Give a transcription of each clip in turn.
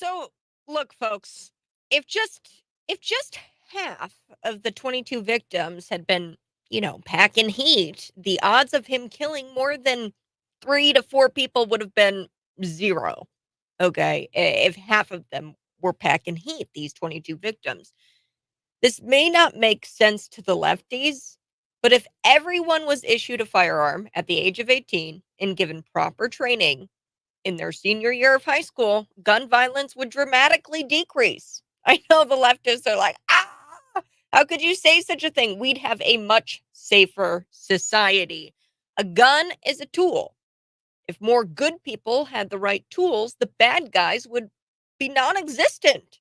So, look, folks, if just half of the 22 victims had been, packing heat, the odds of him killing more than 3 to 4 people would have been 0. Okay, if half of them were packing heat, these 22 victims. This may not make sense to the lefties, but if everyone was issued a firearm at the age of 18 and given proper training, in their senior year of high school, gun violence would dramatically decrease. I know the leftists are like, how could you say such a thing? We'd have a much safer society. A gun is a tool. If more good people had the right tools, the bad guys would be non existent.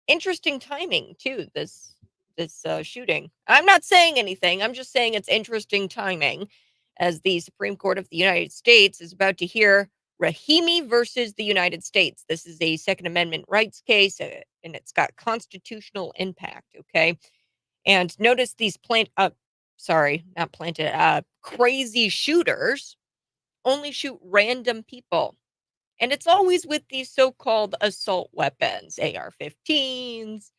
Interesting timing, too, this shooting. I'm not saying anything. I'm just saying it's interesting timing as the Supreme Court of the United States is about to hear Rahimi versus the United States. This is a Second Amendment rights case, and it's got constitutional impact. Okay, and notice these not planted, crazy shooters only shoot random people. And it's always with these so-called assault weapons, AR-15s.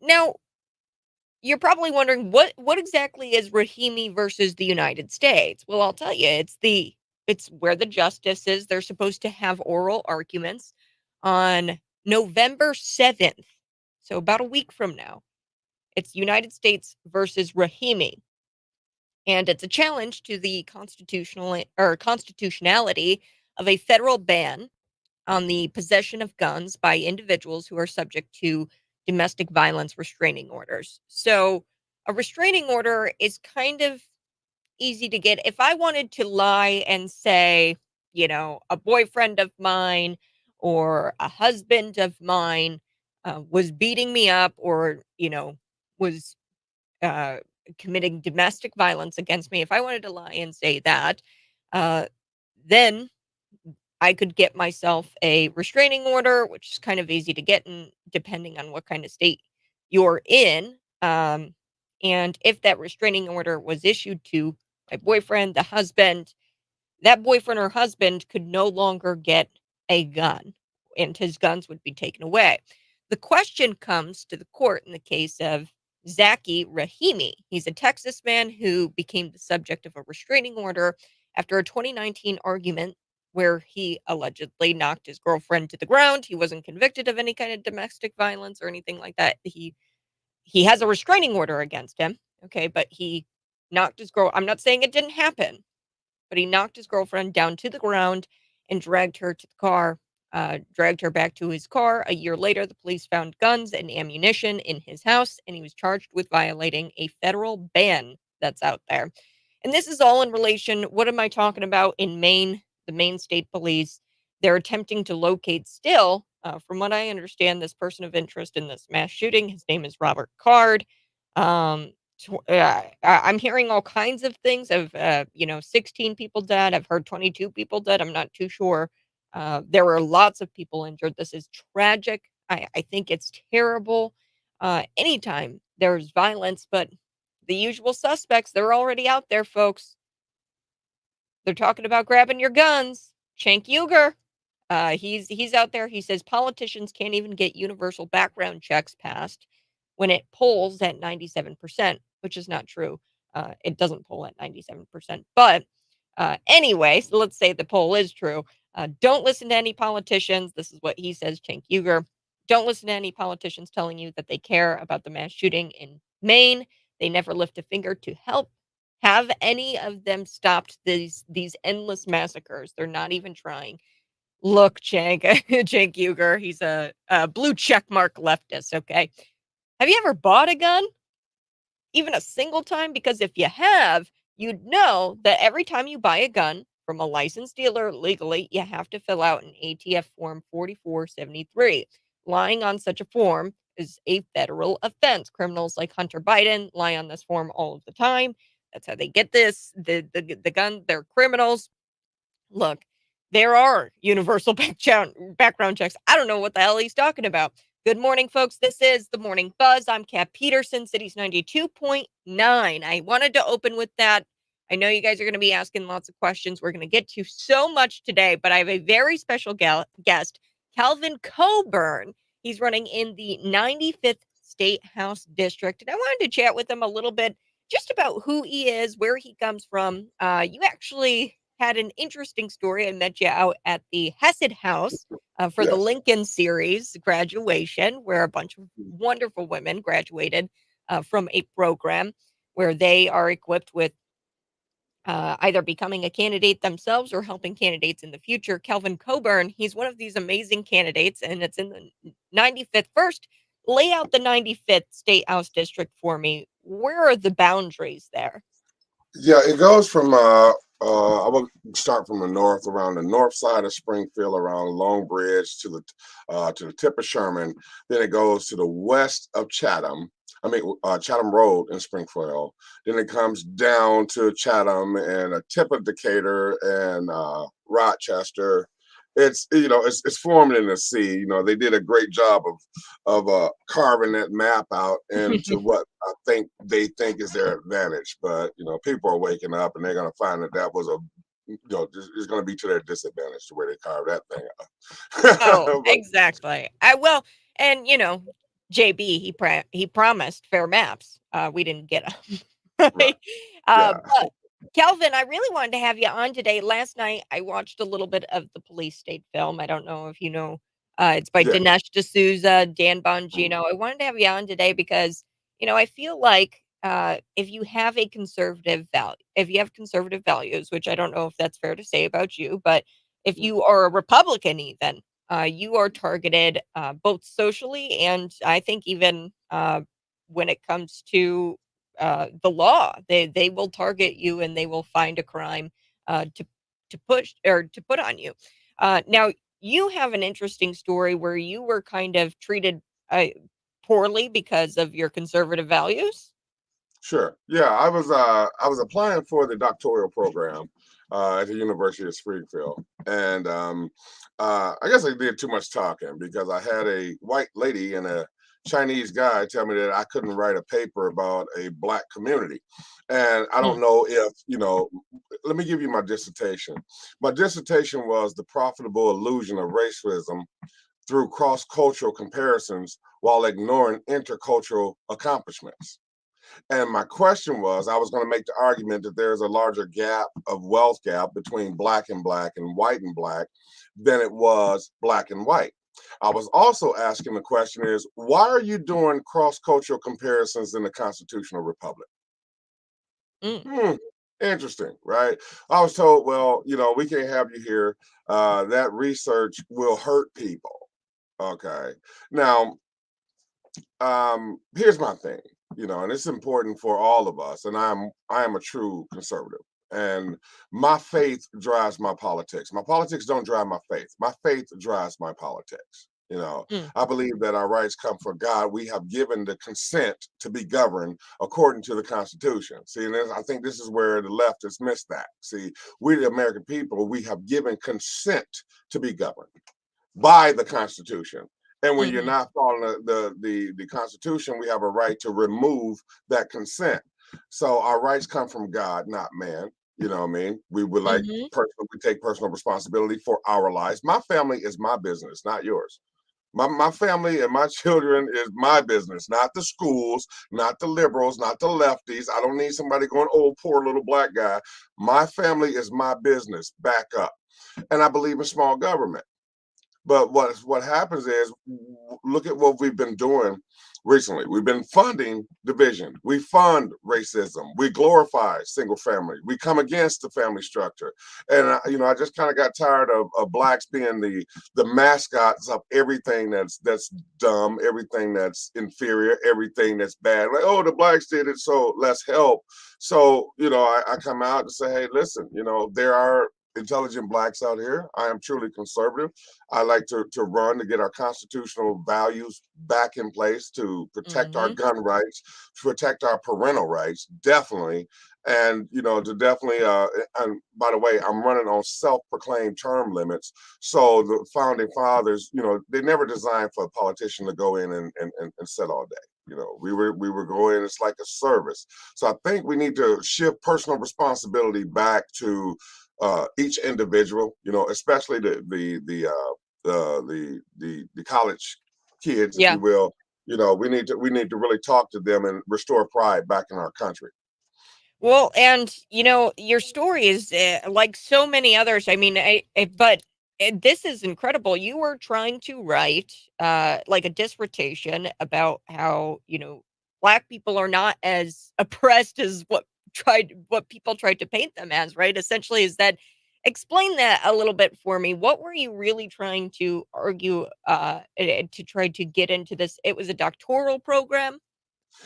Now, you're probably wondering what exactly is Rahimi versus the United States? Well, I'll tell you, it's where the justices they're supposed to have oral arguments on November 7th. So about a week from now. It's United States versus Rahimi. And it's a challenge to the constitutionality of a federal ban on the possession of guns by individuals who are subject to domestic violence restraining orders. So, a restraining order is kind of easy to get. If I wanted to lie and say, a boyfriend of mine or a husband of mine was beating me up or, was uh, committing domestic violence against me, if I wanted to lie and say that, uh, then I could get myself a restraining order, which is kind of easy to get in depending on what kind of state you're in. And if that restraining order was issued to my boyfriend, the husband, that boyfriend or husband could no longer get a gun and his guns would be taken away. The question comes to the court in the case of Zaki Rahimi. He's a Texas man who became the subject of a restraining order after a 2019 argument where he allegedly knocked his girlfriend to the ground. He wasn't convicted of any kind of domestic violence or anything like that. He has a restraining order against him. Okay, but he knocked his girl. I'm not saying it didn't happen, but he knocked his girlfriend down to the ground and dragged her to the car, dragged her back to his car. A year later, the police found guns and ammunition in his house, and he was charged with violating a federal ban that's out there. And this is all in relation. What am I talking about? In Maine, the Maine State Police, they're attempting to locate still, from what I understand, this person of interest in this mass shooting. His name is Robert Card. Um, I'm hearing all kinds of things of, 16 people dead. I've heard 22 people dead. I'm not too sure. There were lots of people injured. This is tragic. I think it's terrible. Anytime there's violence, but the usual suspects, they're already out there, folks. They're talking about grabbing your guns. Cenk Uygur, he's out there. He says politicians can't even get universal background checks passed when it polls at 97%, which is not true. It doesn't poll at 97%. But anyway, so let's say the poll is true. Don't listen to any politicians. This is what he says, Cenk Uygur. Don't listen to any politicians telling you that they care about the mass shooting in Maine. They never lift a finger to help. Have any of them stopped these endless massacres? They're not even trying. Look, Cenk, Cenk Uygur, he's a blue checkmark leftist. Okay, have you ever bought a gun? Even a single time? Because if you have, you'd know that every time you buy a gun from a licensed dealer legally, you have to fill out an ATF form 4473. Lying on such a form is a federal offense. Criminals like Hunter Biden lie on this form all of the time. That's how they get this. The gun, they're criminals. Look, there are universal background checks. I don't know what the hell he's talking about. Good morning, folks. This is the Morning Buzz. I'm Kat Peterson, Cities 92.9. I wanted to open with that. I know you guys are going to be asking lots of questions. We're going to get to so much today, but I have a very special guest. Calvin Coburn. He's running in the 95th State House District. And I wanted to chat with him a little bit just about who he is, where he comes from. You actually had an interesting story. I met you out at the Hesed House for the Yes. Lincoln series graduation, where a bunch of wonderful women graduated from a program where they are equipped with either becoming a candidate themselves or helping candidates in the future. Calvin Coburn, he's one of these amazing candidates, and it's in the 95th. First, lay out the 95th State House District for me. Where are the boundaries there? Yeah, it goes from I will start from the north, around the north side of Springfield, around Long Bridge to the tip of Sherman. Then it goes to the west of Chatham. I mean Chatham Road in Springfield. Then it comes down to Chatham and a tip of Decatur and Rochester. It's formed in the sea. They did a great job of carving that map out into what they think is their advantage. But people are waking up and they're going to find that was it's going to be to their disadvantage the way they carve that thing Oh, out. But exactly. I will, and JB, he promised fair maps. We didn't get them. right, Right? yeah, But Kelvin, I really wanted to have you on today. Last night, I watched a little bit of the Police State film. I don't know if you know. It's by yeah, Dinesh D'Souza, Dan Bongino. I wanted to have you on today because I feel like if you have a conservative value, if you have conservative values, which I don't know if that's fair to say about you, but if you are a Republican, even you are targeted both socially and I think even when it comes to the law. They will target you and they will find a crime to push or to put on you. Now you have an interesting story where you were kind of treated uh, poorly because of your conservative values. sure. Yeah, I was applying for the doctoral program at the University of Springfield, and I guess I did too much talking because I had a white lady and a Chinese guy tell me that I couldn't write a paper about a black community, and I don't Mm, know if Let me give you my dissertation. My dissertation was the profitable illusion of racism through cross-cultural comparisons while ignoring intercultural accomplishments. And my question was, I was going to make the argument that there's a larger gap of wealth gap between black and black than it was black and white. I was also asking the question is, why are you doing cross-cultural comparisons in the constitutional republic? mm, Hmm, interesting, right? I was told, well, we can't have you here. That research will hurt people. Okay. Now, here's my thing, and it's important for all of us, and I am a true conservative, and my faith drives my politics. My politics don't drive my faith drives my politics. mm, I believe that our rights come from God. We have given the consent to be governed according to the Constitution. See, and I think this is where the left has missed that. See, we the American people, we have given consent to be governed by the Constitution. And when you're mhm, not following the Constitution, we have a right to remove that consent. So our rights come from God, not man. You know what I mean? We would mhm, we take personal responsibility for our lives. My family is my business, not yours. My family and my children is my business, not the schools, not the liberals, not the lefties. I don't need somebody going, oh, poor little black guy. My family is my business. Back up. And I believe in small government. But what happens is, look at what we've been doing recently. We've been funding division. We fund racism. We glorify single family. We come against the family structure. And I just kind of got tired of blacks being the mascots of everything that's dumb, everything that's inferior, everything that's bad. Like, oh, the blacks did it, so let's help. So I come out and say, hey, listen, there are intelligent blacks out here. I am truly conservative. I like to run to get our constitutional values back in place, to protect our mhm, gun rights, to protect our parental rights, definitely. And to definitely and by the way, I'm running on self-proclaimed term limits. So the founding fathers, they never designed for a politician to go in and sit all day. We were going, it's like a service. So I think we need to shift personal responsibility back to each individual, especially the college kids, if Yeah. you will. We need to really talk to them and restore pride back in our country. Well, and your story is like so many others. I mean, but this is incredible. You were trying to write like a dissertation about how black people are not as oppressed as what people tried to paint them as. Right? Essentially, is that explain that a little bit for me. What were you really trying to argue to try to get into this? It was a doctoral program.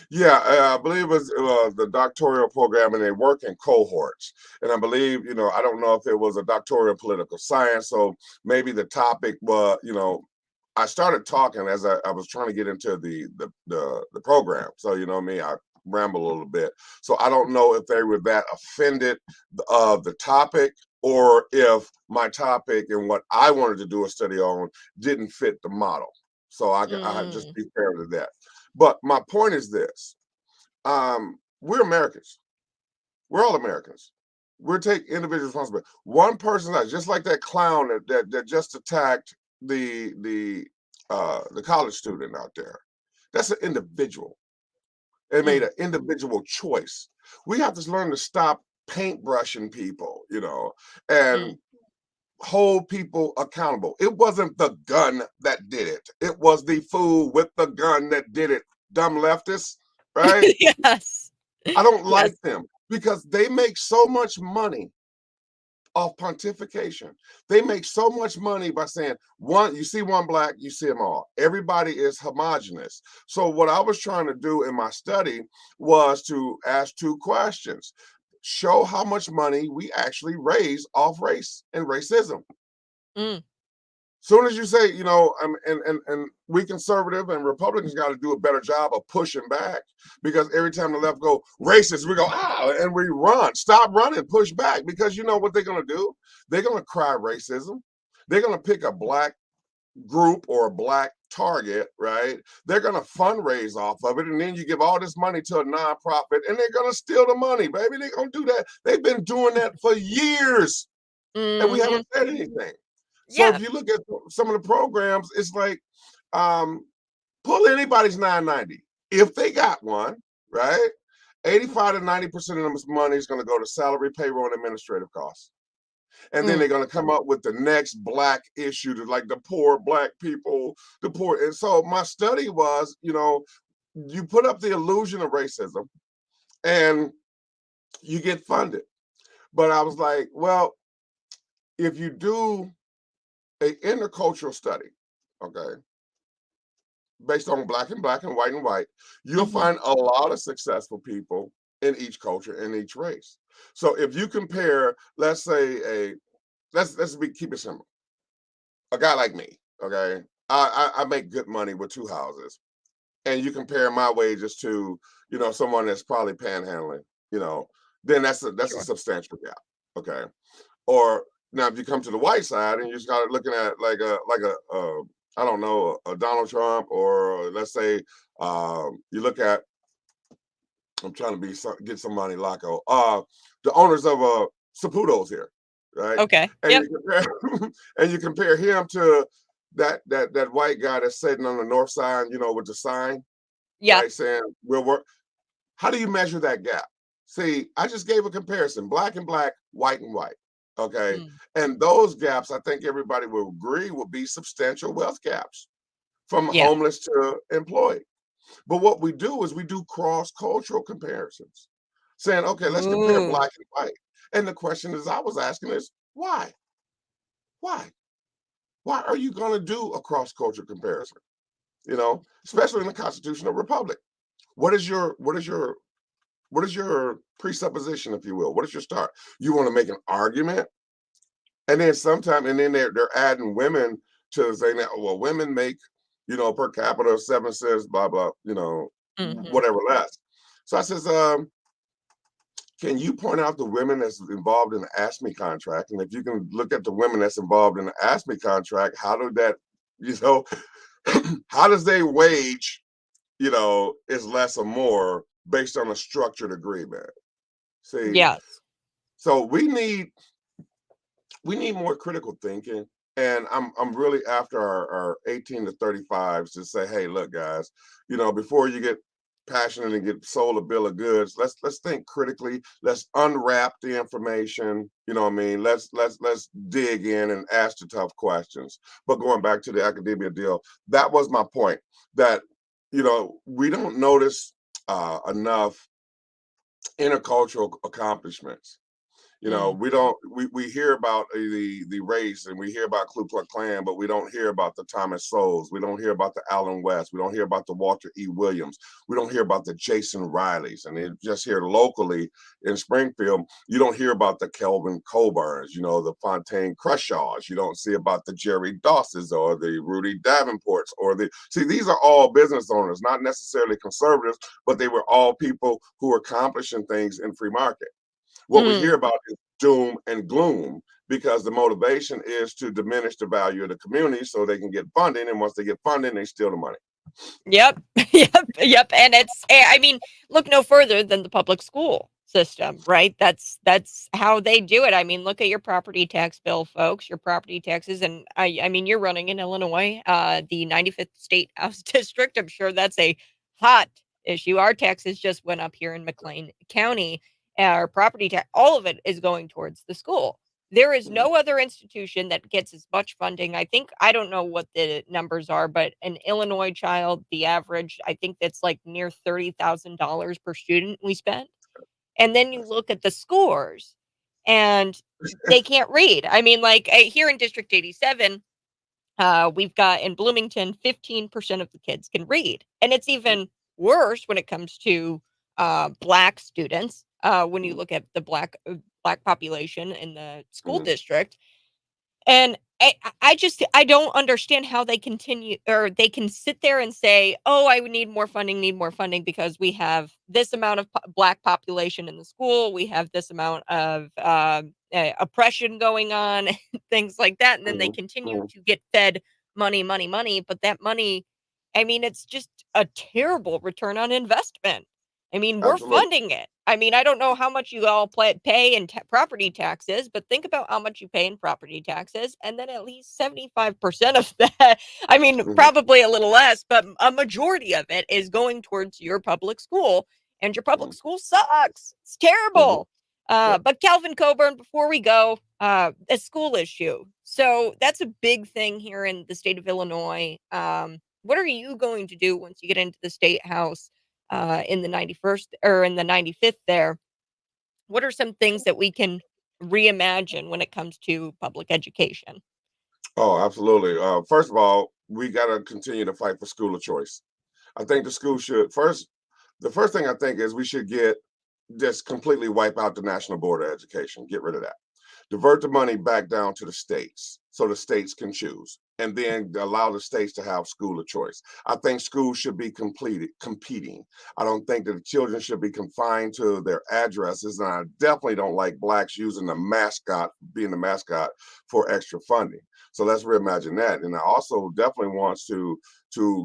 Yeah, I believe it was the doctoral program, and they work in cohorts. And I believe, I don't know if it was a doctoral in political science, so maybe the topic was, I started talking as I was trying to get into the program. So me, I ramble a little bit. So I don't know if they were that offended of the topic, or if my topic and what I wanted to do a study on didn't fit the model. So I just Mm, be fair to that. But my point is this: we're Americans. We're all Americans. We're taking individual responsibility. One person, just like that clown that just attacked the college student out there. That's an individual. It made mm, an individual choice. We have to learn to stop paintbrushing people, and mm, hold people accountable. It wasn't the gun that did it. It was the fool with the gun that did it. Dumb leftists, right? yes. I don't Yes. like them because they make so much money off pontification. They make so much money by saying you see one black, you see them all. Everybody is homogenous. So what I was trying to do in my study was to ask two questions. Show how much money we actually raise off race and racism. Mm, Soon as you say, and we conservative and Republicans got to do a better job of pushing back, because every time the left go racist, we go and we run. Stop running, push back, because you know what they're gonna do? They're gonna cry racism. They're gonna pick a black group or a black target, right? They're gonna fundraise off of it, and then you give all this money to a nonprofit, and they're gonna steal the money, baby. They're gonna do that. They've been doing that for years, and we mhm. haven't said anything. So Yeah. if you look at some of the programs, it's like um, pull anybody's 990 if they got one, right? 85 to 90% of the money is going to go to salary, payroll, and administrative costs. And then Mm, they're going to come up with the next black issue to like the poor black people, the poor. And so my study was, you put up the illusion of racism and you get funded. But I was like, well, if you do a intercultural study, okay, based on black and white, you'll mhm. find a lot of successful people in each culture, in each race. So if you compare, let's say keep it simple. A guy like me, okay, I make good money with two houses, and you compare my wages to someone that's probably panhandling, you know, then that's a Sure. substantial gap, okay. Or now, if you come to the white side and you start looking at like a I don't know, a Donald Trump, or let's say you look at, I'm trying to get somebody like the owners of Saputo's here, right? Okay. And Yep. you compare and you compare him to that white guy that's sitting on the north side, with the sign, Yeah. right, saying we'll work. How do you measure that gap? See, I just gave a comparison: black and black, white and white. Okay. Mm, And those gaps, I think everybody will agree, will be substantial wealth gaps, from yeah. homeless to employed. But what we do is we do cross-cultural comparisons, saying, okay, let's compare Ooh. black and white. And the question is, I was asking is, why? Why? Why are you going to do a cross-cultural comparison? Especially in the constitutional republic. What is your presupposition, if you will? What is your start? You want to make an argument, and then they're adding women to saying that, well, women make, per capita 7 cents, blah blah, Mhm. whatever less. So I says, can you point out the women that's involved in the ASME contract? And if you can look at the women that's involved in the ASME contract, how do that, you know, how does their wage, is less or more based on a structured agreement? See, Yes. so we need more critical thinking. And I'm really after our 18 to 35s to say, hey, look, guys, before you get passionate and get sold a bill of goods, let's think critically. Let's unwrap the information. You know what I mean? Let's dig in and ask the tough questions. But going back to the academia deal, that was my point. That we don't notice enough intercultural accomplishments. Mm. We don't we hear about the race, and we hear about Ku Klux Klan, but we don't hear about the Thomas Sowells. We don't hear about the Allen West. We don't hear about the Walter E. Williams. We don't hear about the Jason Rileys. And just here locally in Springfield, you don't hear about the Kelvin Coburns, the Fontaine Crushaws. You don't see about the Jerry Dosses or the Rudy Davenports these are all business owners, not necessarily conservatives, but they were all people who were accomplishing things in free market. What we Mm. hear about is doom and gloom because the motivation is to diminish the value of the community so they can get funding. And once they get funding, they steal the money. Yep. Yep. And I mean, look no further than the public school system, right? That's how they do it. I mean, look at your property tax bill, folks, your property taxes. And I mean, you're running in Illinois, the 95th State House District. I'm sure that's a hot issue. Our taxes just went up here in McLean County. Our property tax, all of it is going towards the school. There is Mhm. no other institution that gets as much funding. I think I don't know what the numbers are, but an Illinois child, the average, I think that's like near $30,000 per student we spend. And then you look at the scores and they can't read. I mean, like here in District 87, we've got in Bloomington, 15% of the kids can read. And it's even worse when it comes to black students. When you look at the black population in the school Mhm. district, and I don't understand how they continue or they can sit there and say, "Oh, I would need more funding because we have this amount of black population in the school, we have this amount of oppression going on, things like that." And then they Mhm. continue Mhm. to get fed money, money, money. But that money, I mean, it's just a terrible return on investment. I mean, we're Absolutely. funding it. I mean, I don't know how much you all pay in property taxes, but think about how much you pay in property taxes, and then at least 75% of that, I mean, Mhm. probably a little less, but a majority of it is going towards your public school, and your public Mhm. school sucks. It's Mhm. terrible. Yep. But Calvin Coburn, before we go, a school issue. So that's a big thing here in the state of Illinois. What are you going to do once you get into the state house? In the 91st or in the 95th there, what are some things that we can reimagine when it comes to public education? Oh, absolutely. First of all, we got to continue to fight for school of choice. I think the school should first. The first thing I think is we should just completely wipe out the National Board of Education. Get rid of that. Divert the money back down to the states so the states can choose and then allow the states to have school of choice. I think schools should be competing. I don't think that the children should be confined to their addresses. And I definitely don't like blacks using being the mascot for extra funding. So let's reimagine that. And I also definitely want to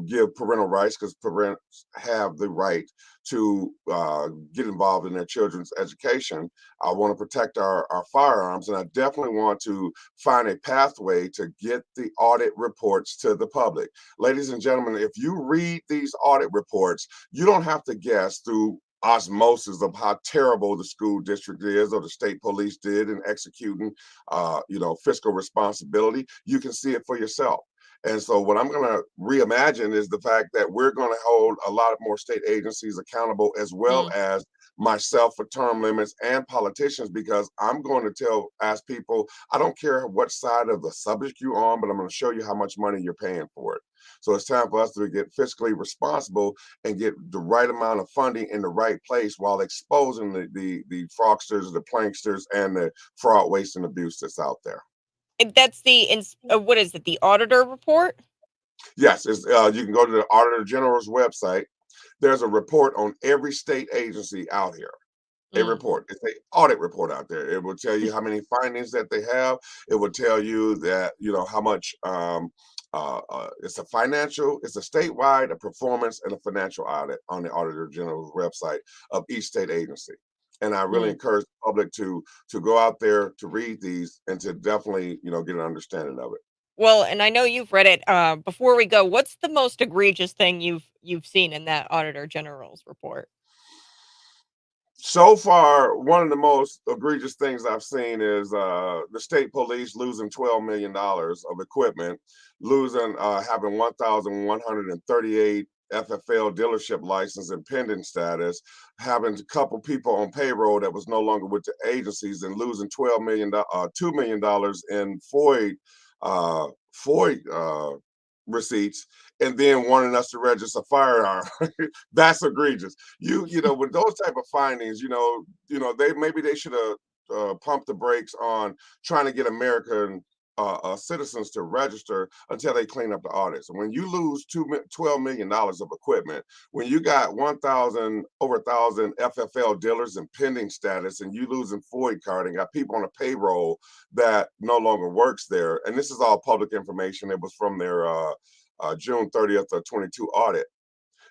give parental rights because parents have the right to get involved in their children's education. I want to protect our firearms, and I definitely want to find a pathway to get the audit reports to the public. Ladies and gentlemen, if you read these audit reports, you don't have to guess through osmosis of how terrible the school district is or the state police did in executing fiscal responsibility. You can see it for yourself. And so what I'm going to reimagine is the fact that we're going to hold a lot of more state agencies accountable, as well Mm. as myself, for term limits and politicians, because I'm going to ask people, I don't care what side of the subject you're on, but I'm going to show you how much money you're paying for it. So it's time for us to get fiscally responsible and get the right amount of funding in the right place while exposing the fraudsters, the planksters, and the fraud, waste, and abuse that's out there. That's what is it? The auditor report? Yes, you can go to the Auditor General's website. There's a report on every state agency out here. A Mm. report. It's an audit report out there. It will tell you how many findings that they have. It will tell you that how much. It's it's a statewide, a performance, and a financial audit on the Auditor General's website of each state agency. And I really Mm. encourage the public to go out there to read these and to definitely get an understanding of it. Well, and I know you've read it. Before we go, what's the most egregious thing you've seen in that Auditor General's report? So far, one of the most egregious things I've seen is the state police losing $12 million of equipment, losing having 1,138 FFL dealership license and pending status, having a couple people on payroll that was no longer with the agencies, and losing $2 million in FOID receipts, and then wanting us to register a firearm. That's egregious. You know, with those type of findings, they should have pumped the brakes on trying to get American citizens to register until they clean up the audits. And when you lose $12 million of equipment, when you got over 1,000 FFL dealers in pending status, and you losing FOID card and got people on a payroll that no longer works there, and this is all public information. It was from their June 30th of 22 audit.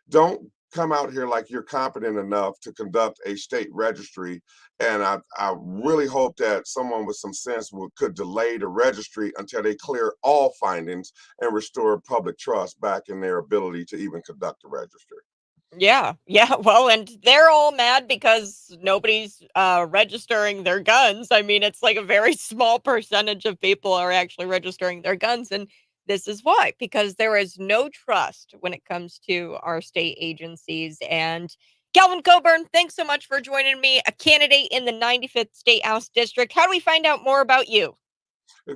Don't come out here like you're competent enough to conduct a state registry. And I really hope that someone with some sense could delay the registry until they clear all findings and restore public trust back in their ability to even conduct a registry. Yeah, yeah. Well, and they're all mad because nobody's registering their guns. I mean, it's like a very small percentage of people are actually registering their guns, and this is why, because there is no trust when it comes to our state agencies. And Calvin Coburn, thanks so much for joining me, a candidate in the 95th State House District. How do we find out more about you?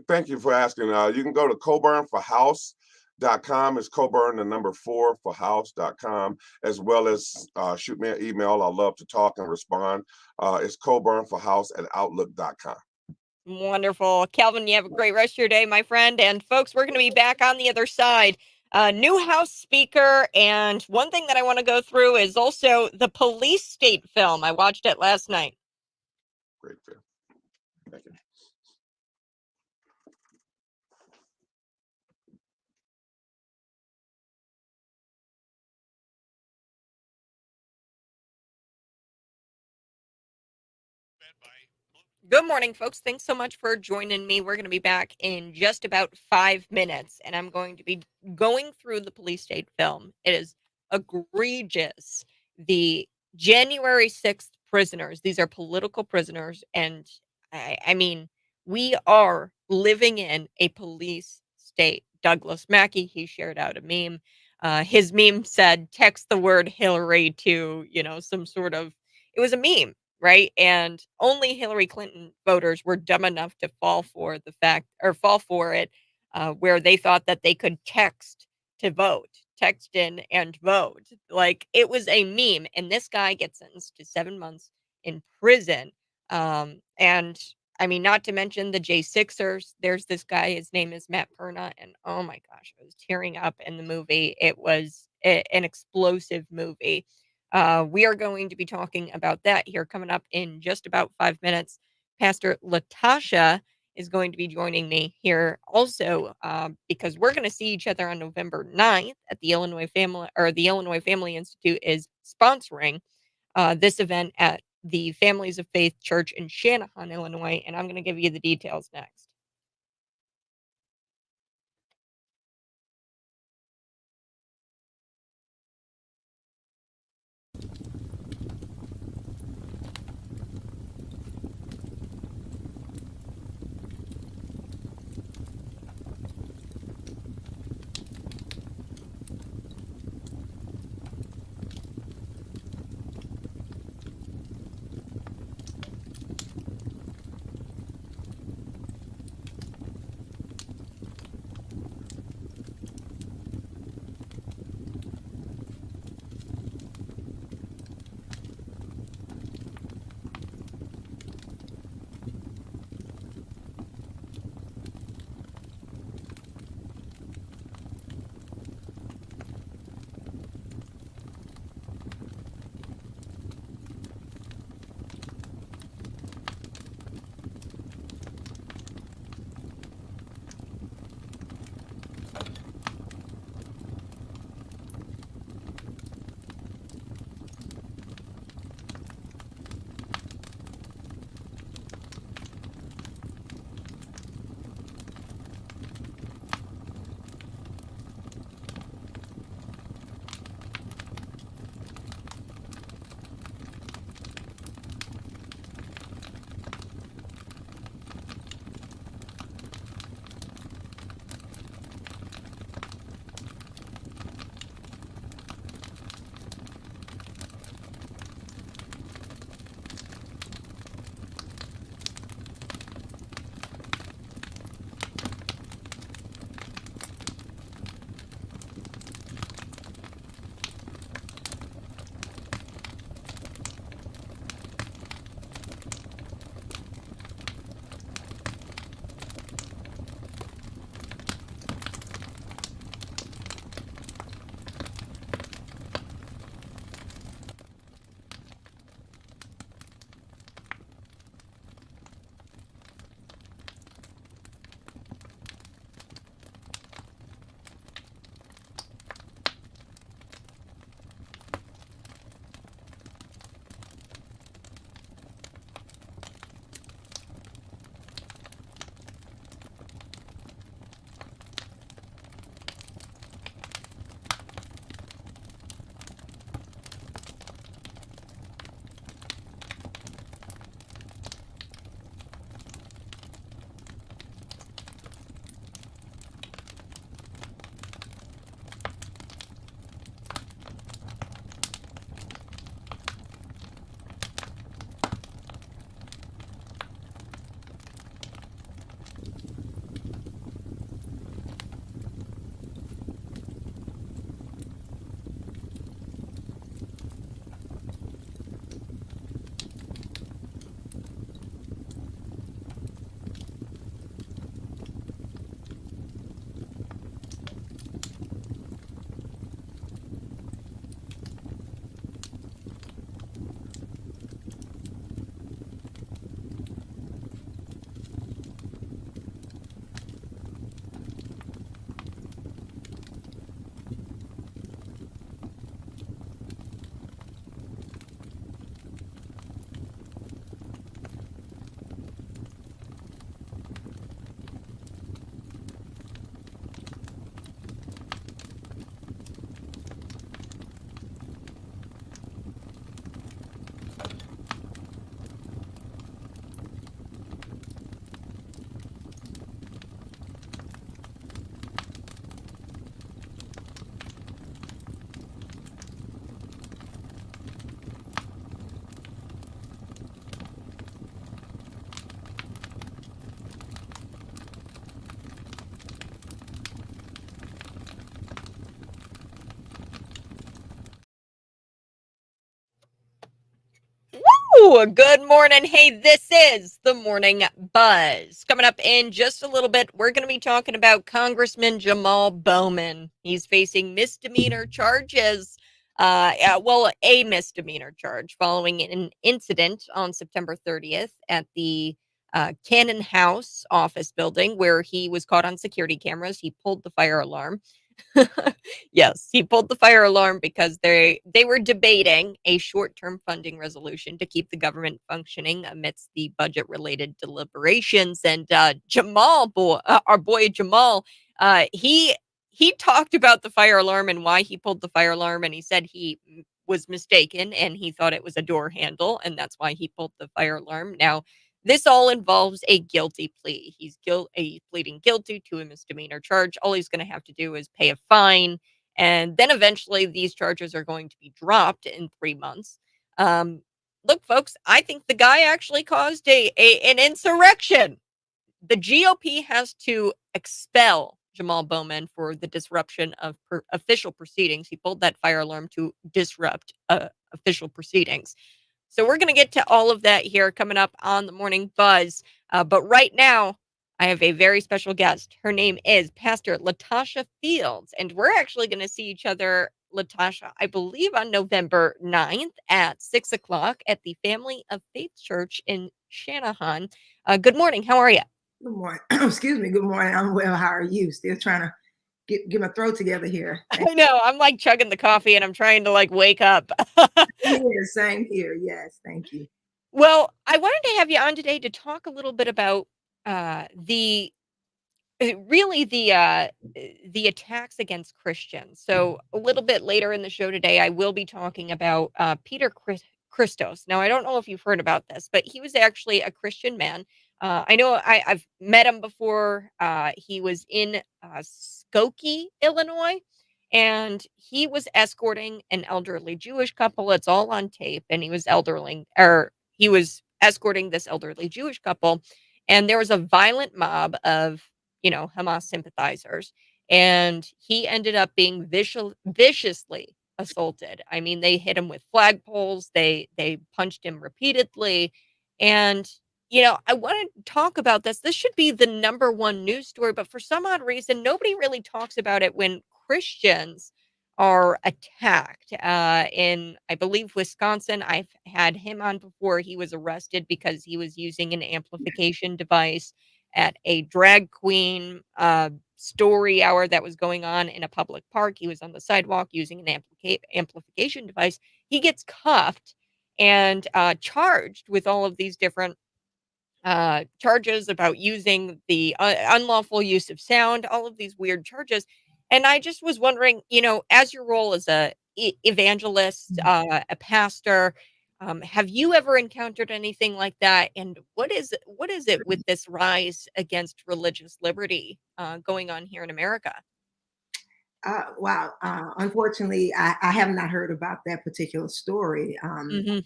Thank you for asking. You can go to coburnforhouse.com. It's Coburn, the number 4 for house.com, as well as shoot me an email. I love to talk and respond. It's coburnforhouse@outlook.com. Wonderful. Calvin, you have a great rest of your day, my friend. And folks, we're going to be back on the other side. New House Speaker. And one thing that I want to go through is also the police state film. I watched it last night. Great. Thank you. Good morning, folks. Thanks so much for joining me. We're going to be back in just about 5 minutes, and I'm going to be going through the police state film. It is egregious. The January 6th prisoners, these are political prisoners, and I mean, we are living in a police state. Douglas Mackey, he shared out a meme. His meme said, text the word Hillary to, some sort of, it was a meme, right? And only Hillary Clinton voters were dumb enough to fall for it, where they thought that they could text in and vote. Like it was a meme, and this guy gets sentenced to 7 months in prison. And I mean, not to mention the J6ers. There's this guy, his name is Matt Perna, and oh my gosh, I was tearing up in the movie. It was an explosive movie. We are going to be talking about that here coming up in just about 5 minutes. Pastor Latasha is going to be joining me here also, because we're going to see each other on November 9th at the Illinois Family Institute is sponsoring this event at the Families of Faith Church in Shanahan, Illinois, and I'm going to give you the details next. Good morning. Hey, this is the Morning Buzz. Coming up in just a little bit, we're going to be talking about Congressman Jamal Bowman. He's facing misdemeanor charges. A misdemeanor charge following an incident on September 30th at the Cannon House office building where he was caught on security cameras. He pulled the fire alarm. Yes, he pulled the fire alarm because they were debating a short-term funding resolution to keep the government functioning amidst the budget-related deliberations. And our boy Jamal, he talked about the fire alarm and why he pulled the fire alarm, and he said he was mistaken and he thought it was a door handle, and that's why he pulled the fire alarm. Now, this all involves a guilty plea. He's pleading guilty to a misdemeanor charge. All he's going to have to do is pay a fine, and then eventually these charges are going to be dropped in 3 months. Look, folks, I think the guy actually caused an insurrection. The GOP has to expel Jamal Bowman for the disruption of official proceedings. He pulled that fire alarm to disrupt official proceedings. So we're going to get to all of that here coming up on the Morning Buzz. But right now, I have a very special guest. Her name is Pastor Latasha Fields, and we're actually going to see each other, Latasha, I believe on November 9th at 6 o'clock at the Family of Faith Church in Shanahan. Good morning. How are you? Good morning. Excuse me. Good morning. I'm well. How are you? Still trying to get my throat together here. I know. I'm like chugging the coffee and I'm trying to like wake up. Same here. Yes. Thank you. Well, I wanted to have you on today to talk a little bit about really the attacks against Christians. So a little bit later in the show today, I will be talking about Peter Christos. Now, I don't know if you've heard about this, but he was actually a Christian man. I know I've met him before. He was in Skokie, Illinois, and he was escorting an elderly Jewish couple. It's all on tape, and he was escorting this elderly Jewish couple, and there was a violent mob of Hamas sympathizers, and he ended up being viciously assaulted. I mean, they hit him with flagpoles, they punched him repeatedly, and I want to talk about this. This should be the number one news story, but for some odd reason, nobody really talks about it when Christians are attacked. In, I believe, Wisconsin, I've had him on before. He was arrested because he was using an amplification device at a drag queen story hour that was going on in a public park. He was on the sidewalk using an amplification device. He gets cuffed and charged with all of these different charges about using the unlawful use of sound, all of these weird charges. And I just was wondering, as your role as a evangelist, a pastor, have you ever encountered anything like that? And what is it with this rise against religious liberty going on here in America? Wow. Unfortunately, I have not heard about that particular story. Hmm.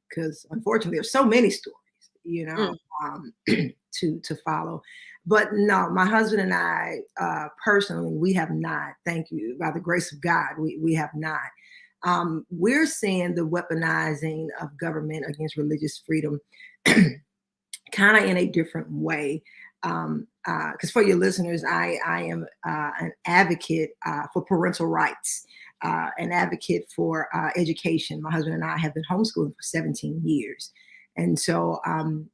Because unfortunately, there's so many stories, Mm. to follow. But no, my husband and I, personally, we have not. Thank you. By the grace of God, we have not. We're seeing the weaponizing of government against religious freedom kind of in a different way. Because for your listeners, I am an advocate for parental rights, an advocate for education. My husband and I have been homeschooling for 17 years. And so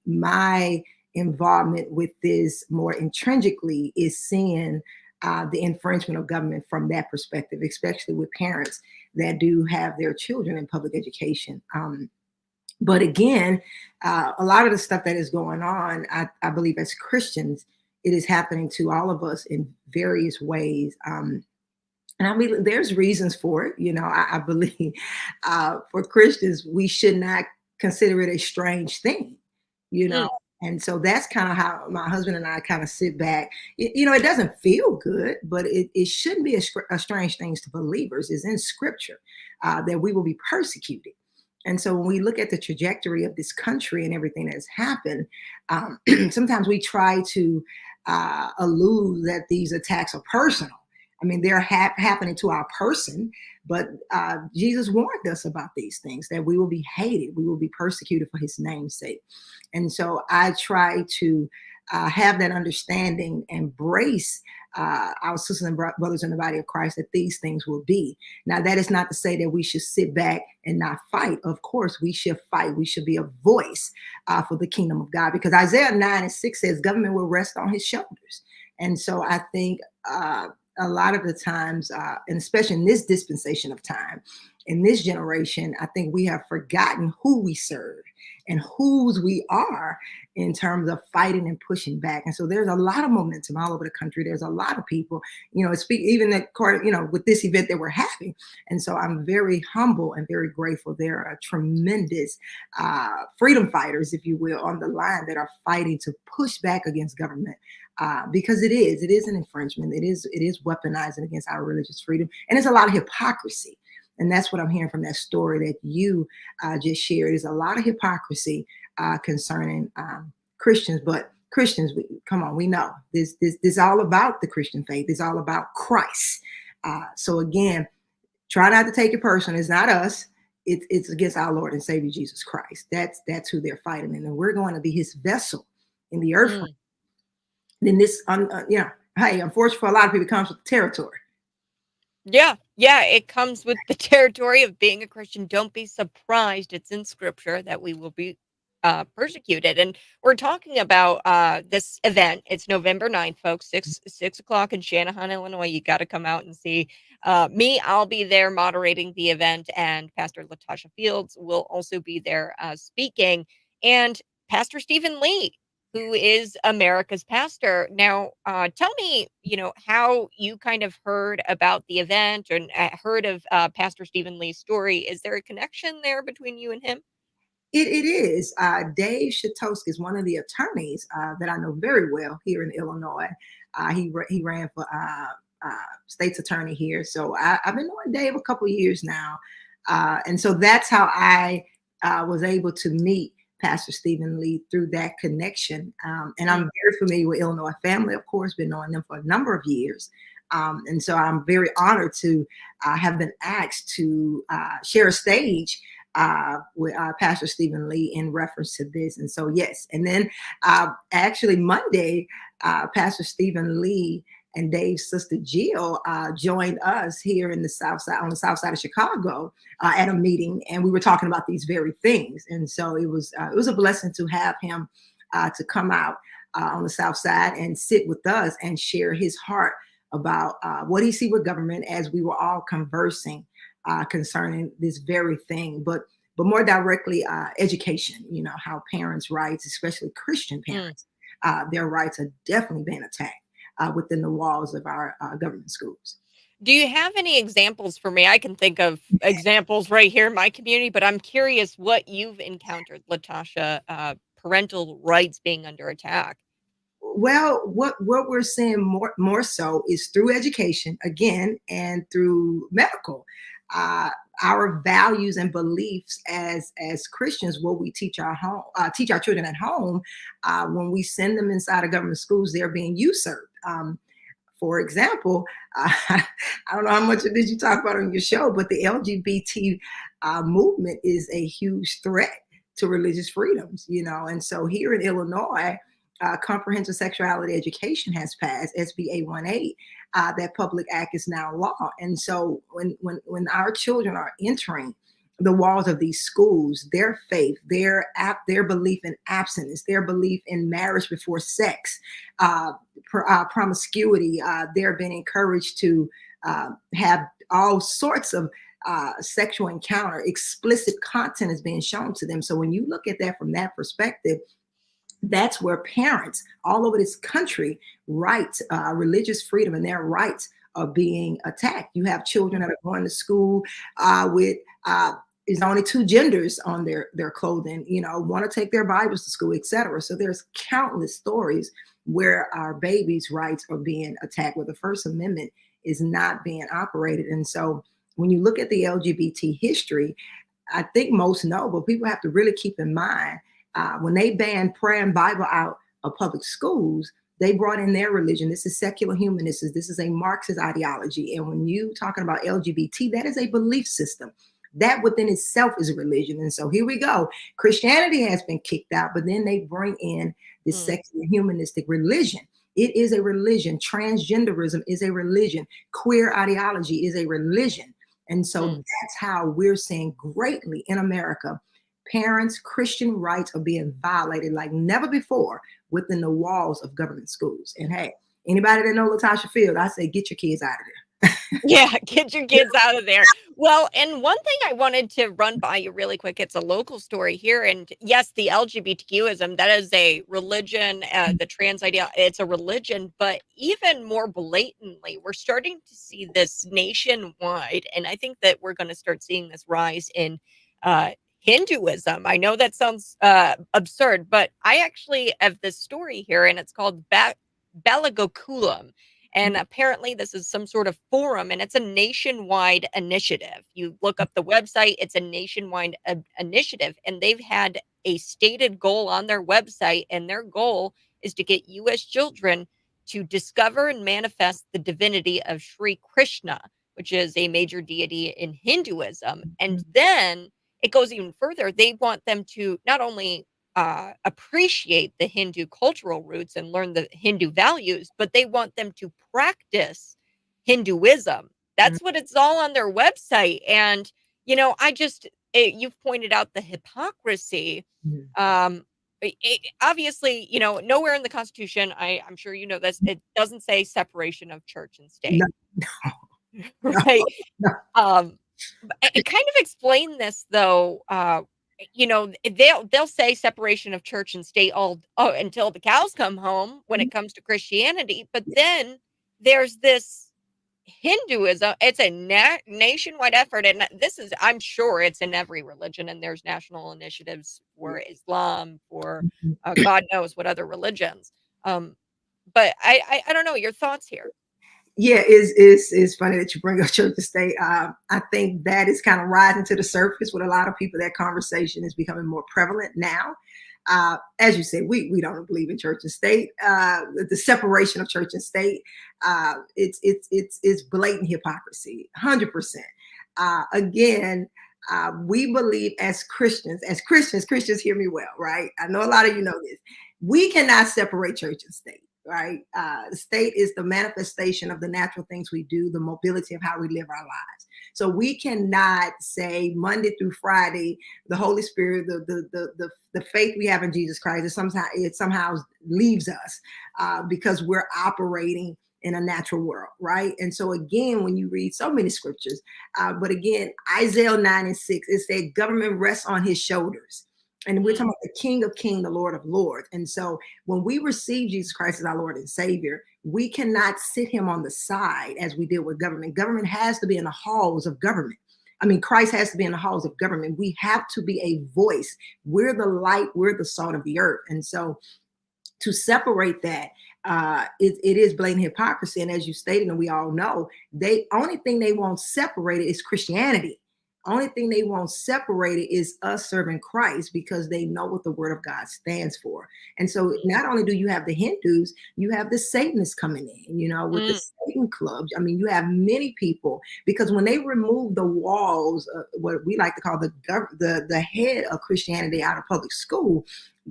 my involvement with this more intrinsically is seeing the infringement of government from that perspective, especially with parents that do have their children in public education. But again, a lot of the stuff that is going on, I believe as Christians, it is happening to all of us in various ways. And I mean, there's reasons for it. I believe for Christians, we should not consider it a strange thing, Mm. And so that's kind of how my husband and I kind of sit back. It doesn't feel good, but it shouldn't be a strange thing to believers. It's in scripture that we will be persecuted. And so when we look at the trajectory of this country and everything that has happened, sometimes we try to allude that these attacks are personal. I mean, they're happening to our person, but Jesus warned us about these things, that we will be hated, we will be persecuted for his name's sake. And so I try to have that understanding, embrace our sisters and brothers in the body of Christ, that these things will be. Now, that is not to say that we should sit back and not fight. Of course, we should fight. We should be a voice for the kingdom of God, because Isaiah 9:6 says government will rest on his shoulders. And so I think a lot of the times, and especially in this dispensation of time, in this generation, I think we have forgotten who we serve and whose we are in terms of fighting and pushing back. And so there's a lot of momentum all over the country. There's a lot of people, even with this event that we're having. And so I'm very humble and very grateful. There are tremendous freedom fighters, if you will, on the line that are fighting to push back against government. Because it is an infringement. It is weaponizing against our religious freedom. And it's a lot of hypocrisy. And that's what I'm hearing from that story that you just shared. Is a lot of hypocrisy concerning Christians. But Christians, come on, we know this is all about the Christian faith. It's all about Christ. So again, try not to take it personal. It's not us. It's against our Lord and Savior Jesus Christ. That's who they're fighting, and we're going to be his vessel in the earth. Then this, hey, unfortunately for a lot of people, it comes with the territory. Yeah, it comes with the territory of being a Christian. Don't be surprised. It's in scripture that we will be persecuted. And we're talking about this event. It's November 9th, folks, 6 o'clock in Shanahan, Illinois. You got to come out and see me. I'll be there moderating the event, and Pastor Latasha Fields will also be there speaking, and Pastor Stephen Lee, who is America's pastor. Now, tell me, how you kind of heard about the event and heard of Pastor Stephen Lee's story. Is there a connection there between you and him? It is. Dave Shatowski is one of the attorneys that I know very well here in Illinois. He ran for state's attorney here. So I've been knowing Dave a couple of years now. And so that's how I was able to meet Pastor Stephen Lee, through that connection. And I'm very familiar with Illinois Family, of course, been knowing them for a number of years. And so I'm very honored to have been asked to share a stage with Pastor Stephen Lee in reference to this. And so, yes. And then actually Monday, Pastor Stephen Lee and Dave's sister Jill joined us here in the South Side, on the South Side of Chicago, at a meeting, and we were talking about these very things. And so it was a blessing to have him to come out on the South Side and sit with us and share his heart about what he see with government, as we were all conversing concerning this very thing, but more directly education. How parents' rights, especially Christian parents, their rights are definitely being attacked within the walls of our government schools. Do you have any examples for me? I can think of examples right here in my community, but I'm curious what you've encountered, Latasha, parental rights being under attack. Well, what we're seeing more so is through education, again, and through medical. Our values and beliefs as Christians, what we teach our children at home, when we send them inside of government schools, they're being usurped. For example, I don't know how much of this you talk about on your show, but the LGBT movement is a huge threat to religious freedoms, and so here in Illinois, comprehensive sexuality education has passed, SB 818. That public act is now law. And so when our children are entering the walls of these schools, their faith, their belief in abstinence, their belief in marriage before sex, promiscuity, they're being encouraged to have all sorts of sexual encounter. Explicit content is being shown to them. So when you look at that from that perspective, that's where parents all over this country rights, religious freedom and their rights are being attacked. You have children that are going to school with is only two genders on their clothing, want to take their Bibles to school, etc. So there's countless stories where our babies' rights are being attacked, where the First Amendment is not being operated. And so when you look at the LGBT history, I think most know, but people have to really keep in mind, when they banned prayer and Bible out of public schools, They brought in their religion. This is secular humanism. This is a Marxist ideology. And when you talking about LGBT, that is a belief system. That within itself is a religion. And so here we go. Christianity has been kicked out, but then they bring in this secular humanistic religion. It is a religion. Transgenderism is a religion. Queer ideology is a religion. And so that's how we're seeing greatly in America, parents' Christian rights are being violated like never before within the walls of government schools. And hey, anybody that know Latasha Field, I say, get your kids out of there. Yeah, get your kids out of there. Well, and one thing I wanted to run by you really quick, it's a local story here. And yes, the LGBTQism, that is a religion, the trans idea, it's a religion, but even more blatantly, we're starting to see this nationwide. And I think that we're going to start seeing this rise in Hinduism. I know that sounds absurd, but I actually have this story here, and it's called Balagokulam. And apparently this is some sort of forum, and it's a nationwide initiative. You look up the website, it's a nationwide initiative, and they've had a stated goal on their website, and their goal is to get U.S. children to discover and manifest the divinity of Sri Krishna, which is a major deity in Hinduism. And then it goes even further. They want them to not only appreciate the Hindu cultural roots and learn the Hindu values, but they want them to practice Hinduism. That's what it's all on their website. And, you know, you've pointed out the hypocrisy. Obviously, you know, nowhere in the Constitution, I'm sure you know this, it doesn't say separation of church and state. No. Right. No. Kind of explain this though, you know, they'll say separation of church and state until the cows come home when it comes to Christianity, but then there's this Hinduism. It's a nationwide effort, and I'm sure it's in every religion, and there's national initiatives for Islam, for God knows what other religions. But I don't know your thoughts here. Yeah, it's funny that you bring up church and state. I think that is kind of rising to the surface with a lot of people. That conversation is becoming more prevalent now. As you said, we don't believe in church and state. The separation of church and state, it's blatant hypocrisy, 100%. Again, we believe as Christians, Christians hear me well, right? I know a lot of you know this. We cannot separate church and state. Right? The state is the manifestation of the natural things we do, the mobility of how we live our lives. So we cannot say Monday through Friday, the Holy Spirit, the faith we have in Jesus Christ, it somehow leaves us because we're operating in a natural world, right? And so again, when you read so many scriptures, but again, Isaiah 9:6, it said government rests on his shoulders. And we're talking about the King of Kings, the Lord of Lords. And so when we receive Jesus Christ as our Lord and Savior, we cannot sit him on the side as we deal with government. Government has to be in the halls of government. I mean, Christ has to be in the halls of government. We have to be a voice. We're the light. We're the salt of the earth. And so to separate that, it is blatant hypocrisy. And as you stated, and we all know, only thing they won't separate it is Christianity. Only thing they won't separate it is us serving Christ because they know what the word of God stands for. And so not only do you have the Hindus, you have the Satanists coming in, you know, with the Satan clubs. I mean, you have many people, because when they remove the walls, what we like to call the head of Christianity out of public school,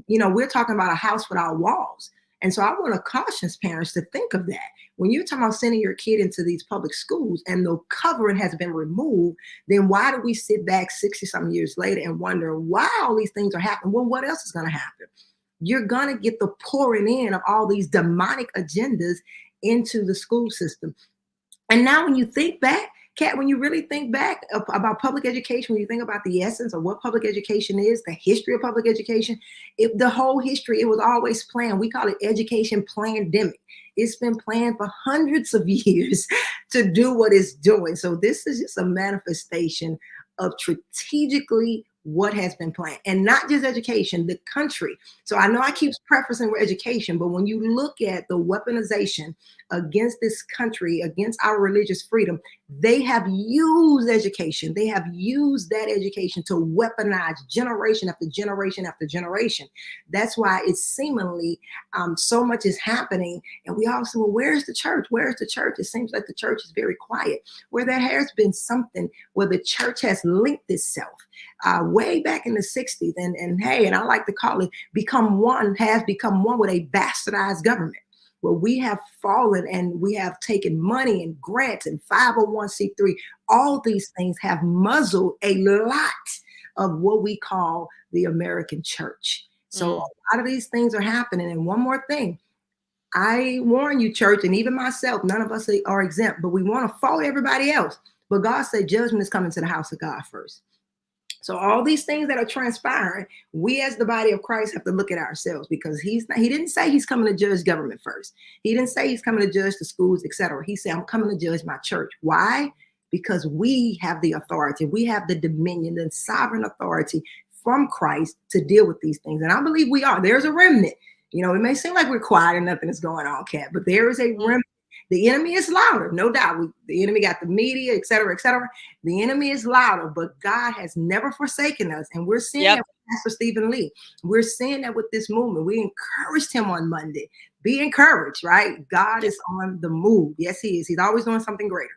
you know, we're talking about a house without walls. And so I want to caution parents to think of that. When you're talking about sending your kid into these public schools and the covering has been removed, then why do we sit back 60-something years later and wonder why all these things are happening? Well, what else is going to happen? You're going to get the pouring in of all these demonic agendas into the school system. And now when you think back, Kat, when you really think back about public education, when you think about the essence of what public education is, the history of public education, the whole history, it was always planned. We call it education pandemic. It's been planned for hundreds of years to do what it's doing. So this is just a manifestation of strategically what has been planned, and not just education, the country. So I know I keep prefacing with education, but when you look at the weaponization against this country, against our religious freedom, They have used education. They have used that education to weaponize generation after generation after generation. That's why it's seemingly so much is happening. And we all say, well, where's the church? Where's the church? It seems like the church is very quiet. Where there has been something where the church has linked itself way back in the 60s. And hey, and I like to call it has become one with a bastardized government, where we have fallen and we have taken money and grants and 501c3. All these things have muzzled a lot of what we call the American church. So a lot of these things are happening. And one more thing, I warn you, church, and even myself, none of us are exempt, but we want to follow everybody else. But God said judgment is coming to the house of God first. So all these things that are transpiring, we as the body of Christ have to look at ourselves, because he didn't say he's coming to judge government first. He didn't say he's coming to judge the schools, etc. He said, I'm coming to judge my church. Why? Because we have the authority. We have the dominion and sovereign authority from Christ to deal with these things. And I believe we are. There's a remnant. You know, it may seem like we're quiet and nothing is going on, Kat, but there is a remnant. The enemy is louder, no doubt. The enemy got the media, et cetera, et cetera. The enemy is louder, but God has never forsaken us. And we're seeing that with Pastor Stephen Lee. We're seeing that with this movement. We encouraged him on Monday. Be encouraged, right? God is on the move. Yes, he is. He's always doing something greater.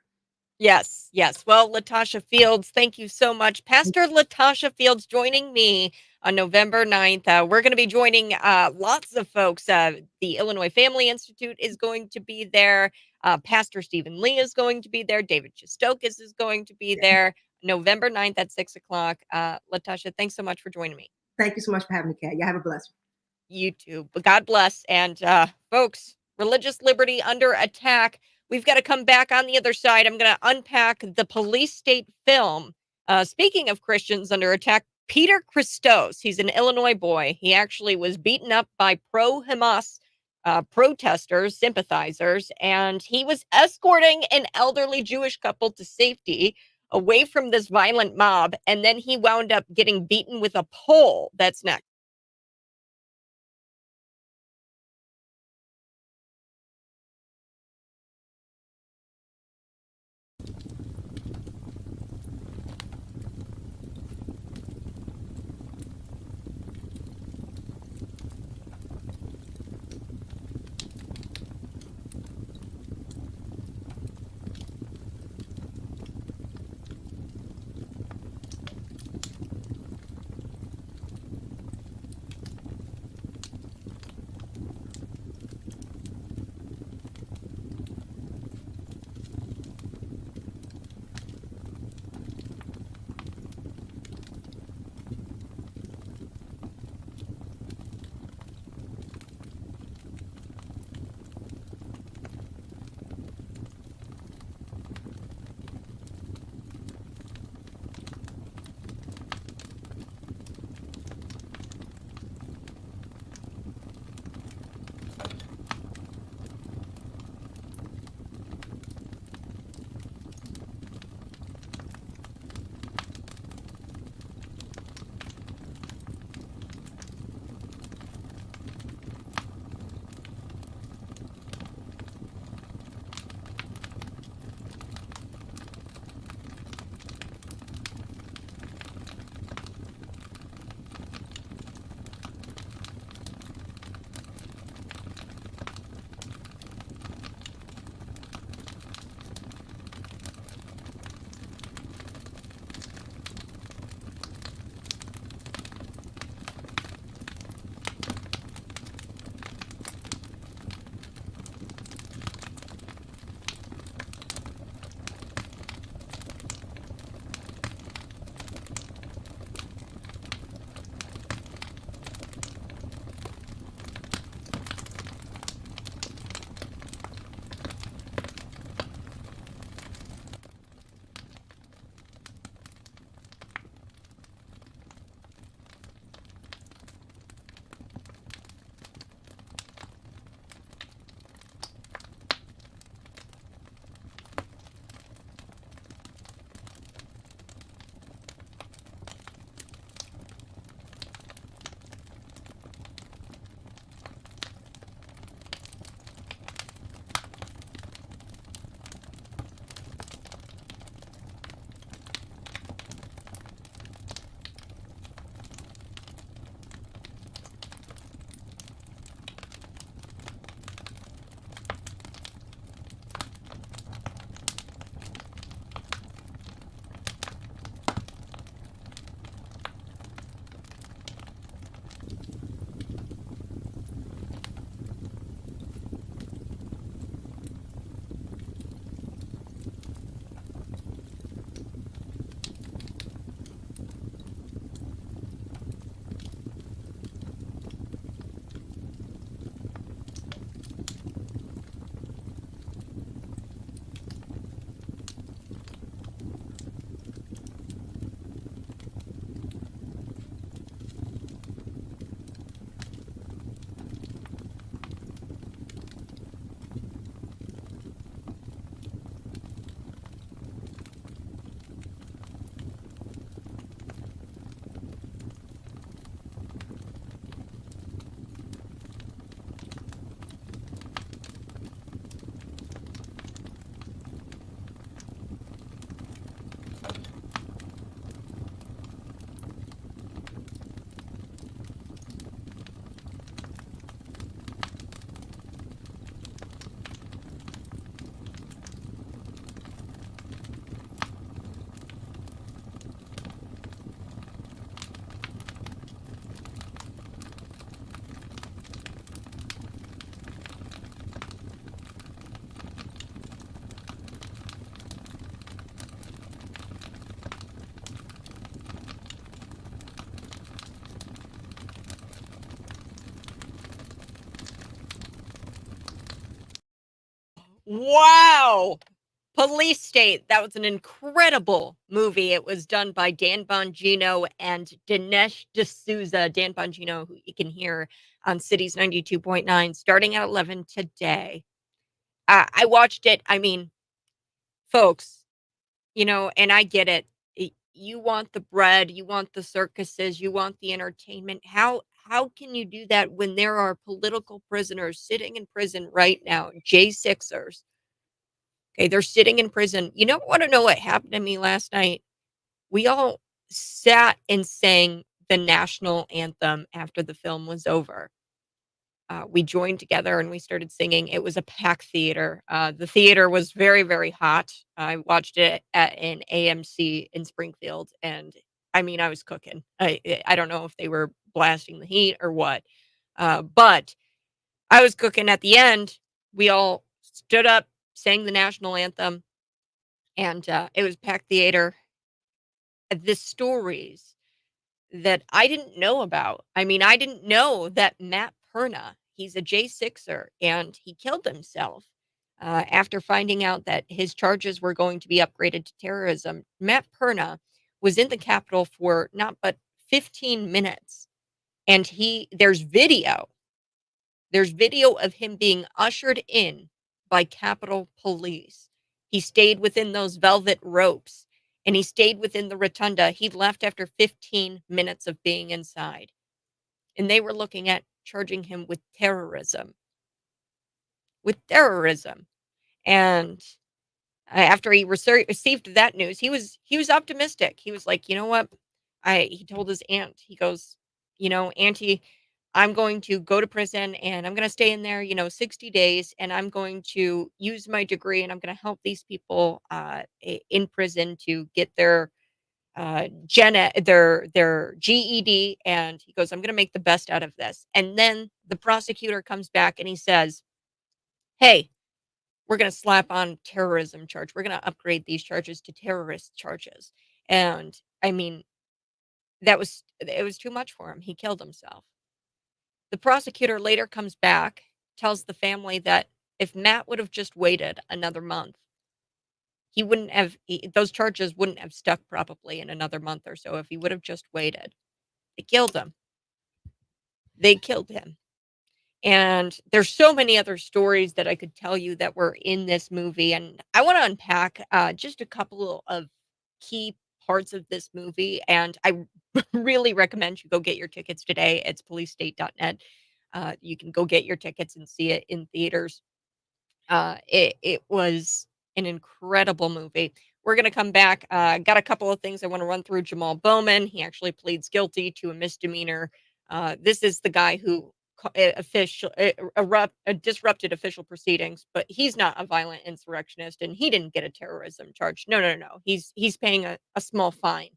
Yes, yes. Well, Latasha Fields, thank you so much. Pastor Latasha Fields joining me on November 9th. We're going to be joining lots of folks. The Illinois Family Institute is going to be there. Pastor Stephen Lee is going to be there. David Chistokis is going to be there. November 9th at 6 o'clock. Latasha, thanks so much for joining me. Thank you so much for having me, Kat. You have a blessed one. You too. But God bless. And folks, religious liberty under attack. We've got to come back on the other side. I'm going to unpack the police state film. Speaking of Christians under attack, Peter Christos, he's an Illinois boy. He actually was beaten up by pro-Hamas protesters, sympathizers, and he was escorting an elderly Jewish couple to safety away from this violent mob. And then he wound up getting beaten with a pole. That's next. Wow! Police State, that was an incredible movie. It was done by Dan Bongino and Dinesh D'Souza. Dan Bongino, who you can hear on Cities 92.9, starting at 11 today. I watched it. I mean, folks, and I get it. You want the bread, you want the circuses, you want the entertainment. How can you do that when there are political prisoners sitting in prison right now, J6ers? Okay, they're sitting in prison. You don't want to know what happened to me last night? We all sat and sang the national anthem after the film was over. We joined together and we started singing. It was a packed theater. The theater was very, very hot. I watched it at an AMC in Springfield, and I mean, I was cooking. I don't know if they were blasting the heat or what, but I was cooking. At the end, we all stood up, sang the national anthem, and it was packed theater. The stories that I didn't know about. I mean, I didn't know that Matt Perna, he's a J6er, and he killed himself after finding out that his charges were going to be upgraded to terrorism. Matt Perna was in the Capitol for not but 15 minutes, and there's video of him being ushered in by Capitol Police. He stayed within those velvet ropes and he stayed within the rotunda. He left after 15 minutes of being inside. And they were looking at charging him with terrorism. With terrorism. And after he received that news, he was optimistic. He was like, "You know what?" I He told his aunt. He goes, "Auntie, I'm going to go to prison and I'm going to stay in there, 60 days and I'm going to use my degree and I'm going to help these people in prison to get their their GED." And he goes, "I'm going to make the best out of this." And then the prosecutor comes back and he says, "Hey, we're going to slap on terrorism charge. We're going to upgrade these charges to terrorist charges." And I mean, it was too much for him. He killed himself. The prosecutor later comes back, tells the family that if Matt would have just waited another month, those charges wouldn't have stuck probably in another month or so if he would have just waited. They killed him. They killed him. And there's so many other stories that I could tell you that were in this movie, and I want to unpack just a couple of key parts of this movie. And I really recommend you go get your tickets today. It's policestate.net. You can go get your tickets and see it in theaters. It was an incredible movie. We're gonna come back. Got a couple of things I want to run through. Jamal Bowman, he actually pleads guilty to a misdemeanor. This is the guy who disrupted official proceedings, but he's not a violent insurrectionist, and he didn't get a terrorism charge. No, no, no, no. He's paying a small fine.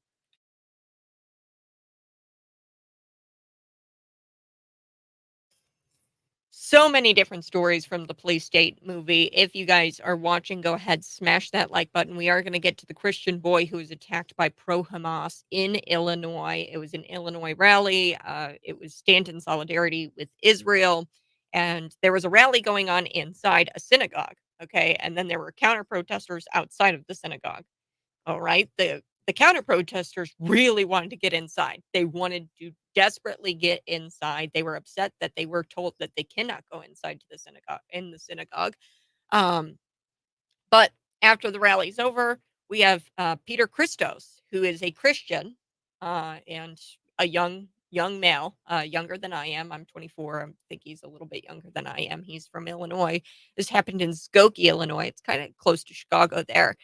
So many different stories from the Police State movie. If you guys are watching, go ahead, smash that like button. We are going to get to the Christian boy who was attacked by pro Hamas in Illinois. It was an Illinois rally. It was stand in solidarity with Israel. And there was a rally going on inside a synagogue. Okay. And then there were counter protesters outside of the synagogue. All right. The counter protesters really wanted to get inside. They wanted to desperately get inside. They were upset that they were told that they cannot go inside to the synagogue. Um, but after the rally's over, we have Peter Christos, who is a Christian and a young male, younger than I am. I'm 24. I think he's a little bit younger than I am. He's from Illinois. This happened in Skokie, Illinois. It's kind of close to Chicago there.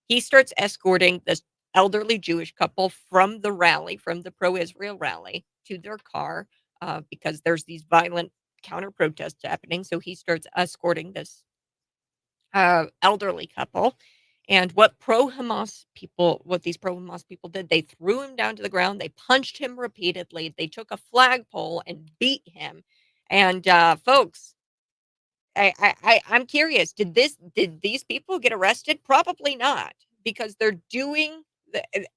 He starts escorting this elderly Jewish couple from the rally, from the pro-Israel rally, to their car because there's these violent counter protests happening. So he starts escorting this elderly couple. And what these pro Hamas people did, they threw him down to the ground. They punched him repeatedly. They took a flagpole and beat him. And folks, I'm curious. Did these people get arrested? Probably not, because they're doing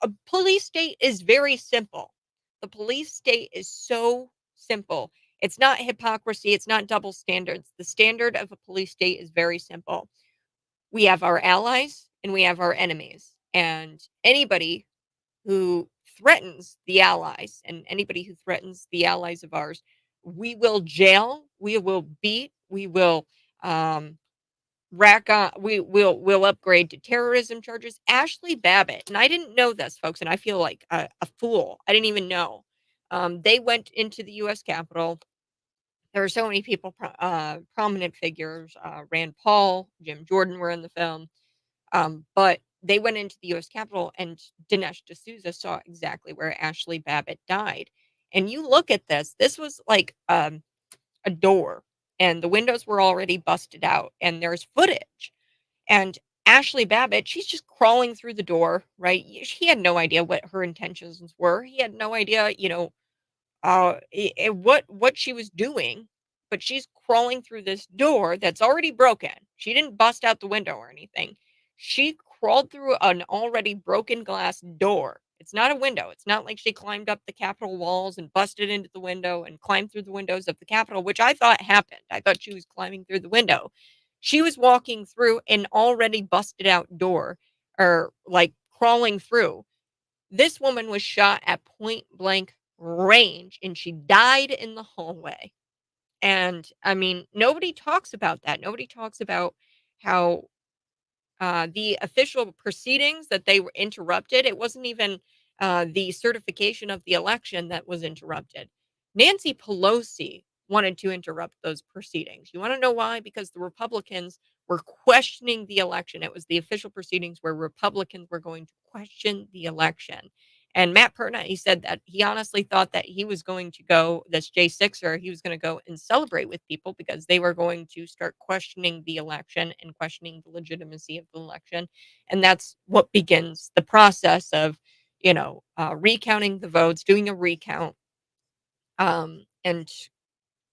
a police state is very simple. The police state is so simple. It's not hypocrisy. It's not double standards. The standard of a police state is very simple. We have our allies and we have our enemies. And anybody who threatens the allies and anybody who threatens the allies of ours, we will jail, we will beat, we will um, rack on, we'll upgrade to terrorism charges. Ashley Babbitt, and I didn't know this, folks, and I feel like a fool. I didn't even know. They went into the U.S. Capitol. There were so many people, prominent figures. Rand Paul, Jim Jordan were in the film. But they went into the U.S. Capitol, and Dinesh D'Souza saw exactly where Ashley Babbitt died. And you look at this, this was like a door, and the windows were already busted out, and there's footage. And Ashley Babbitt, she's just crawling through the door, right? He had no idea what her intentions were. He had no idea, what she was doing, but she's crawling through this door that's already broken. She didn't bust out the window or anything. She crawled through an already broken glass door. It's not a window. It's not like she climbed up the Capitol walls and busted into the window and climbed through the windows of the Capitol, which I thought happened. I thought she was climbing through the window. She was walking through an already busted out door, or like crawling through. This woman was shot at point blank range, and she died in the hallway. And I mean, nobody talks about that. Nobody talks about how the official proceedings that they were interrupted. It wasn't even the certification of the election that was interrupted. Nancy Pelosi wanted to interrupt those proceedings. You want to know why? Because the Republicans were questioning the election. It was the official proceedings where Republicans were going to question the election. And Matt Perna, he said that he honestly thought that he was going to go, this J6er, he was going to go and celebrate with people because they were going to start questioning the election and questioning the legitimacy of the election. And that's what begins the process of, recounting the votes, doing a recount, and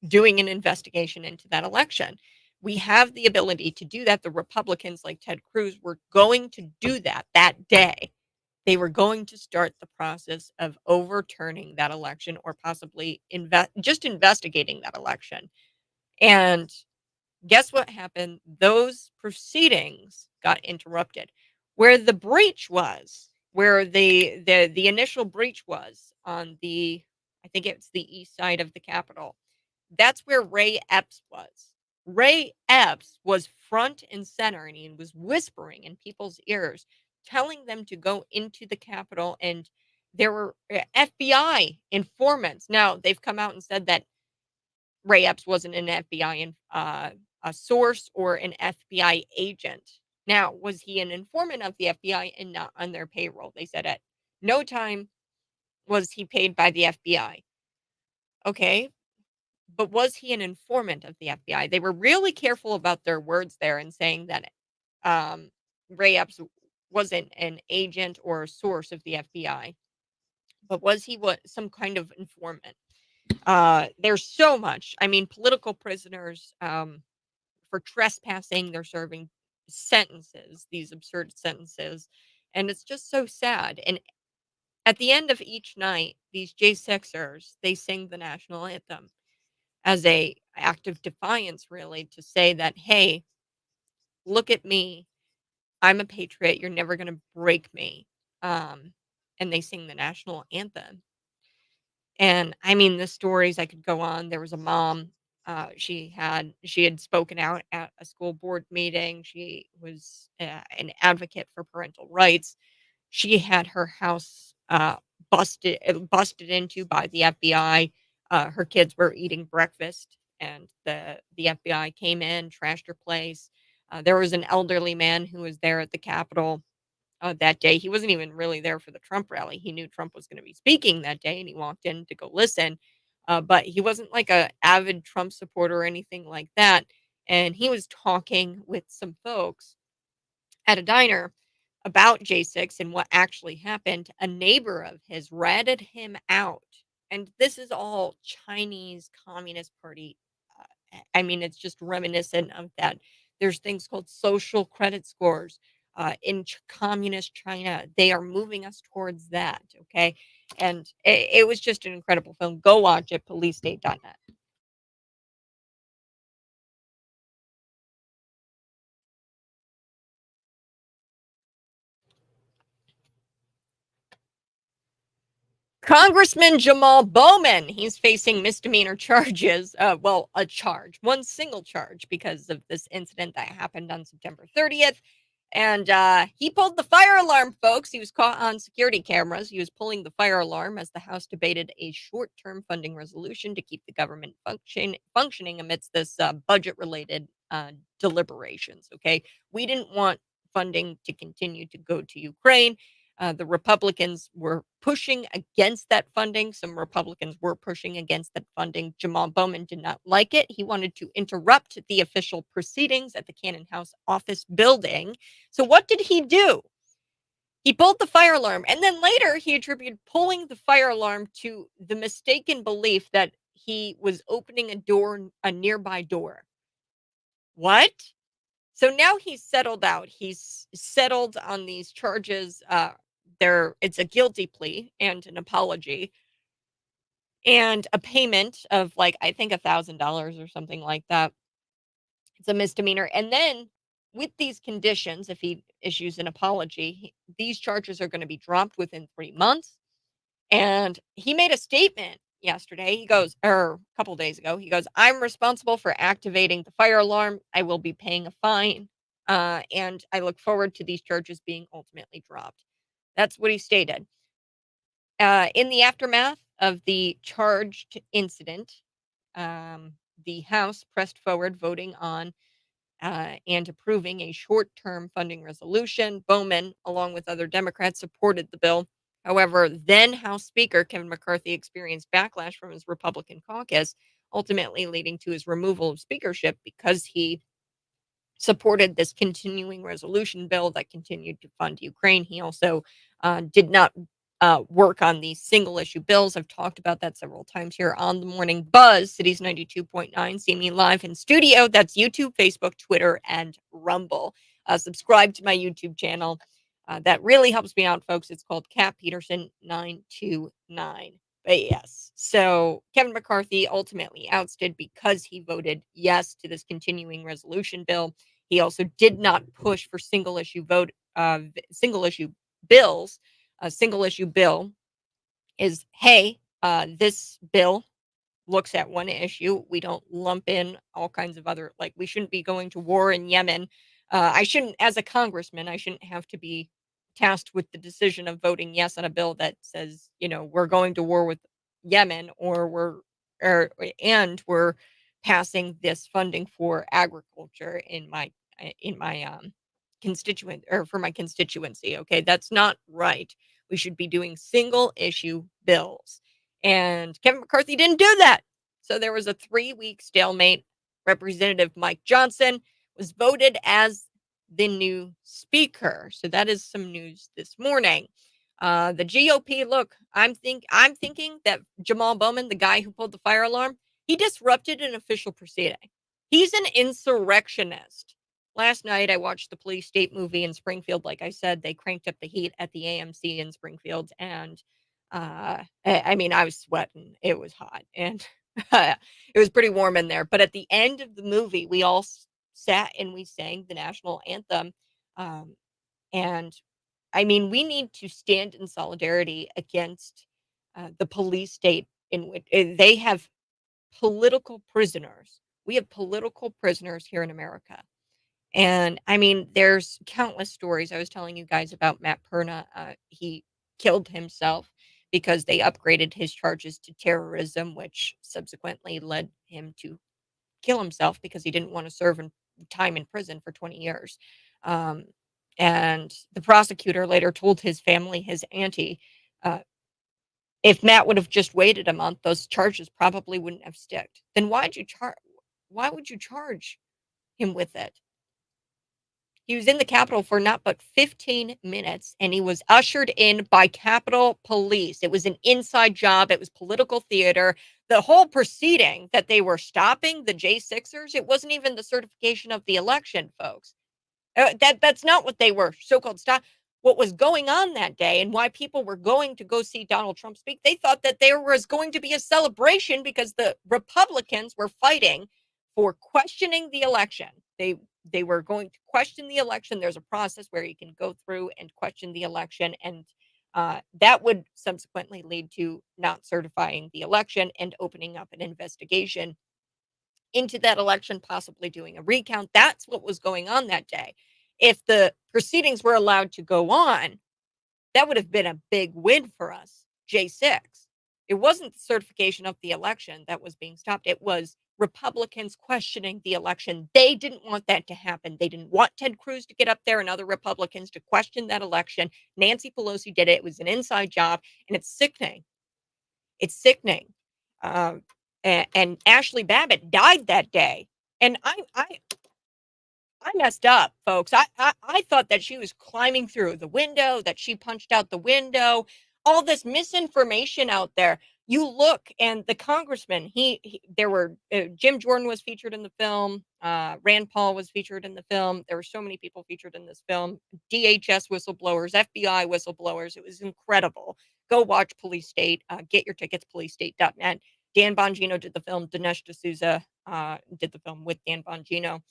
doing an investigation into that election. We have the ability to do that. The Republicans, like Ted Cruz, were going to do that day. They were going to start the process of overturning that election, or possibly just investigating that election. And guess what happened? Those proceedings got interrupted. Where the breach was, where the initial breach was on the, I think it's the east side of the Capitol, that's where Ray Epps was. Ray Epps was front and center, and he was whispering in people's ears, telling them to go into the Capitol. And there were FBI informants. Now, they've come out and said that Ray Epps wasn't an a source or an FBI agent. Now, was he an informant of the FBI and not on their payroll? They said at no time was he paid by the FBI. Okay, but was he an informant of the FBI? They were really careful about their words there and saying that um, Ray Epps wasn't an agent or a source of the FBI, but was he some kind of informant? There's so much. I mean, political prisoners, for trespassing, they're serving sentences, these absurd sentences, and it's just so sad. And at the end of each night, these J6ers, they sing the national anthem as a act of defiance, really, to say that, hey, look at me, I'm a patriot, you're never going to break me. um and they sing the national anthem. And I mean, the stories, I could go on. There was a mom, she had spoken out at a school board meeting. She was an advocate for parental rights. She had her house busted into by the FBI. Her kids were eating breakfast, and the FBI came in, trashed her place. There was an elderly man who was there at the Capitol that day. He wasn't even really there for the Trump rally. He knew Trump was going to be speaking that day, and he walked in to go listen. But he wasn't like a avid Trump supporter or anything like that. And he was talking with some folks at a diner about J6 and what actually happened. A neighbor of his ratted him out. And this is all Chinese Communist Party. I mean, it's just reminiscent of that. There's things called social credit scores in communist China. They are moving us towards that. Okay. And it was just an incredible film. Go watch it, policestate.net. Congressman Jamal Bowman, he's facing misdemeanor charges. One single charge because of this incident that happened on September 30th. And he pulled the fire alarm, folks. He was caught on security cameras. He was pulling the fire alarm as the House debated a short-term funding resolution to keep the government functioning amidst this budget-related deliberations. Okay, we didn't want funding to continue to go to Ukraine. The Republicans were pushing against that funding. Some Republicans were pushing against that funding. Jamal Bowman did not like it. He wanted to interrupt the official proceedings at the Cannon House office building. So what did he do? He pulled the fire alarm, and then later he attributed pulling the fire alarm to the mistaken belief that he was opening a nearby door. What? So now he's settled out. He's settled on these charges. It's a guilty plea and an apology and a payment of like I think $1,000 or something like that. It's a misdemeanor. And then with these conditions, if he issues an apology, these charges are going to be dropped within 3 months. And he made a statement yesterday. He goes, or a couple days ago, he goes, I'm responsible for activating the fire alarm. I will be paying a fine. And I look forward to these charges being ultimately dropped. That's what he stated. In the aftermath of the charged incident, the House pressed forward voting on and approving a short term funding resolution. Bowman, along with other Democrats, supported the bill. However, then House Speaker Kevin McCarthy experienced backlash from his Republican caucus, ultimately leading to his removal of speakership because he supported this continuing resolution bill that continued to fund Ukraine. He also did not work on these single issue bills. I've talked about that several times here on the Morning Buzz. Cities 92.9. See me live in studio. That's YouTube, Facebook, Twitter, and Rumble. Subscribe to my YouTube channel. That really helps me out, folks. It's called Cat Peterson 929. But yes, so Kevin McCarthy ultimately ousted because he voted yes to this continuing resolution bill. He also did not push for single issue bills. A single issue bill is, hey, this bill looks at one issue. We don't lump in all kinds of other, like we shouldn't be going to war in Yemen. I shouldn't, as a congressman, I shouldn't have to be tasked with the decision of voting yes on a bill that says, we're going to war with Yemen and we're passing this funding for agriculture in my constituent or for my constituency. Okay, that's not right. We should be doing single issue bills. And Kevin McCarthy didn't do that. So there was a 3-week stalemate. Representative Mike Johnson was voted as the new speaker. So that is some news this morning. The GOP, look, I'm thinking that Jamal Bowman, the guy who pulled the fire alarm, he disrupted an official proceeding. He's an insurrectionist. Last night, I watched the Police State movie in Springfield. Like I said, they cranked up the heat at the AMC in Springfield. And I was sweating. It was hot. And it was pretty warm in there. But at the end of the movie, we all sat and we sang the national anthem. And we need to stand in solidarity against the police state in which they have political prisoners. We have political prisoners here in America. And there's countless stories. I was telling you guys about Matt Perna. He killed himself because they upgraded his charges to terrorism, which subsequently led him to kill himself because he didn't want to serve time in prison for 20 years. And the prosecutor later told his family, his auntie, if Matt would have just waited a month, those charges probably wouldn't have sticked. Then why would you charge him with it? He was in the Capitol for not but 15 minutes, and he was ushered in by Capitol Police. It was an inside job. It was political theater. The whole proceeding that they were stopping the J6ers, it wasn't even the certification of the election, folks. That's not what they were so-called stop. What was going on that day and why people were going to go see Donald Trump speak, they thought that there was going to be a celebration because the Republicans were fighting for questioning the election. They were going to question the election. There's a process where you can go through and question the election, and That would subsequently lead to not certifying the election and opening up an investigation into that election, possibly doing a recount. That's what was going on that day. If the proceedings were allowed to go on, that would have been a big win for us, J6. It wasn't the certification of the election that was being stopped. It was Republicans questioning the election. They didn't want that to happen. They didn't want Ted Cruz to get up there and other Republicans to question that election. Nancy Pelosi did it. It was an inside job, and it's sickening. It's sickening. And Ashley Babbitt died that day. And I messed up, folks. I thought that she was climbing through the window, that she punched out the window, all this misinformation out there. You look, and the congressman, there were, Jim Jordan was featured in the film. Rand Paul was featured in the film. There were so many people featured in this film. DHS whistleblowers, FBI whistleblowers. It was incredible. Go watch Police State. Get your tickets, policestate.net. Dan Bongino did the film. Dinesh D'Souza did the film with Dan Bongino.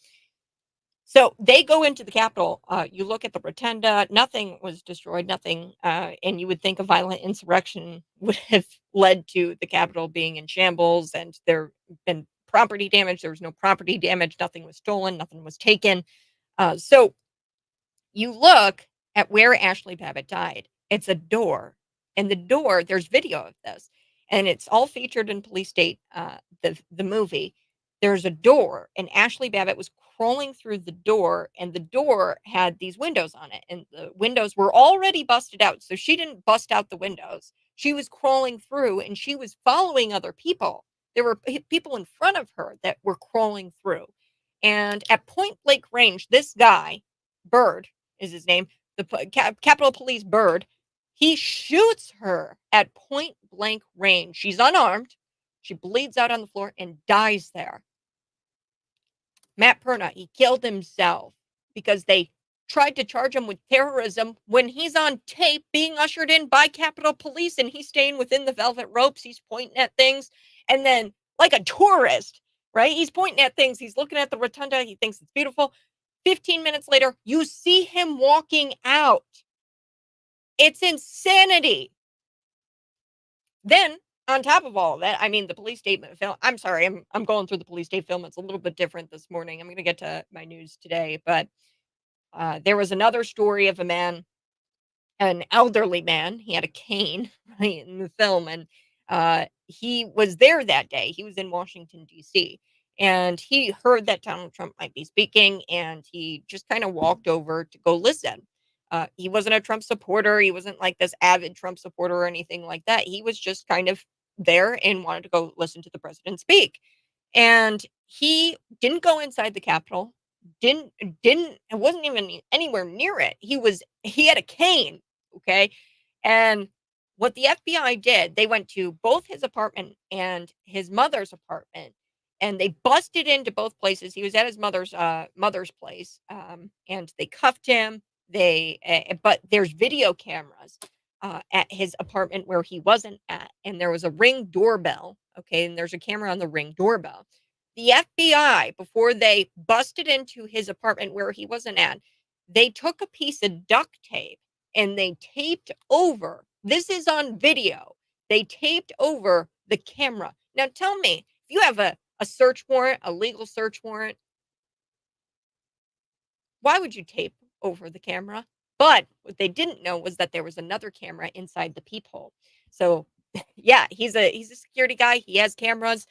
So they go into the Capitol. You look at the rotunda, nothing was destroyed, nothing. And you would think a violent insurrection would have led to the Capitol being in shambles, and there been property damage. There was no property damage. Nothing was stolen. Nothing was taken. So you look at where Ashley Babbitt died. It's a door. And the door, there's video of this. And it's all featured in Police State, the movie. There's a door, and Ashley Babbitt was crawling through the door, and the door had these windows on it, and the windows were already busted out. So she didn't bust out the windows. She was crawling through, and she was following other people. There were people in front of her that were crawling through. And at point blank range, this guy, Bird is his name, the Capitol Police Bird, he shoots her at point blank range. She's unarmed. She bleeds out on the floor and dies there. Matt Perna, he killed himself because they tried to charge him with terrorism when he's on tape being ushered in by Capitol Police, and he's staying within the velvet ropes. He's pointing at things, and then like a tourist, right? He's pointing at things. He's looking at the rotunda. He thinks it's beautiful. 15 minutes later, you see him walking out. It's insanity. Then, on top of all of that, I mean, the Police State film, I'm sorry, I'm going through the Police State film. It's a little bit different this morning. I'm going to get to my news today, but there was another story of a man, an elderly man. He had a cane, right, in the film, and he was there that day. He was in Washington, D.C., and he heard that Donald Trump might be speaking, and he just kind of walked over to go listen. He wasn't a Trump supporter. He wasn't like this avid Trump supporter or anything like that. He was just kind of there and wanted to go listen to the president speak. And he didn't go inside the Capitol. It wasn't even anywhere near it. He had a cane. Okay. And what the FBI did, they went to both his apartment and his mother's apartment, and they busted into both places. He was at his mother's place, and they cuffed him. But there's video cameras at his apartment where he wasn't at, and there was a Ring doorbell. Okay, and there's a camera on the Ring doorbell. The FBI, before they busted into his apartment where he wasn't at, they took a piece of duct tape and they taped over. This is on video. They taped over the camera. Now tell me, if you have a search warrant, a legal search warrant, why would you tape over the camera? But what they didn't know was that there was another camera inside the peephole. So yeah, he's a security guy. He has cameras.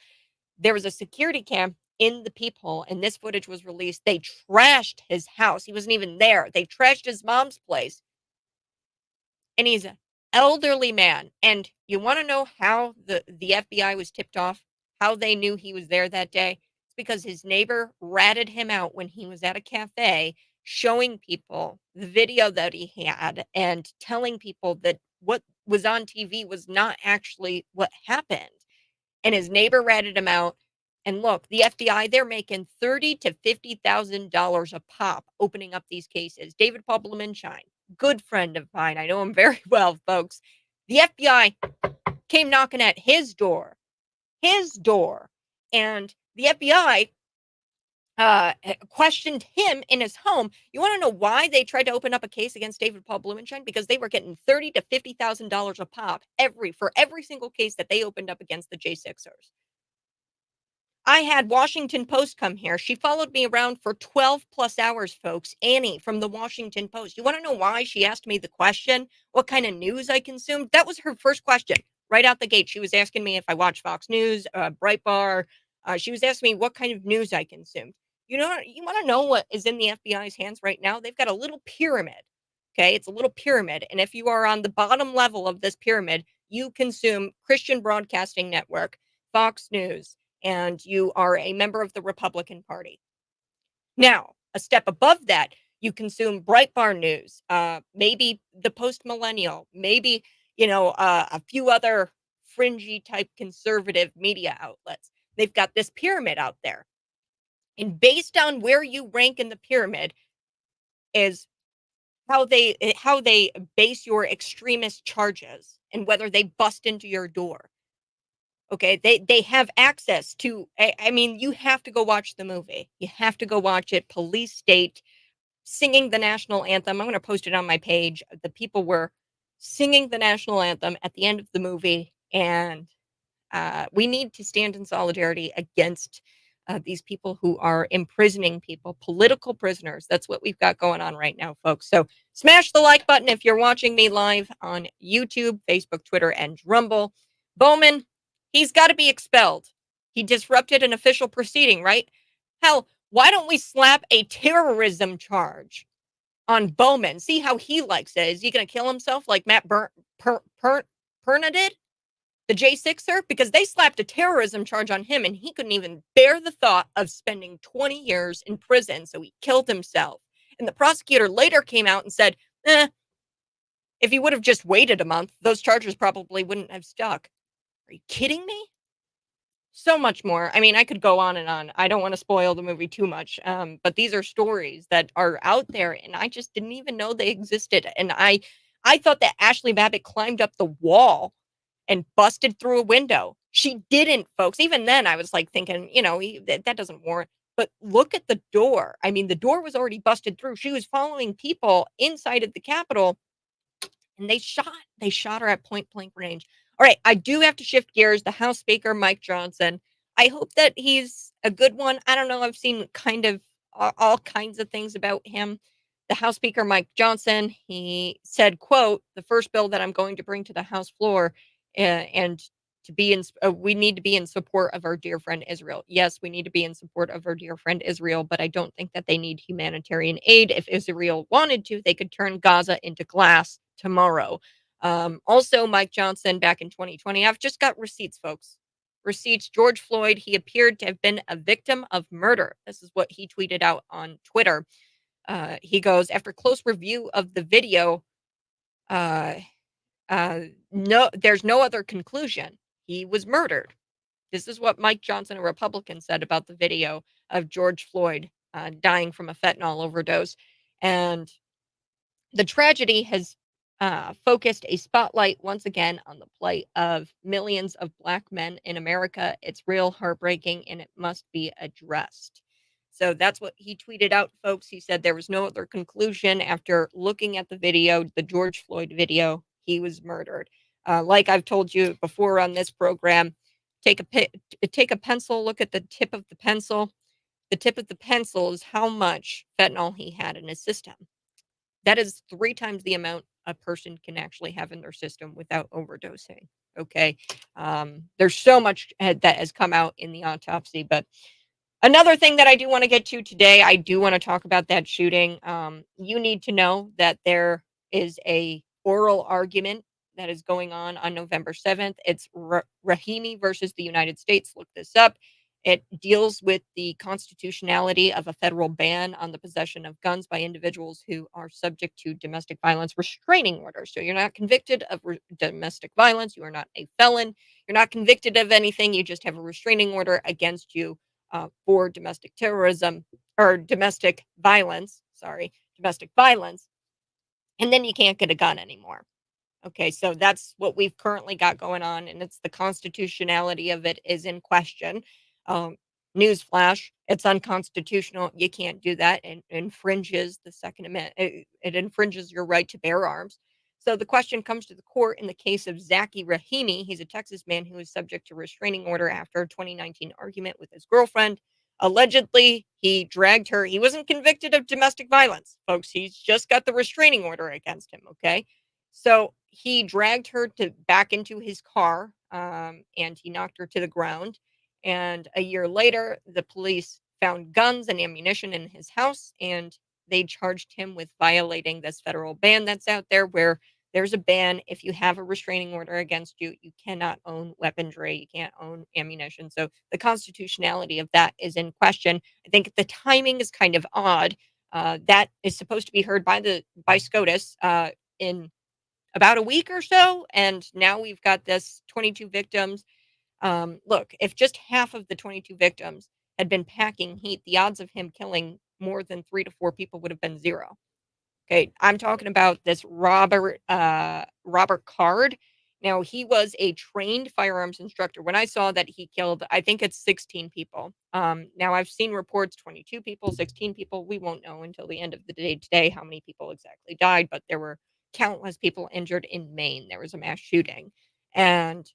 There was a security cam in the peephole, and this footage was released. They trashed his house. He wasn't even there. They trashed his mom's place. And he's an elderly man. And you want to know how the FBI was tipped off? How they knew he was there that day? It's because his neighbor ratted him out when he was at a cafe, showing people the video that he had and telling people that what was on TV was not actually what happened. And his neighbor ratted him out. And look, the FBI, they're making $30,000 to $50,000 a pop opening up these cases. David Paul Blumenschein, good friend of mine. I know him very well, folks. The FBI came knocking at his door, and the FBI questioned him in his home. You want to know why they tried to open up a case against David Paul Blumenschein? Because they were getting $30,000 to $50,000 a pop for every single case that they opened up against the J6ers. I had Washington Post come here. She followed me around for 12 plus hours, folks. Annie from the Washington Post. You want to know why she asked me the question, what kind of news I consumed? That was her first question right out the gate. She was asking me if I watched Fox News, Breitbart. She was asking me what kind of news I consumed. You want to know what is in the FBI's hands right now? They've got a little pyramid. Okay, it's a little pyramid. And if you are on the bottom level of this pyramid, you consume Christian Broadcasting Network, Fox News, and you are a member of the Republican Party. Now, a step above that, you consume Breitbart News, maybe the Post Millennial, maybe, a few other fringy type conservative media outlets. They've got this pyramid out there. And based on where you rank in the pyramid is how they base your extremist charges and whether they bust into your door. Okay, they have access to. I mean, you have to go watch the movie. You have to go watch it. Police State singing the national anthem. I'm going to post it on my page. The people were singing the national anthem at the end of the movie, and we need to stand in solidarity against these people who are imprisoning people, political prisoners. That's what we've got going on right now, folks. So smash the like button if you're watching me live on YouTube, Facebook, Twitter, and Rumble. Bowman, he's got to be expelled. He disrupted an official proceeding, right? Hell, why don't we slap a terrorism charge on Bowman? See how he likes it. Is he going to kill himself like Matt Perna did? The J6er, because they slapped a terrorism charge on him and he couldn't even bear the thought of spending 20 years in prison, so he killed himself. And the prosecutor later came out and said, if he would have just waited a month, those charges probably wouldn't have stuck. Are you kidding me? So much more. I mean, I could go on and on. I don't want to spoil the movie too much, but these are stories that are out there, and I just didn't even know they existed. And I thought that Ashley Babbitt climbed up the wall and busted through a window. She didn't, folks. Even then, I was like thinking, that doesn't warrant. But look at the door. I mean, the door was already busted through. She was following people inside of the Capitol, and they shot her at point blank range. All right, I do have to shift gears. The House Speaker, Mike Johnson. I hope that he's a good one. I don't know. I've seen kind of all kinds of things about him. The House Speaker, Mike Johnson, he said, quote, the first bill that I'm going to bring to the House floor and to be in, we need to be in support of our dear friend Israel. Yes, we need to be in support of our dear friend Israel, but I don't think that they need humanitarian aid. If Israel wanted to, they could turn Gaza into glass tomorrow. Also, Mike Johnson back in 2020, I've just got receipts, folks. Receipts. George Floyd, he appeared to have been a victim of murder. This is what he tweeted out on Twitter. He goes, after close review of the video, no, there's no other conclusion. He was murdered. This is what Mike Johnson, a Republican, said about the video of George Floyd dying from a fentanyl overdose. And the tragedy has focused a spotlight once again on the plight of millions of Black men in America. It's real heartbreaking and it must be addressed. So that's what he tweeted out, folks. He said there was no other conclusion after looking at the video, the George Floyd video. He was murdered. Like I've told you before on this program, take a pencil, look at the tip of the pencil. The tip of the pencil is how much fentanyl he had in his system. That is 3 times the amount a person can actually have in their system without overdosing. Okay. There's so much that has come out in the autopsy, but another thing that I do want to get to today, I do want to talk about that shooting. You need to know that there is a oral argument that is going on November 7th. It's Rahimi versus the United States. Look this up. It deals with the constitutionality of a federal ban on the possession of guns by individuals who are subject to domestic violence restraining orders. So you're not convicted of domestic violence. You are not a felon. You're not convicted of anything. You just have a restraining order against you for domestic terrorism or domestic violence. Sorry, domestic violence. And then you can't get a gun anymore. Okay, so that's what we've currently got going on, and it's the constitutionality of it is in question. Um, Newsflash, it's unconstitutional. You can't do that. It infringes the Second Amendment. It infringes your right to bear arms. So the question comes to the court in the case of Zaki Rahimi. He's a Texas man who was subject to restraining order after a 2019 argument with his girlfriend. Allegedly, he dragged her. He wasn't convicted of domestic violence, folks. He's just got the restraining order against him, okay? So he dragged her back into his car, and he knocked her to the ground. And a year later, the police found guns and ammunition in his house, and they charged him with violating this federal ban that's out there, where there's a ban. If you have a restraining order against you, you cannot own weaponry, you can't own ammunition. So the constitutionality of that is in question. I think the timing is kind of odd. That is supposed to be heard by SCOTUS in about a week or so, and now we've got this 22 victims. Look, if just half of the 22 victims had been packing heat, the odds of him killing more than 3 to 4 people would have been 0. Okay, I'm talking about this Robert Card. Now, he was a trained firearms instructor. When I saw that he killed, I think it's 16 people. Now I've seen reports 22 people, 16 people. We won't know until the end of the day today how many people exactly died, but there were countless people injured in Maine. There was a mass shooting. And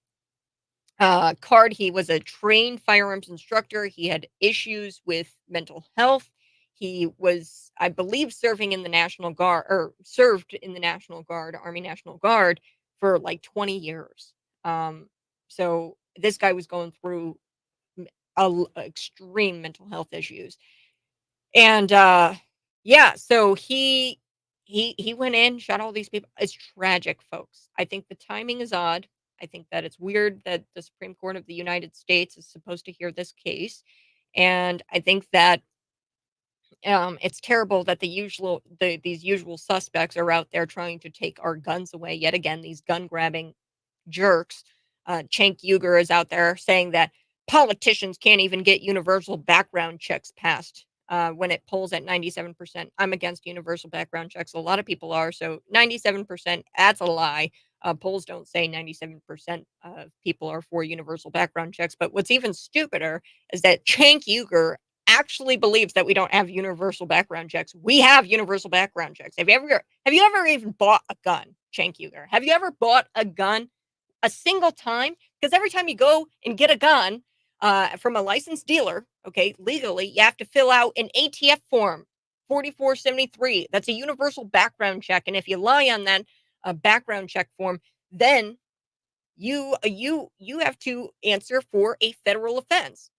Card, he was a trained firearms instructor. He had issues with mental health. He was, I believe, serving in the National Guard, or served in the National Guard, Army National Guard, for like 20 years. So this guy was going through extreme mental health issues. And yeah, so he went in, shot all these people. It's tragic, folks. I think the timing is odd. I think that it's weird that the Supreme Court of the United States is supposed to hear this case. And I think that it's terrible that these usual suspects are out there trying to take our guns away yet again. These gun grabbing jerks. Cenk Uygur is out there saying that politicians can't even get universal background checks passed when it polls at 97%. I'm against universal background checks. A lot of people are. So 97%, that's a lie. Polls don't say 97% of people are for universal background checks. But what's even stupider is that Cenk Uygur actually believes that we don't have universal background checks. We have universal background checks. Have you ever even bought a gun, Cenk Uygur? Have you ever bought a gun a single time? Because every time you go and get a gun from a licensed dealer, okay, legally, you have to fill out an ATF form 4473. That's a universal background check, and if you lie on that background check form, then you have to answer for a federal offense.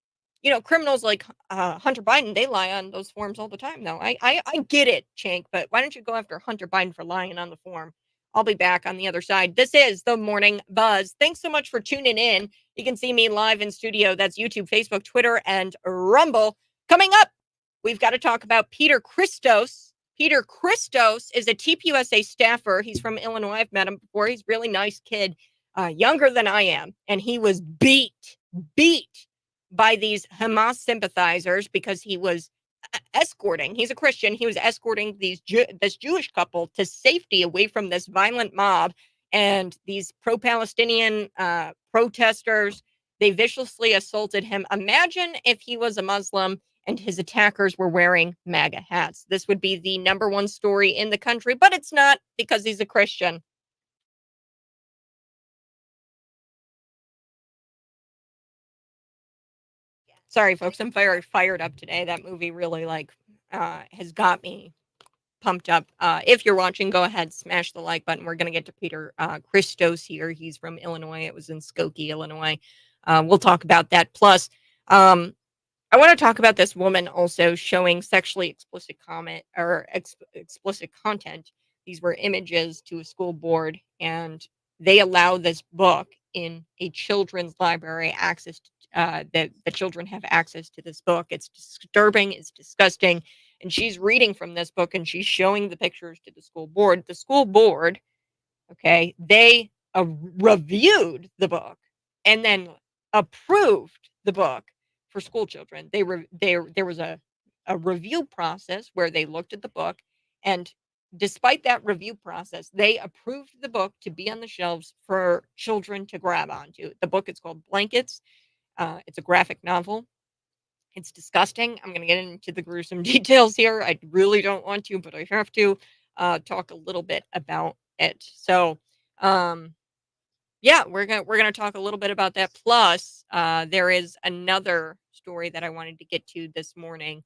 You know, criminals like Hunter Biden, they lie on those forms all the time, though. I get it, Cenk, but why don't you go after Hunter Biden for lying on the form? I'll be back on the other side. This is the Morning Buzz. Thanks so much for tuning in. You can see me live in studio. That's YouTube, Facebook, Twitter, and Rumble. Coming up, we've got to talk about Peter Christos. Peter Christos is a TPUSA staffer. He's from Illinois. I've met him before. He's a really nice kid, younger than I am, and he was beat by these Hamas sympathizers because he was escorting. He's a Christian. He was escorting this Jewish couple to safety away from this violent mob, and these pro-Palestinian protesters, they viciously assaulted him. Imagine if he was a Muslim and his attackers were wearing MAGA hats. This would be the #1 story in the country, but it's not because he's a Christian. Sorry, folks. I'm very fired up today. That movie really has got me pumped up. If you're watching, go ahead, smash the like button. We're going to get to Peter Christos here. He's from Illinois. It was in Skokie, Illinois. We'll talk about that. Plus, I want to talk about this woman also showing sexually explicit comment or explicit content. These were images to a school board, and they allow this book in a children's library access that the children have access to this book. It's disturbing, it's disgusting, and she's reading from this book and she's showing the pictures to the school board. The school board, okay, they reviewed the book and then approved the book for school children. There was a review process where they looked at the book, and despite that review process, they approved the book to be on the shelves for children to grab onto. The book is called Blankets. It's a graphic novel. It's disgusting. I'm going to get into the gruesome details here. I really don't want to, but I have to talk a little bit about it. So, um, yeah, we're gonna talk a little bit about that. Plus, there is another story that I wanted to get to this morning.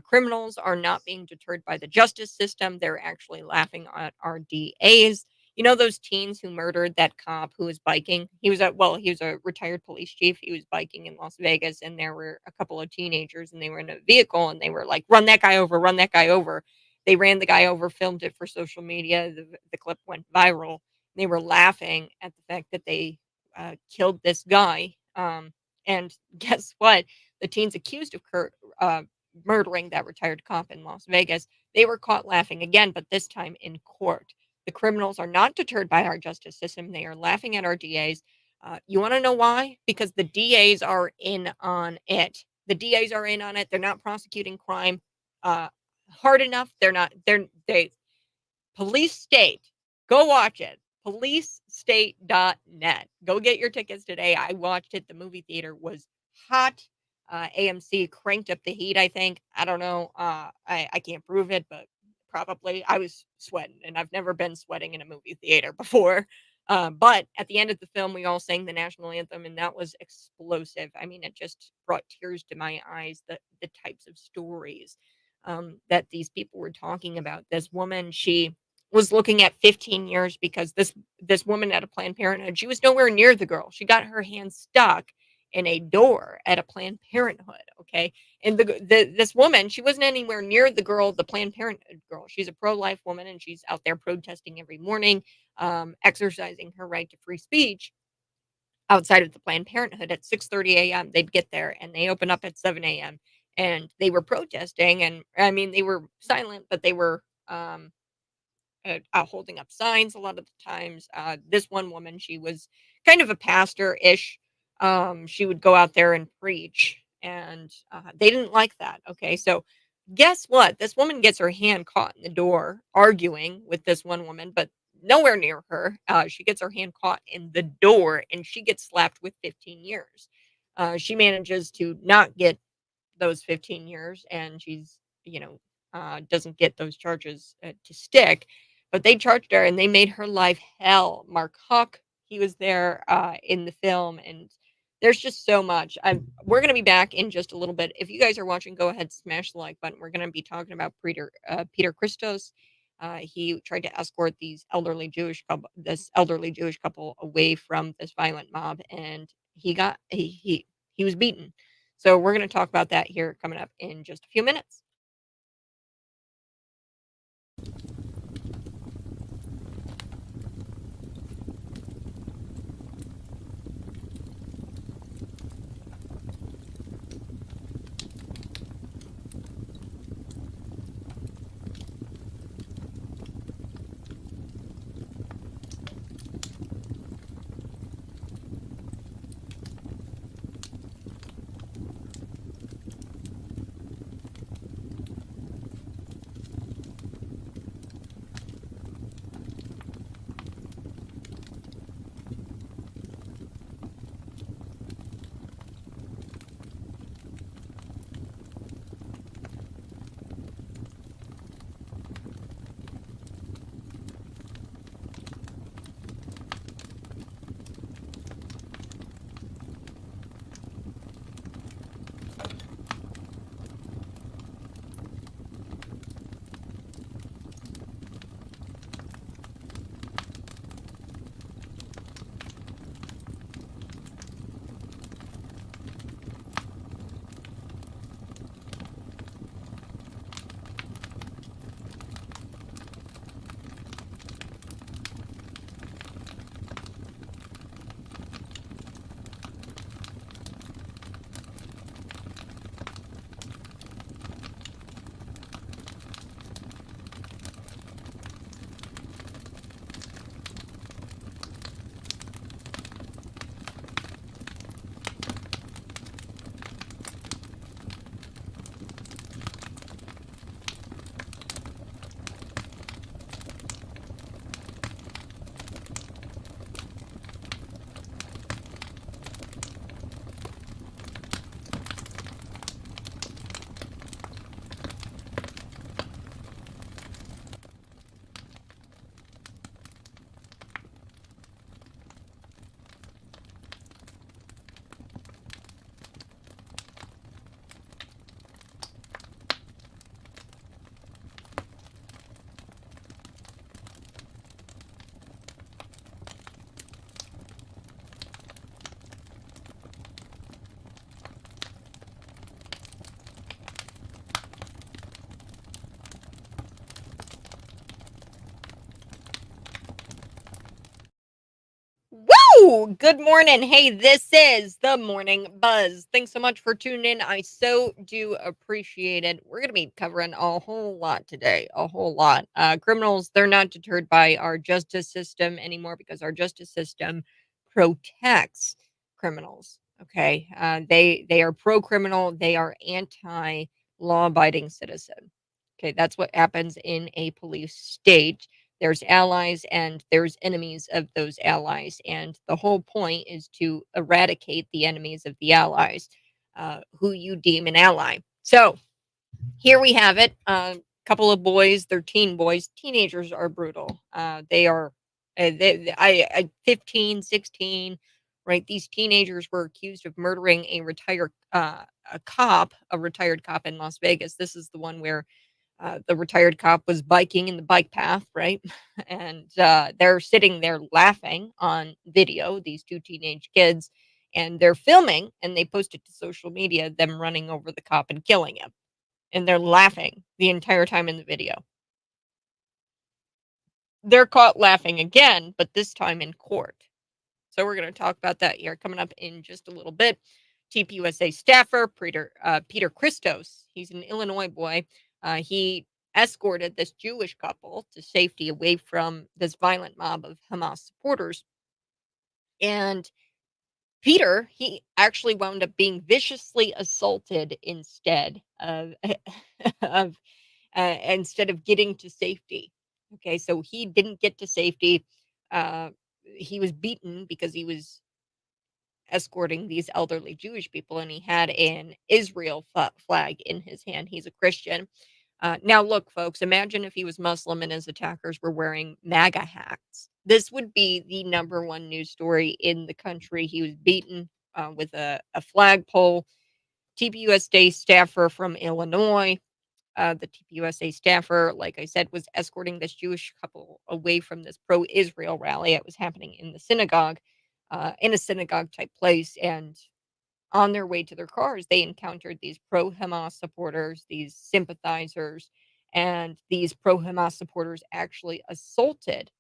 Criminals are not being deterred by the justice system; they're actually laughing at our DAs. You know those teens who murdered that cop who was biking? He was a retired police chief. He was biking in Las Vegas, and there were a couple of teenagers, and they were in a vehicle, and they were like, "Run that guy over! Run that guy over!" They ran the guy over, filmed it for social media. The clip went viral. They were laughing at the fact that they killed this guy. And guess what? The teens accused of murdering that retired cop in Las Vegas, they were caught laughing again, but this time in court. The criminals are not deterred by our justice system. They are laughing at our DAs. You want to know why? Because the DAs are in on it. The DAs are in on it. They're not prosecuting crime uh, hard enough. They're not. They Police State. Go watch it. Policestate.net. Go get your tickets today. I watched it. The movie theater was hot. AMC cranked up the heat, I think. I don't know. I can't prove it, but probably I was sweating, and I've never been sweating in a movie theater before. But at the end of the film, we all sang the national anthem, and that was explosive. I mean, it just brought tears to my eyes. The types of stories that these people were talking about. This woman, she was looking at 15 years because this woman at a Planned Parenthood, she was nowhere near the girl. She got her hand stuck in a door at a Planned Parenthood. Okay, and this woman, she wasn't anywhere near the girl, the Planned Parenthood girl. She's a pro-life woman, and she's out there protesting every morning, exercising her right to free speech outside of the Planned Parenthood at 6:30 a.m. They'd get there and they open up at 7 a.m. and they were protesting, and I mean they were silent, but they were holding up signs a lot of the times. This one woman, she was kind of a pastor-ish. She would go out there and preach, and they didn't like that. Okay, so guess what? This woman gets her hand caught in the door arguing with this one woman, but nowhere near her. She gets her hand caught in the door, and she gets slapped with 15 years. She manages to not get those 15 years, and she's, doesn't get those charges to stick, but they charged her and they made her life hell. Mark Huck, he was there in the film, and there's just so much. We're going to be back in just a little bit. If you guys are watching, go ahead, smash the like button. We're going to be talking about Peter Christos. He tried to escort this elderly Jewish couple away from this violent mob, and he was beaten. So we're going to talk about that here coming up in just a few minutes. Woo! Good morning. Hey, this is the Morning Buzz. Thanks so much for tuning in. I so do appreciate it. We're going to be covering a whole lot today, a whole lot. Criminals, they're not deterred by our justice system anymore because our justice system protects criminals. Okay, they are pro criminal. They are anti law abiding citizen. Okay, that's what happens in a police state. There's allies and there's enemies of those allies. And the whole point is to eradicate the enemies of the allies, who you deem an ally. So here we have it. A couple of boys, they're teen boys. Teenagers are brutal. They are, 15, 16, right? These teenagers were accused of murdering a retired cop in Las Vegas. This is the one where the retired cop was biking in the bike path, right? And they're sitting there laughing on video, these two teenage kids, and they're filming and they post it to social media, them running over the cop and killing him. And they're laughing the entire time in the video. They're caught laughing again, but this time in court. So we're going to talk about that here coming up in just a little bit. TPUSA staffer Peter Christos, he's an Illinois boy. He escorted this Jewish couple to safety away from this violent mob of Hamas supporters. And Peter, he actually wound up being viciously assaulted of instead of getting to safety. Okay, so he didn't get to safety. Uh, he was beaten because he was escorting these elderly Jewish people, and he had an Israel flag in his hand. He's a Christian. Now, look, folks, imagine if he was Muslim and his attackers were wearing MAGA hats. This would be the number one news story in the country. He was beaten with a flagpole. TPUSA staffer from Illinois. The TPUSA staffer, like I said, was escorting this Jewish couple away from this pro Israel rally. It was happening in the synagogue, in a synagogue type place. And on their way to their cars, they encountered these pro Hamas supporters, these sympathizers, and these pro Hamas supporters actually assaulted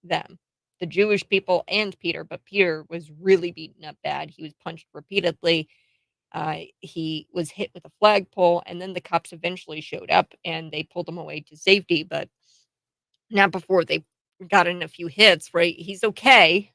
them, the Jewish people and Peter. But Peter was really beaten up bad. He was punched repeatedly. He was hit with a flagpole, and then the cops eventually showed up and they pulled him away to safety, but not before they got in a few hits, right? He's okay.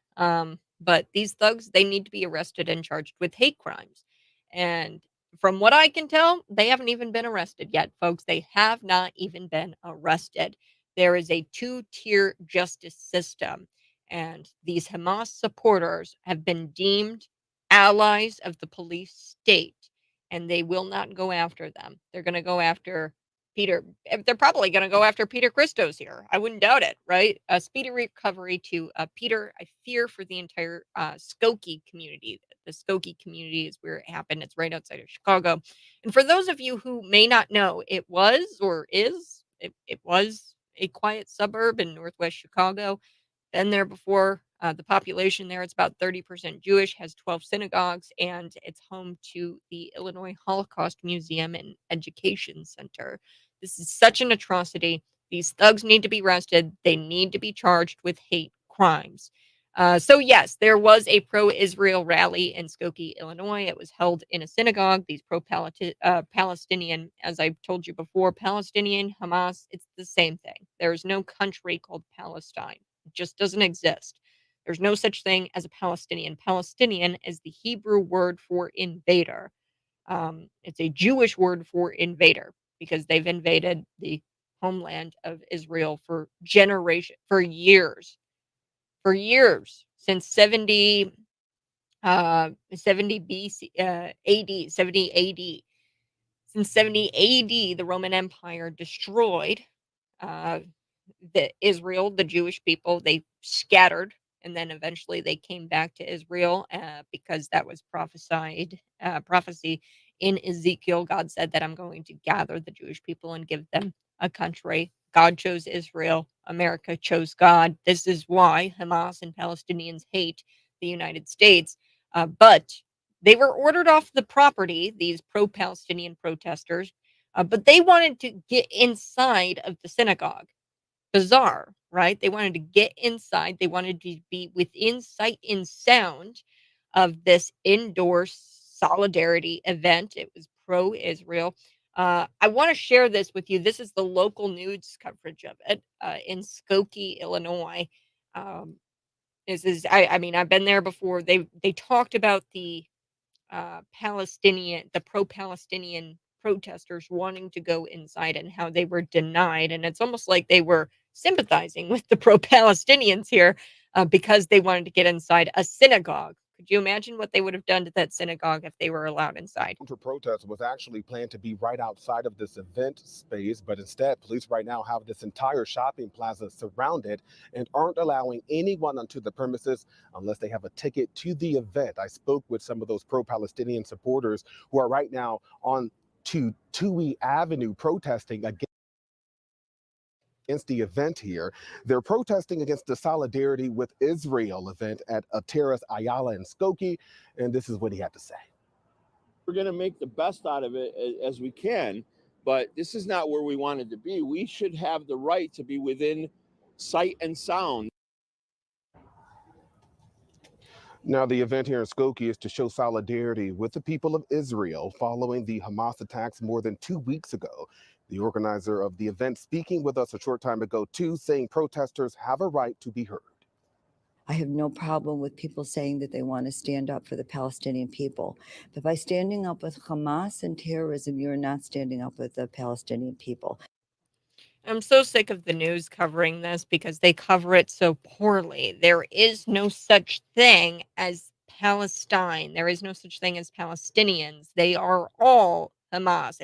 But these thugs, they need to be arrested and charged with hate crimes. And from what I can tell, they haven't even been arrested yet, folks. They have not even been arrested. There is a two-tier justice system, and these Hamas supporters have been deemed allies of the police state, and they will not go after them. They're going to go after they're probably going to go after Peter Christos here. I wouldn't doubt it, right? A speedy recovery to Peter. I fear for the entire Skokie community. The Skokie community is where it happened. It's right outside of Chicago. And for those of you who may not know, it was a quiet suburb in northwest Chicago. Been there before. The population there, it's about 30% Jewish, has 12 synagogues, and it's home to the Illinois Holocaust Museum and Education Center. This is such an atrocity. These thugs need to be arrested. They need to be charged with hate crimes. So, yes, there was a pro Israel rally in Skokie, Illinois. It was held in a synagogue. These pro Palestinian, as I've told you before, Palestinian, Hamas, it's the same thing. There is no country called Palestine, it just doesn't exist. There's no such thing as a Palestinian. Palestinian is the Hebrew word for invader. It's a Jewish word for invader because they've invaded the homeland of Israel for years, since 70 BC, AD, 70 AD. Since 70 AD, the Roman Empire destroyed uh, the Jewish people. They scattered, and then eventually they came back to Israel because that was prophecy in Ezekiel. God said that I'm going to gather the Jewish people and give them a country. God chose Israel. America chose God. This is why Hamas and Palestinians hate the United States. But they were ordered off the property, these pro-Palestinian protesters, but they wanted to get inside of the synagogue. Bizarre. right? They wanted to get inside. They wanted to be within sight and sound of this indoor solidarity event. It was pro-Israel. I want to share this with you. This is the local news coverage of it in Skokie, Illinois. Um, this is, I mean, I've been there before. They talked about the pro-Palestinian protesters wanting to go inside and how they were denied, and it's almost like they were sympathizing with the pro-Palestinians here, because they wanted to get inside a synagogue. Could you imagine what they would have done to that synagogue if they were allowed inside? For protest was actually planned to be right outside of this event space, but instead, police right now have this entire shopping plaza surrounded and aren't allowing anyone onto the premises unless they have a ticket to the event. I spoke with some of those pro-Palestinian supporters who are right now on to Tui Avenue protesting against the event here. They're protesting against the Solidarity with Israel event at Terrace Ayala in Skokie, and this is what he had to say. We're going to make the best out of it as we can, but this is not where we wanted to be. We should have the right to be within sight and sound. Now, the event here in Skokie is to show solidarity with the people of Israel following the Hamas attacks more than 2 weeks ago. The organizer of the event speaking with us a short time ago, too, saying protesters have a right to be heard. I have no problem with people saying that they want to stand up for the Palestinian people. But by standing up with Hamas and terrorism, you're not standing up with the Palestinian people. I'm so sick of the news covering this because they cover it so poorly. There is no such thing as Palestine. There is no such thing as Palestinians. They are all Hamas.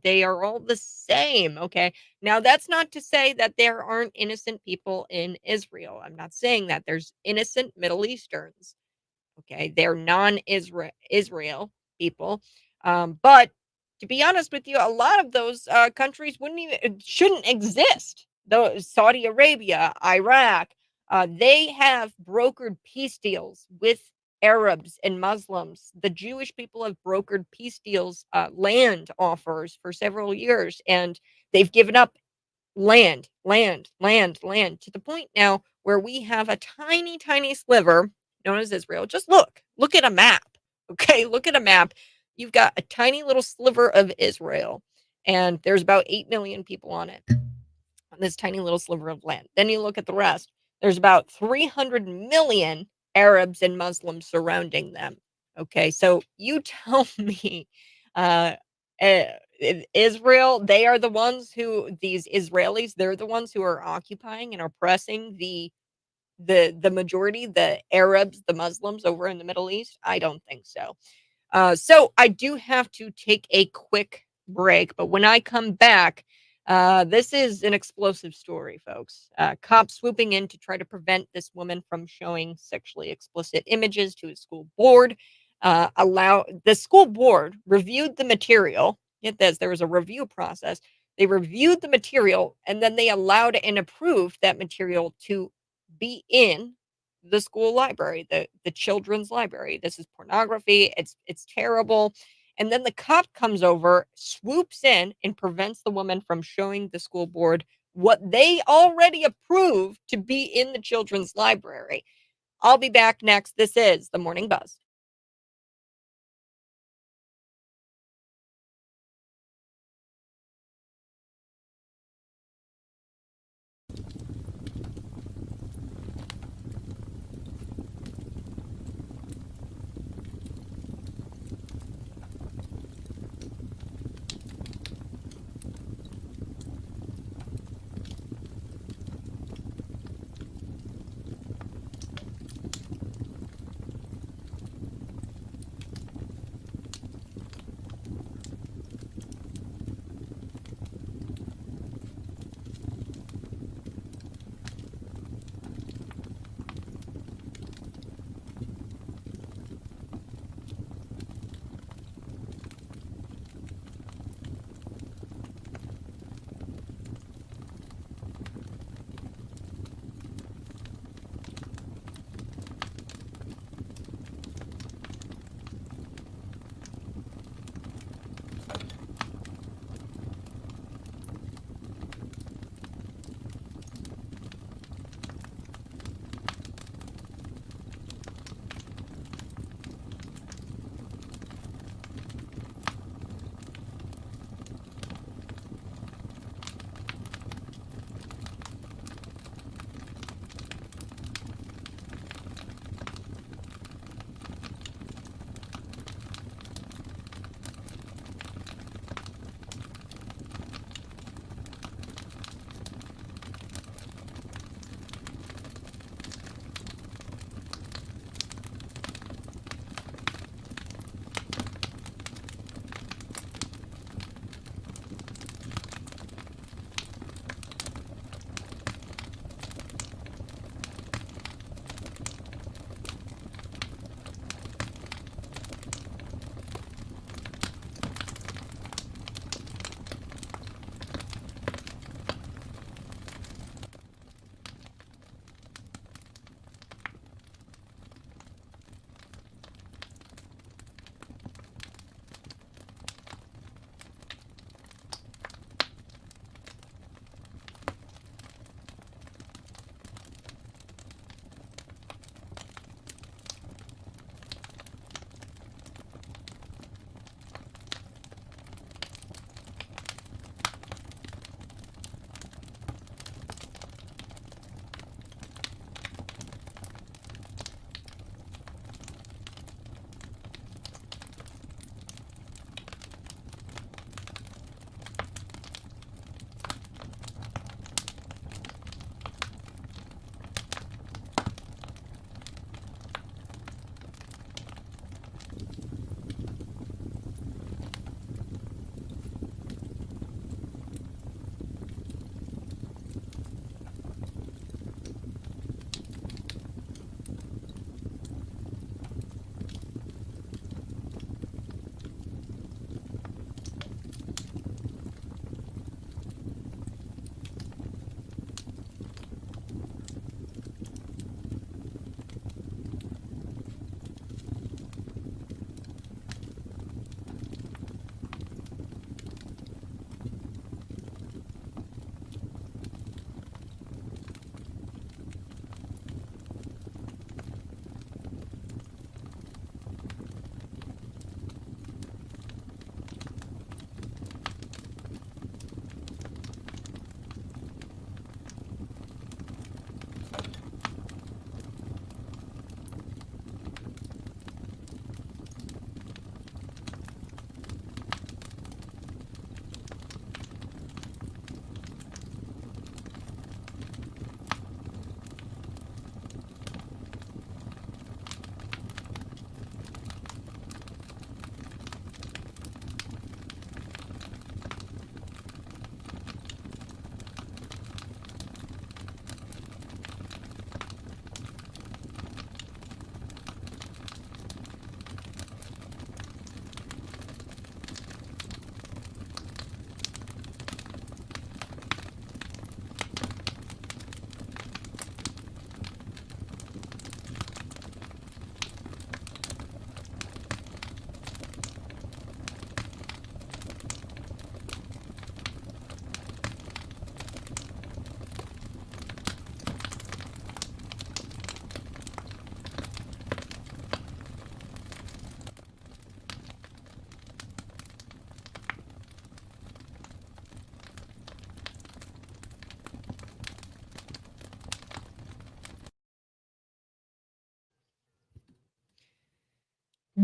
They are all the same, okay? Now that's not to say that there aren't innocent people in Israel. I'm not saying that. There's innocent Middle Easterns. Okay, they're non-Israel people, but to be honest with you, a lot of those countries shouldn't exist. Though Saudi Arabia, Iraq, they have brokered peace deals with Arabs and Muslims. The Jewish people have brokered peace deals, land offers for several years, and they've given up land, land, land, land to the point now where we have a tiny, tiny sliver known as Israel. Just look at a map. Okay, look at a map. You've got a tiny little sliver of Israel, and there's about 8 million people on it, on this tiny little sliver of land. Then you look at the rest. There's about 300 million Arabs and Muslims surrounding them. Okay, so you tell me, uh, Israel, they are the ones who these Israelis, they're the ones who are occupying and oppressing the majority, the Arabs, the Muslims over in the Middle East. I don't think so. So I do have to take a quick break, but when I come back, this is an explosive story, folks. Cops swooping in to try to prevent this woman from showing sexually explicit images to a school board. Allow the school board reviewed the material. Get this, there was a review process. They reviewed the material and then they allowed and approved that material to be in the school library, the children's library. This is pornography. It's terrible. And then the cop comes over, swoops in, and prevents the woman from showing the school board what they already approved to be in the children's library. I'll be back next. This is the Morning Buzz.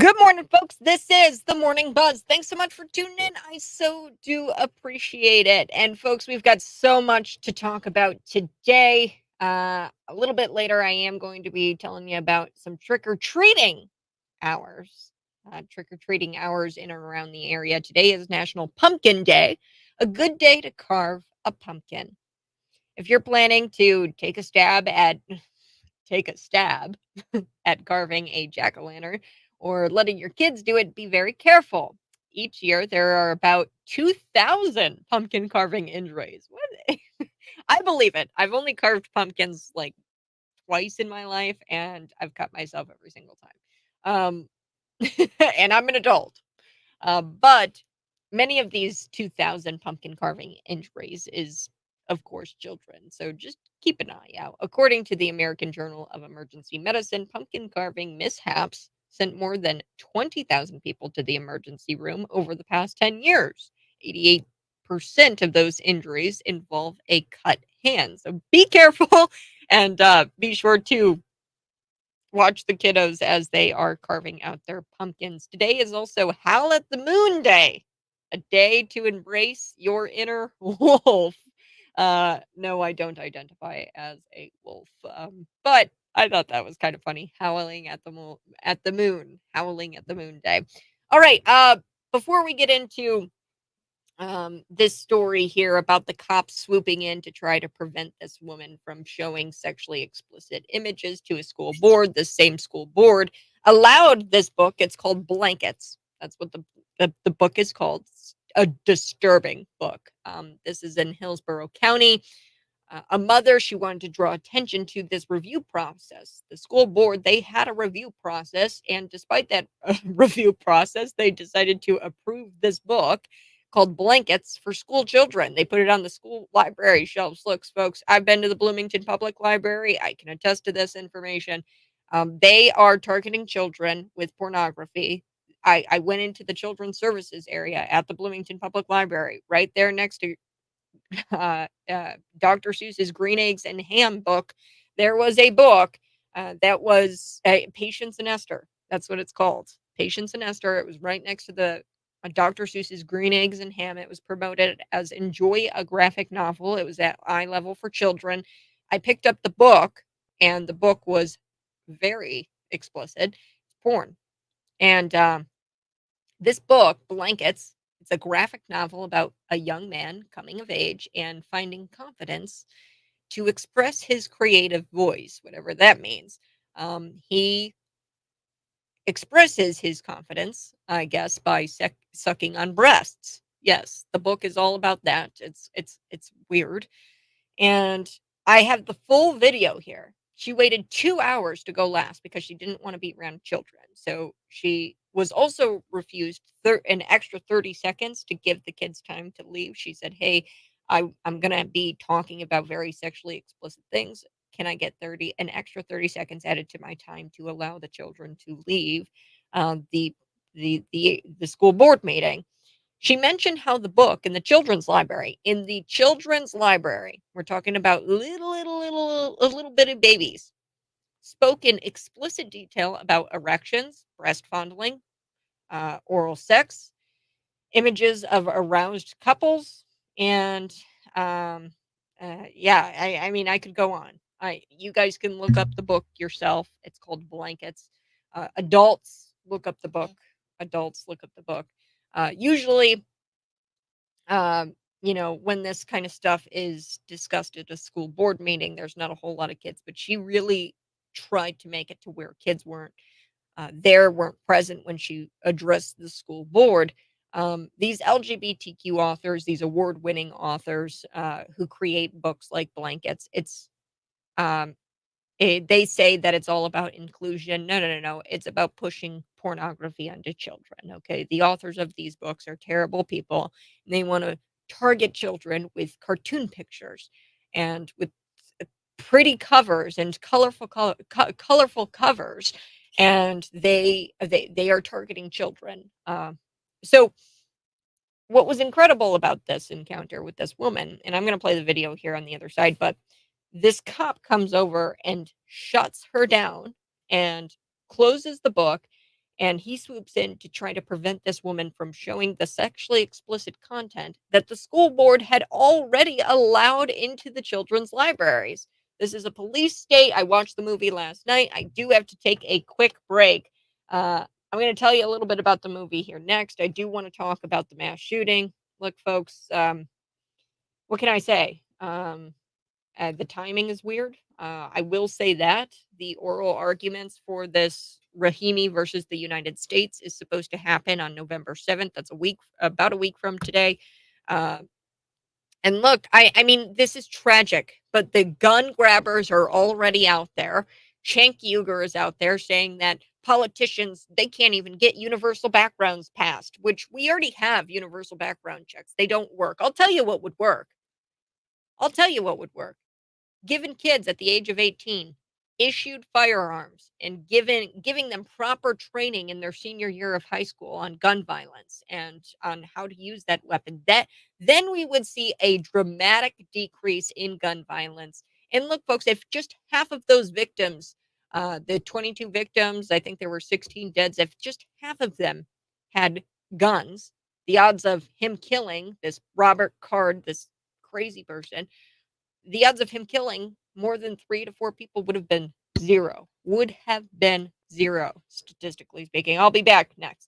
Good morning, folks. This is the Morning Buzz. Thanks so much for tuning in. I so do appreciate it. And, folks, we've got so much to talk about today. A little bit later, I am going to be telling you about some trick-or-treating hours. Trick-or-treating hours in and around the area. Today is National Pumpkin Day, a good day to carve a pumpkin. If you're planning to take a stab at carving a jack-o'-lantern or letting your kids do it, be very careful. Each year, there are about 2,000 pumpkin carving injuries. What? I believe it. I've only carved pumpkins like twice in my life, and I've cut myself every single time. And I'm an adult. But many of these 2,000 pumpkin carving injuries is, of course, children. So just keep an eye out. According to the American Journal of Emergency Medicine, pumpkin carving mishaps sent more than 20,000 people to the emergency room over the past 10 years. 88% of those injuries involve a cut hand. So be careful and be sure to watch the kiddos as they are carving out their pumpkins. Today is also Howl at the Moon Day, a day to embrace your inner wolf. No, I don't identify as a wolf, but I thought that was kind of funny. Howling at the moon, howling at the moon day. All right. Before we get into this story here about the cops swooping in to try to prevent this woman from showing sexually explicit images to a school board. The same school board allowed this book. It's called Blankets. That's what the book is called. It's a disturbing book. This is in Hillsborough County. A mother, she wanted to draw attention to this review process. The school board, they had a review process, and despite that review process, they decided to approve this book called Blankets for School Children. They put it on the school library shelves. Look, folks, I've been to the Bloomington Public Library. I can attest to this information. They are targeting children with pornography. I went into the children's services area at the Bloomington Public Library, right there next to Dr. Seuss's Green Eggs and Ham book. There was a book that was Patience and Esther. That's what it's called. Patience and Esther. It was right next to the Dr. Seuss's Green Eggs and Ham. It was promoted as enjoy a graphic novel. It was at eye level for children. I picked up the book, and the book was very explicit. Porn. And this book, Blankets, it's a graphic novel about a young man coming of age and finding confidence to express his creative voice, whatever that means. He expresses his confidence, I guess, by sucking on breasts. Yes, the book is all about that. It's weird, and I have the full video here. She waited 2 hours to go last because she didn't want to be around children. So she was also refused an extra 30 seconds to give the kids time to leave. She said, "Hey, I'm going to be talking about very sexually explicit things. Can I get an extra 30 seconds added to my time to allow the children to leave the school board meeting?" She mentioned how the book in the children's library, we're talking about little bitty babies, spoke in explicit detail about erections, breast fondling, oral sex, images of aroused couples, and yeah, I mean, I could go on. You guys can look up the book yourself. It's called Blankets. Adults look up the book. Adults look up the book. Usually, when this kind of stuff is discussed at a school board meeting, there's not a whole lot of kids, but she really tried to make it to where kids weren't present when she addressed the school board. These LGBTQ authors, these award-winning authors who create books like Blankets, um, they say that it's all about inclusion. No, no, no, no. It's about pushing pornography onto children. Okay. The authors of these books are terrible people. And they want to target children with cartoon pictures and with pretty covers and colorful covers. And they are targeting children. So what was incredible about this encounter with this woman, and I'm going to play the video here on the other side, but this cop comes over and shuts her down and closes the book and he swoops in to try to prevent this woman from showing the sexually explicit content that the school board had already allowed into the children's libraries. This is a police state. I watched the movie last night. I do have to take a quick break. I'm going to tell you a little bit about the movie here next. I do want to talk about the mass shooting. Look, folks, what can I say? The timing is weird. I will say that the oral arguments for this Rahimi versus the United States is supposed to happen on November 7th. That's about a week from today. Uh, and look, I mean, this is tragic, but the gun grabbers are already out there. Cenk Uygur is out there saying that politicians, they can't even get universal backgrounds passed, which we already have universal background checks. They don't work. I'll tell you what would work. Given kids at the age of 18 issued firearms and giving them proper training in their senior year of high school on gun violence and on how to use that weapon, that then we would see a dramatic decrease in gun violence. And look, folks, if just half of those victims, the 22 victims, I think there were 16 deaths, if just half of them had guns, the odds of him killing this Robert Card, this crazy person, the odds of him killing more than 3 to 4 people would have been zero. Statistically speaking. I'll be back next.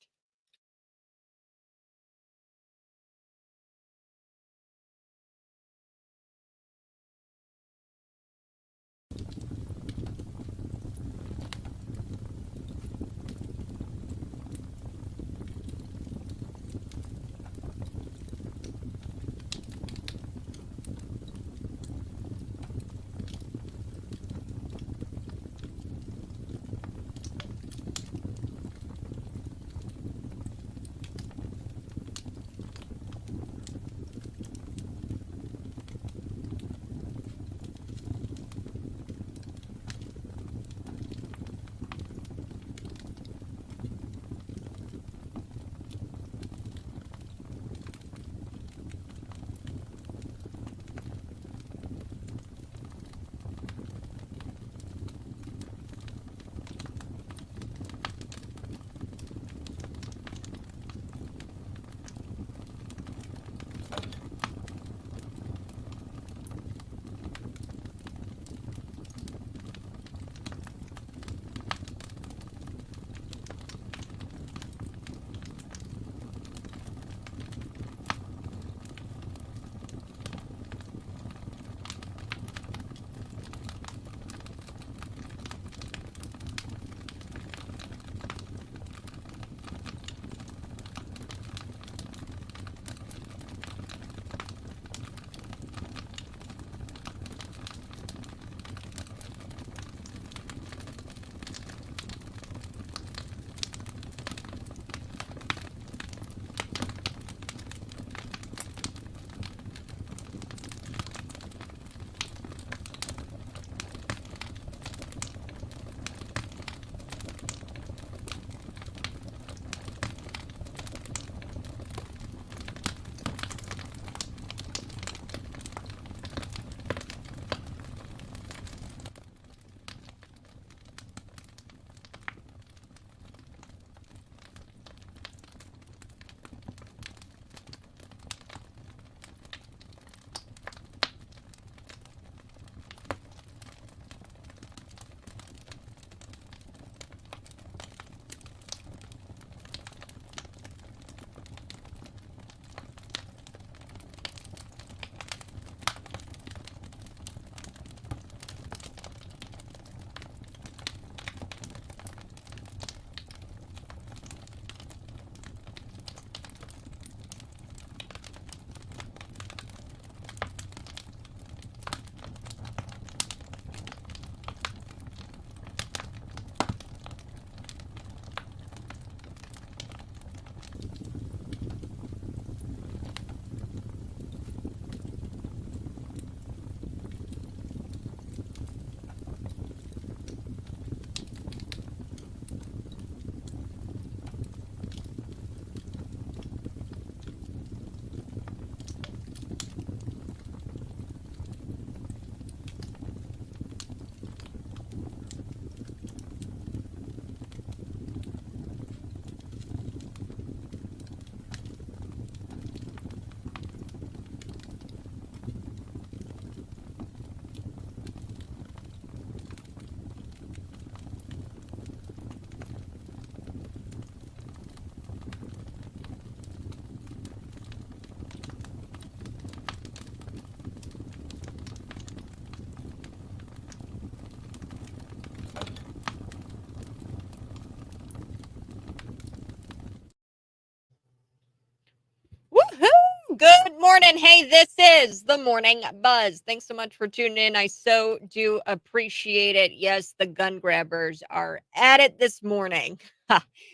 And hey, this is the Morning Buzz. Thanks so much for tuning in. I so do appreciate it. Yes, the gun grabbers are at it this morning.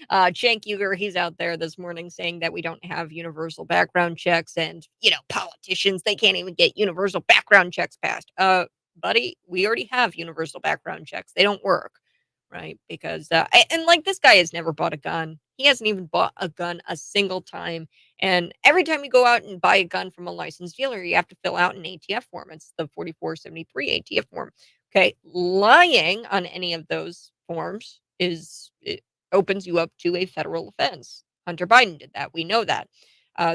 Cenk Uygur, he's out there this morning saying that we don't have universal background checks and, politicians, they can't even get universal background checks passed. Buddy, we already have universal background checks. They don't work, right? Because, and like this guy has never bought a gun. He hasn't even bought a gun a single time, and every time you go out and buy a gun from a licensed dealer, you have to fill out an ATF form. It's the 4473 ATF form. Okay. Lying on any of those forms it opens you up to a federal offense. Hunter Biden did that. We know that.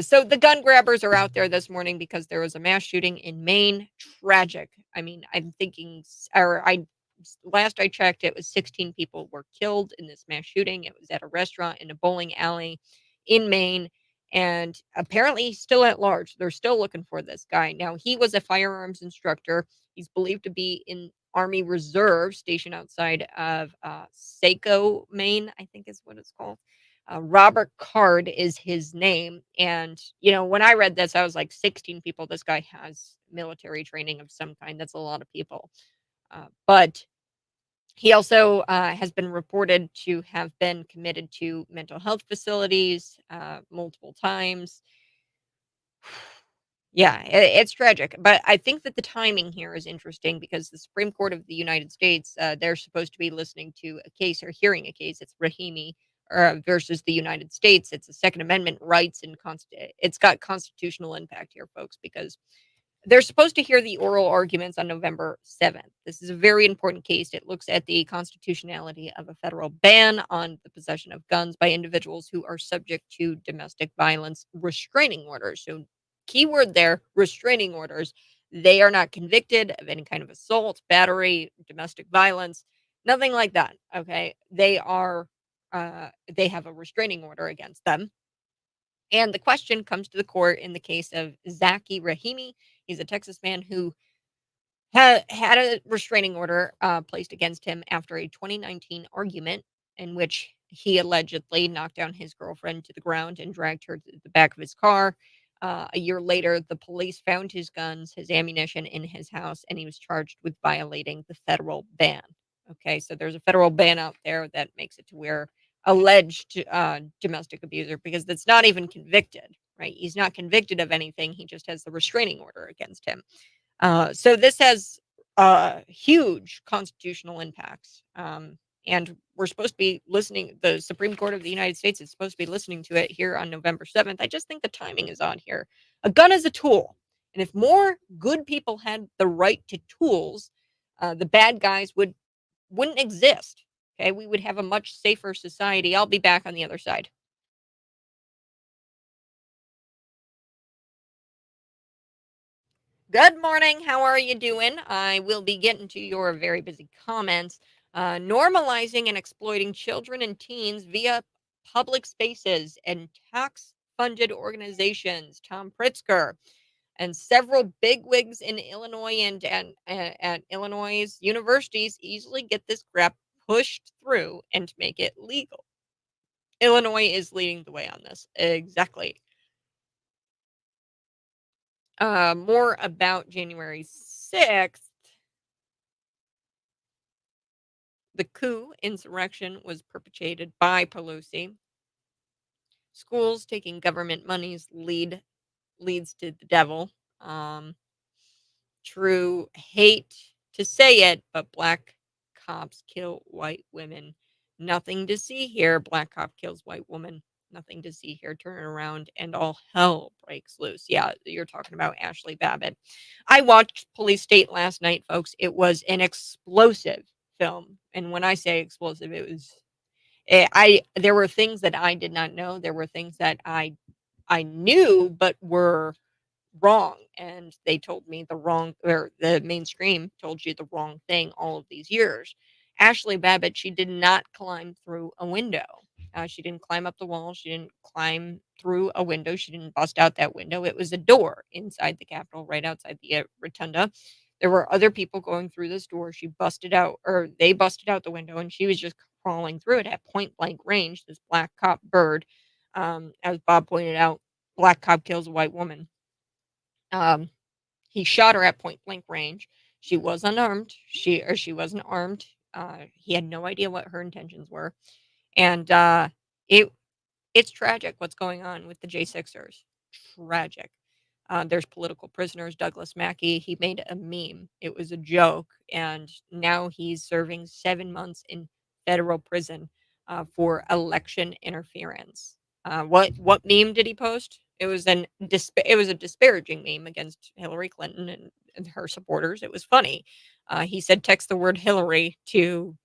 So the gun grabbers are out there this morning because there was a mass shooting in Maine. Tragic. I mean, I'm thinking, or I last I checked, it was 16 people were killed in this mass shooting. It was at a restaurant in a bowling alley in Maine, and apparently he's still at large. They're still looking for this guy. Now, he was a firearms instructor. He's believed to be in Army Reserve stationed outside of Saco, Maine, I think is what it's called. Robert Card is his name. And, when I read this, I was like, 16 people. This guy has military training of some kind. That's a lot of people. But he also has been reported to have been committed to mental health facilities multiple times. Yeah, it's tragic. But I think that the timing here is interesting because the Supreme Court of the United States, they're supposed to be listening to a case or hearing a case. It's Rahimi versus the United States. It's a Second Amendment rights and it's got constitutional impact here, folks, because they're supposed to hear the oral arguments on November 7th. This is a very important case. It looks at the constitutionality of a federal ban on the possession of guns by individuals who are subject to domestic violence restraining orders. So, keyword there, restraining orders. They are not convicted of any kind of assault, battery, domestic violence, nothing like that. Okay. They have a restraining order against them. And the question comes to the court in the case of Zaki Rahimi. He's a Texas man who had a restraining order placed against him after a 2019 argument in which he allegedly knocked down his girlfriend to the ground and dragged her to the back of his car. A year later, the police found his guns, his ammunition in his house, and he was charged with violating the federal ban. Okay, so there's a federal ban out there that makes it to where alleged domestic abuser, because that's not even convicted, right? He's not convicted of anything. He just has the restraining order against him. So this has huge constitutional impacts. And we're supposed to be listening. The Supreme Court of the United States is supposed to be listening to it here on November 7th. I just think the timing is on here. A gun is a tool. And if more good people had the right to tools, the bad guys wouldn't exist. Okay, we would have a much safer society. I'll be back on the other side. Good morning. How are you doing? I will be getting to your very busy comments. Normalizing and exploiting children and teens via public spaces and tax funded organizations. Tom Pritzker and several bigwigs in Illinois and Illinois universities easily get this crap pushed through and make it legal. Illinois is leading the way on this. Exactly. More about January 6th. The coup insurrection was perpetrated by Pelosi. Schools taking government monies leads to the devil. True, hate to say it, but black cops kill white women. Nothing to see here. Black cop kills white woman. Nothing to see here. Turn around and all hell breaks loose. Yeah, you're talking about Ashley Babbitt. I watched Police State last night, folks. It was an explosive film. And when I say explosive, it was there were things that I did not know. There were things that I knew but were wrong, and they told me the wrong, or the mainstream told you the wrong thing all of these years. Ashley Babbitt, she did not climb through a window. She didn't climb up the wall. She didn't climb through a window. She didn't bust out that window. It was a door inside the Capitol, right outside the rotunda. There were other people going through this door. She busted out, or they busted out the window, and she was just crawling through it at point blank range. This black cop bird, as Bob pointed out, black cop kills a white woman. Um, he shot her at point blank range. She was unarmed. She wasn't armed. He had no idea what her intentions were, and it it's tragic what's going on with the J6ers. Tragic. There's political prisoners. Douglas Mackey, he made a meme. It was a joke, and now he's serving 7 months in federal prison for election interference. What meme did he post? It was a disparaging meme against Hillary Clinton and her supporters. It was funny. He said, "Text the word Hillary to,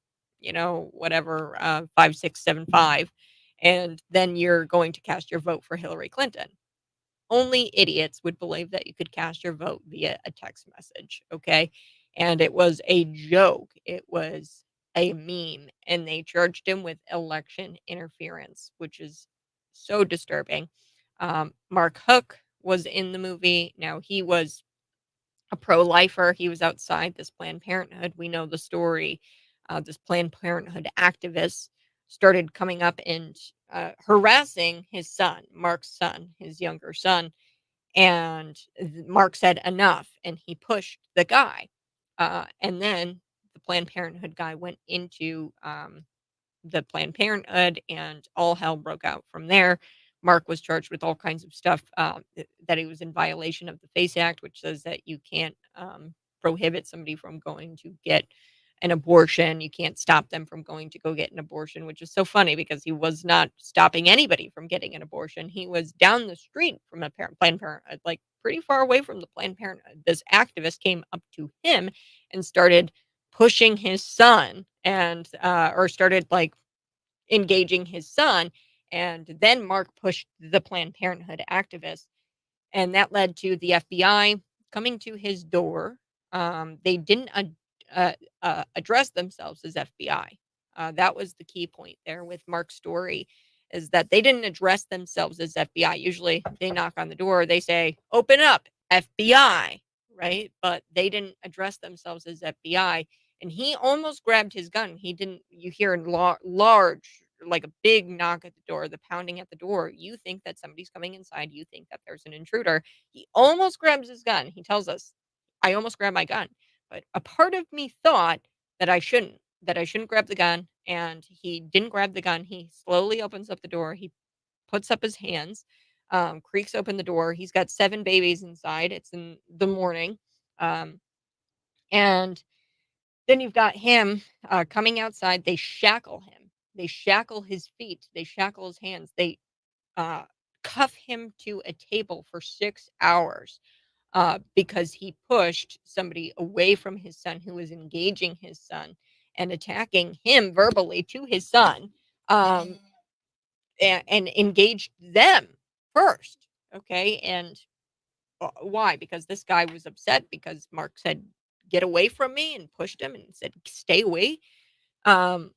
whatever 5675, and then you're going to cast your vote for Hillary Clinton." Only idiots would believe that you could cast your vote via a text message, okay? And it was a joke. It was a meme, and they charged him with election interference, which is so disturbing. Mark Hook was in the movie. Now, he was a pro-lifer. He was outside this Planned Parenthood. We know the story. This Planned Parenthood activist started coming up and harassing his son, Mark's son, his younger son, and Mark said enough, and he pushed the guy. And then the Planned Parenthood guy went into the Planned Parenthood, and all hell broke out from there. Mark was charged with all kinds of stuff, that he was in violation of the FACE Act, which says that you can't prohibit somebody from going to get an abortion. You can't stop them from going to go get an abortion, which is so funny because he was not stopping anybody from getting an abortion. He was down the street from a Planned Parenthood, like pretty far away from the Planned Parenthood. This activist came up to him and started pushing his son and or started like engaging his son, and then Mark pushed the Planned Parenthood activist, and that led to the FBI coming to his door. They didn't address themselves as FBI. That was the key point there with Mark's story, is that they didn't address themselves as FBI. Usually, they knock on the door, they say, "Open up, FBI," right? But they didn't address themselves as FBI, and he almost grabbed his gun. He didn't. You hear a large, like a big knock at the door, the pounding at the door. You think that somebody's coming inside. You think that there's an intruder. He almost grabs his gun. He tells us, "I almost grabbed my gun." But a part of me thought that I shouldn't grab the gun, and he didn't grab the gun. He slowly opens up the door. He puts up his hands, creaks open the door. He's got 7 babies inside. It's in the morning. Um, and then you've got him coming outside. They shackle him. They shackle his feet. They shackle his hands. They uh, cuff him to a table for 6 hours because he pushed somebody away from his son who was engaging his son and attacking him verbally to his son, um, and engaged them first. Okay. And why? Because this guy was upset because Mark said, "Get away from me," and pushed him and said, "Stay away." Um,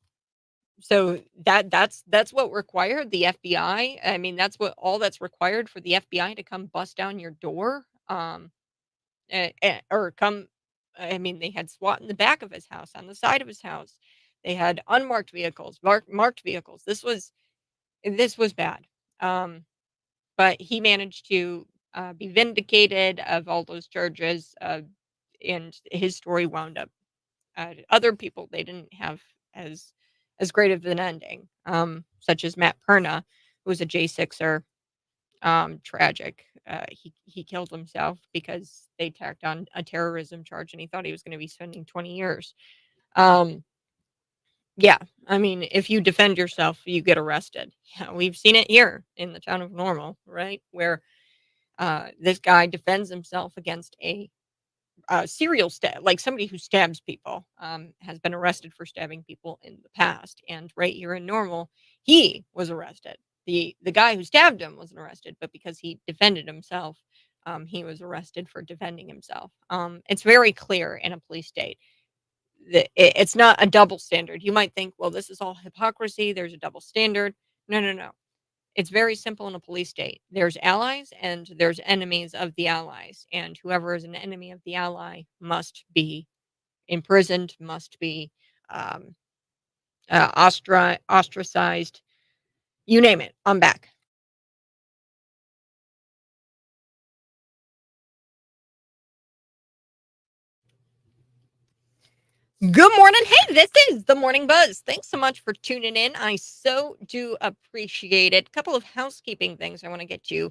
so that's what required the FBI. I mean, that's what all that's required for the FBI to come bust down your door. Or come I mean, they had SWAT in the back of his house, on the side of his house. They had unmarked vehicles, marked vehicles. This was bad. Um, but he managed to be vindicated of all those charges, and his story wound up. Other people, they didn't have as great of an ending, such as Matt Perna, who was a J6er. Tragic. He killed himself because they tacked on a terrorism charge, and he thought he was going to be spending 20 years. Um, yeah, I mean, if you defend yourself, you get arrested. Yeah, we've seen it here in the town of Normal, right, where this guy defends himself against a serial stab, like somebody who stabs people, has been arrested for stabbing people in the past. And right here in Normal, he was arrested. The guy who stabbed him wasn't arrested, but because he defended himself, he was arrested for defending himself. It's very clear in a police state that it's not a double standard. You might think, well, this is all hypocrisy. There's a double standard. No, no, no. It's very simple in a police state. There's allies and there's enemies of the allies, and whoever is an enemy of the ally must be imprisoned, must be um, ostracized. You name it. I'm back. Good morning. Hey, this is the Morning Buzz. Thanks so much for tuning in. I so do appreciate it. Couple of housekeeping things I want to get to.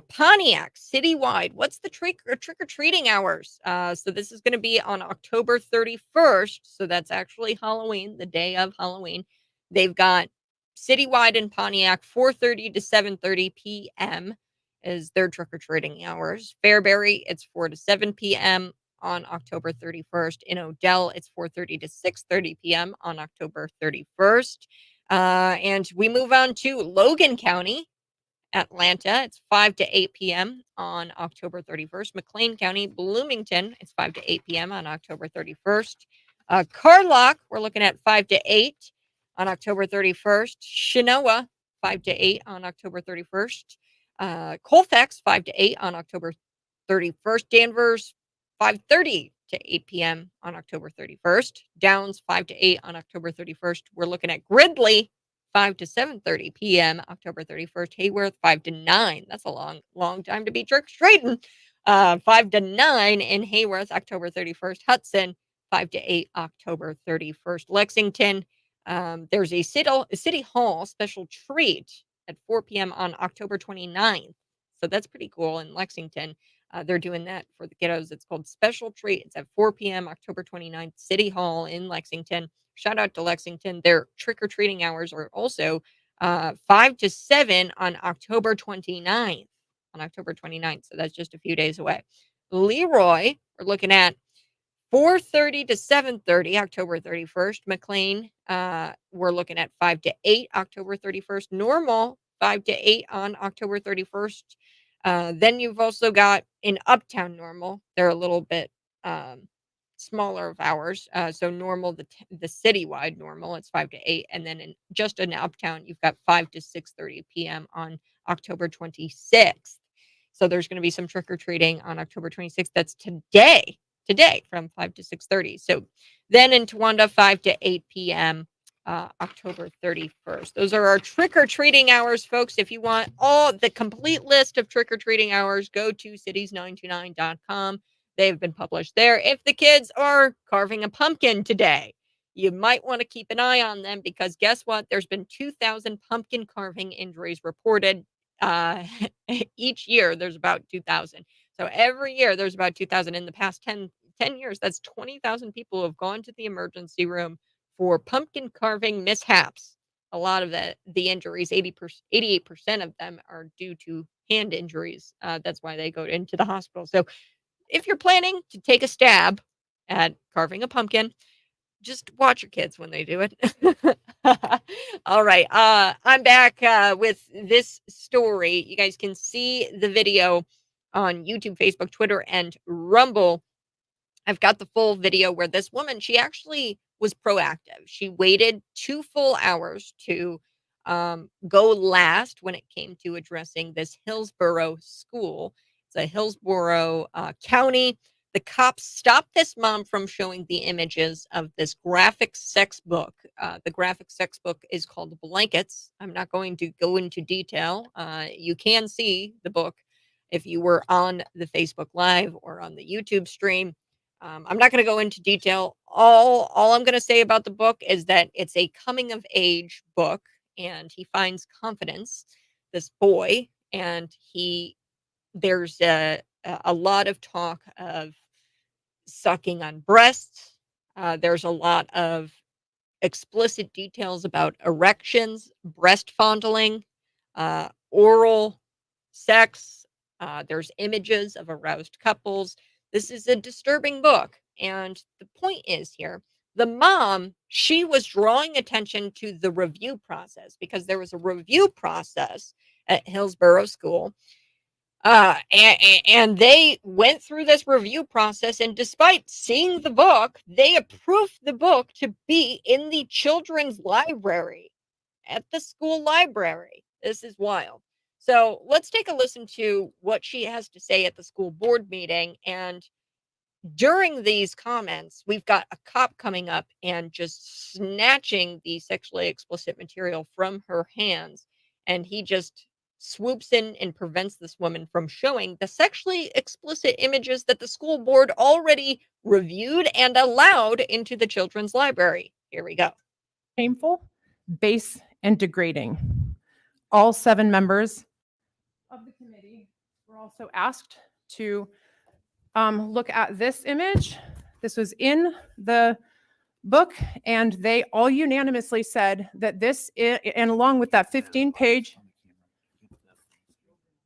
Pontiac citywide. What's the trick or treating hours? So this is going to be on October 31st. So that's actually Halloween, the day of Halloween. They've got citywide in Pontiac 4:30 to 7:30 p.m. is their trick or treating hours. Fairbury, it's 4 to 7 p.m. on October 31st. In Odell, it's 4:30 to 6:30 p.m. on October 31st. And we move on to Logan County, Atlanta. It's 5 to 8 p.m. on October 31st. McLean County, Bloomington, it's 5 to 8 p.m. on October 31st. Carlock, we're looking at 5 to 8 on October 31st. Chenoa, 5 to 8 on October 31st. Colfax, 5 to 8 on October 31st. Danvers, 5:30 to 8 p.m. on October 31st. Downs, 5 to 8 on October 31st. We're looking at Gridley, 5 to 7:30 p.m. October 31st. Hayworth, 5 to 9. That's a long time to be trick-or-treating. 5 to 9 in Hayworth, October 31st. Hudson, 5 to 8, October 31st. Lexington, there's a city hall special treat at 4 p.m. on October 29th. So that's pretty cool in Lexington. They're doing that for the kiddos. It's called Special Treat. It's at 4 p.m. October 29th, City Hall in Lexington. Shout out to Lexington. Their trick-or-treating hours are also 5 to 7 on October 29th. On October 29th. So that's just a few days away. Leroy, we're looking at 4:30 to 7:30, October 31st. McLean, we're looking at 5 to 8, October 31st. Normal, 5 to 8 on October 31st. Then you've also got in Uptown Normal. They're a little bit smaller of hours. So normal, the citywide normal, it's 5 to 8. And then just in Uptown, you've got 5 to 6:30 p.m. on October 26th. So there's going to be some trick-or-treating on October 26th. That's today from 5 to 6:30. So then in Towanda, 5 to 8 p.m. October 31st. Those are our trick-or-treating hours, folks. If you want all the complete list of trick-or-treating hours, go to cities929.com. They've been published there. If the kids are carving a pumpkin today, you might want to keep an eye on them because guess what? There's been 2,000 pumpkin carving injuries reported. Each year, there's about 2,000. So every year, there's about 2,000. In the past 10 years, that's 20,000 people who have gone to the emergency room for pumpkin carving mishaps. A lot of the injuries, 88% of them are due to hand injuries. That's why they go into the hospital. So if you're planning to take a stab at carving a pumpkin, just watch your kids when they do it. All right. I'm back with this story. You guys can see the video on YouTube, Facebook, Twitter, and Rumble. I've got the full video where this woman, she actually was proactive. She waited 2 full hours to go last when it came to addressing this Hillsborough school. It's a Hillsborough County. The cops stopped this mom from showing the images of this graphic sex book. The graphic sex book is called Blankets. I'm not going to go into detail. You can see the book if you were on the Facebook Live or on the YouTube stream. I'm not going to go into detail. All I'm going to say about the book is that it's a coming of age book, and he finds confidence, this boy, and there's a lot of talk of sucking on breasts. There's a lot of explicit details about erections, breast fondling, oral sex. There's images of aroused couples. This is a disturbing book. And the point is here, the mom, she was drawing attention to the review process because there was a review process at Hillsborough School. And they went through this review process, and despite seeing the book, they approved the book to be in the children's library at the school library. This is wild. So let's take a listen to what she has to say at the school board meeting. And during these comments, we've got a cop coming up and just snatching the sexually explicit material from her hands. And he just swoops in and prevents this woman from showing the sexually explicit images that the school board already reviewed and allowed into the children's library. Here we go. Shameful, base, and degrading. All 7 members of the committee were also asked to look at this image. This was in the book, and they all unanimously said that this is, and along with that 15-page,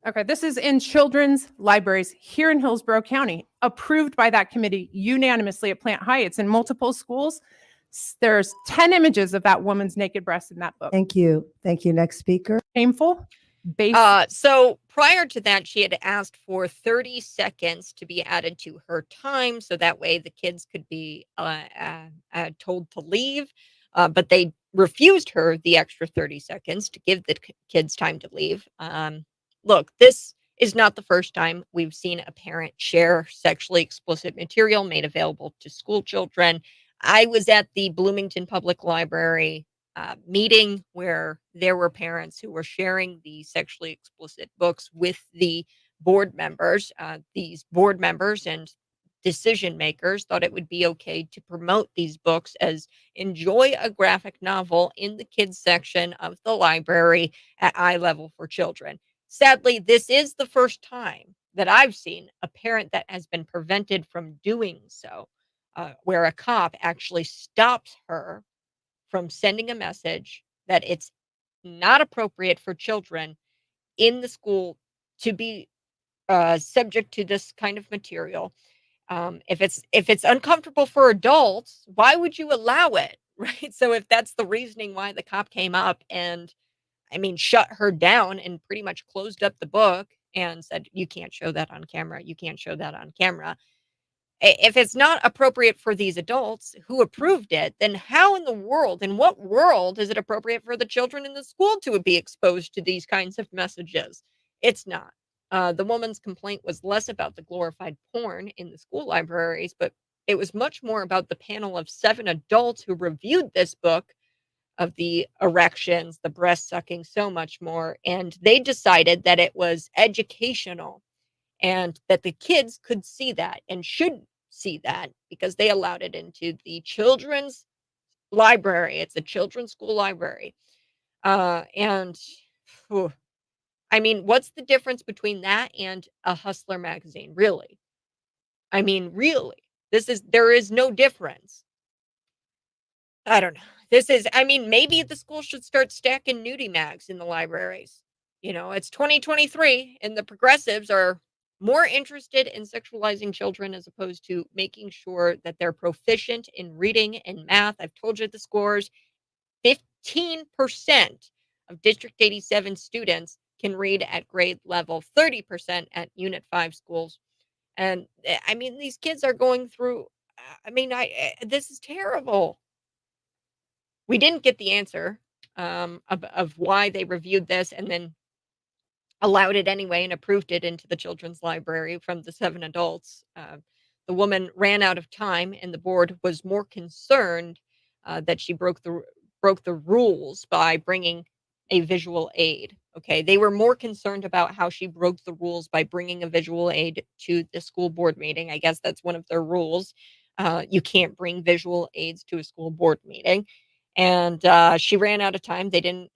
okay, this is in children's libraries here in Hillsborough County, approved by that committee unanimously at Plant Heights in multiple schools. There's 10 images of that woman's naked breast in that book. Thank you. Thank you. Next speaker. Shameful. So prior to that, she had asked for 30 seconds to be added to her time, so that way the kids could be told to leave. But they refused her the extra 30 seconds to give the kids time to leave. Look, this is not the first time we've seen a parent share sexually explicit material made available to school children. I was at the Bloomington Public Library meeting where there were parents who were sharing the sexually explicit books with the board members. These board members and decision makers thought it would be okay to promote these books as enjoy a graphic novel in the kids section of the library at eye level for children. Sadly, this is the first time that I've seen a parent that has been prevented from doing so, where a cop actually stops her from sending a message that it's not appropriate for children in the school to be subject to this kind of material. If it's uncomfortable for adults, why would you allow it, right? So if that's the reasoning why the cop came up and, I mean, shut her down and pretty much closed up the book and said, "You can't show that on camera. You can't show that on camera." If it's not appropriate for these adults who approved it, then how in the world, in what world is it appropriate for the children in the school to be exposed to these kinds of messages? It's not. The woman's complaint was less about the glorified porn in the school libraries, but it was much more about the panel of 7 adults who reviewed this book of the erections, the breast sucking, so much more. And they decided that it was educational and that the kids could see that and should see that because they allowed it into the children's library. It's a children's school library. And whew, I mean, what's the difference between that and a Hustler magazine? Really? I mean, really? There is no difference. I don't know. I mean, maybe the school should start stacking nudie mags in the libraries. You know, it's 2023 and the progressives are more interested in sexualizing children as opposed to making sure that they're proficient in reading and math. I've told you the scores. 15% of District 87 students can read at grade level, 30% at Unit 5 schools. And I mean, these kids are going through, this is terrible. We didn't get the answer of why they reviewed this and then allowed it anyway and approved it into the children's library from the 7 adults. The woman ran out of time, and the board was more concerned that she broke the rules by bringing a visual aid. Okay, they were more concerned about how she broke the rules by bringing a visual aid to the school board meeting. I guess that's one of their rules. You can't bring visual aids to a school board meeting. And she ran out of time. They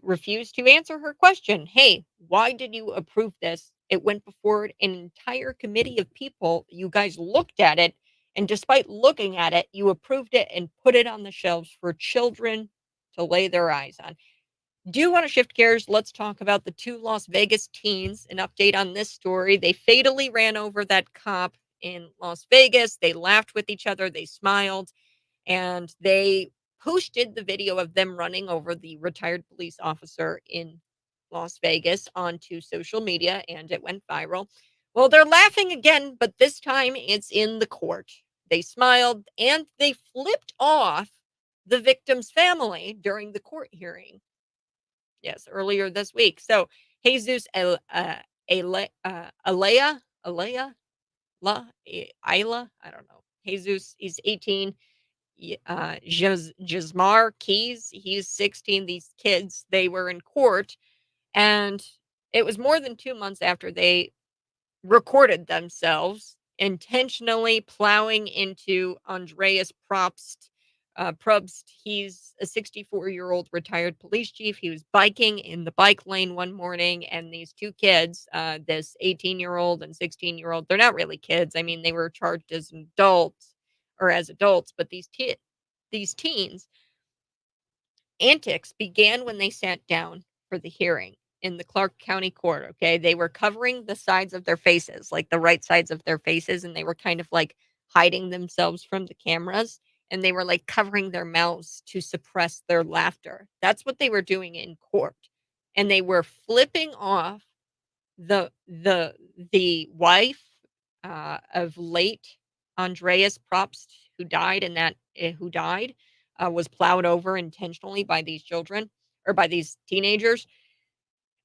refused to answer her question. Hey, why did you approve this? It went before an entire committee of people. You guys looked at it, and despite looking at it, you approved it and put it on the shelves for children to lay their eyes on. Do you want to shift gears? Let's talk about the 2 Las Vegas teens. An update on this story. They fatally ran over that cop in Las Vegas. They laughed with each other. They smiled. And they posted the video of them running over the retired police officer in Las Vegas onto social media, and it went viral. Well, they're laughing again, but this time it's in the court. They smiled and they flipped off the victim's family during the court hearing. Yes, earlier this week. So Jesus Isla, I don't know. Jesus is 18. Jazmar Keys, he's 16. These kids, they were in court And it was more than 2 months after they recorded themselves intentionally plowing into Andreas Probst. Probst, he's a 64-year-old retired police chief. He was biking in the bike lane one morning, and these two kids, this 18-year-old and 16-year-old, they're not really kids. I mean, they were charged as adults or as adults, but these teens antics began when they sat down for the hearing in the Clark County Court. Okay. They were covering the sides of their faces, like the right sides of their faces, and they were kind of like hiding themselves from the cameras. And they were like covering their mouths to suppress their laughter. That's what they were doing in court. And they were flipping off the wife of late Andreas Probst, who died, was plowed over intentionally by these children or by these teenagers.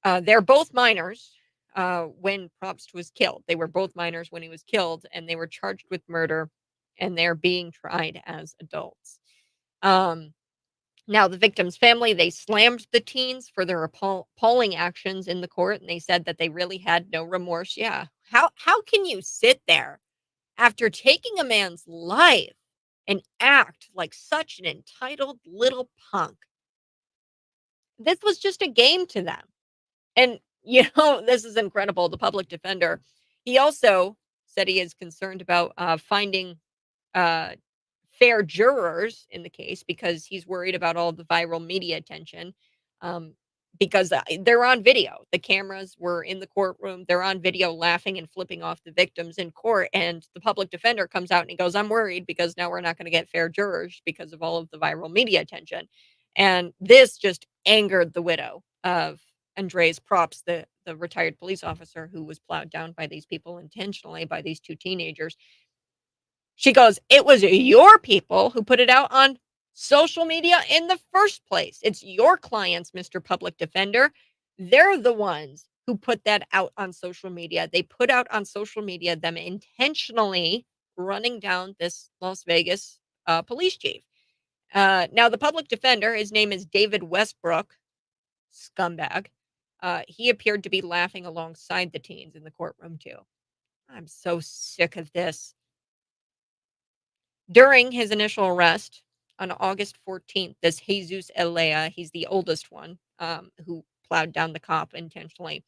They're both minors when Probst was killed. They were both minors when he was killed, and they were charged with murder, and they're being tried as adults. Um, Now, the victim's family, they slammed the teens for their appalling actions in the court, and they said that they really had no remorse. Yeah. How can you sit there after taking a man's life and act like such an entitled little punk? This was just a game to them. And, this is incredible. The public defender, he also said he is concerned about finding uh, fair jurors in the case because he's worried about all the viral media attention. Um, because they're on video. The cameras were in the courtroom. They're on video laughing and flipping off the victims in court. And the public defender comes out and he goes, I'm worried because now we're not going to get fair jurors because of all of the viral media attention. And this just angered the widow of Andres Props, the retired police officer who was plowed down by these people intentionally, by these two teenagers. She goes, "It was your people who put it out on social media in the first place. It's your clients, Mr. Public Defender. They're the ones who put that out on social media. They put out on social media them intentionally running down this Las Vegas police chief." Now, the public defender, his name is David Westbrook, scumbag. He appeared to be laughing alongside the teens in the courtroom, too. I'm so sick of this. During his initial arrest on August 14th, this Jesus Elea, he's the oldest one, who plowed down the cop intentionally.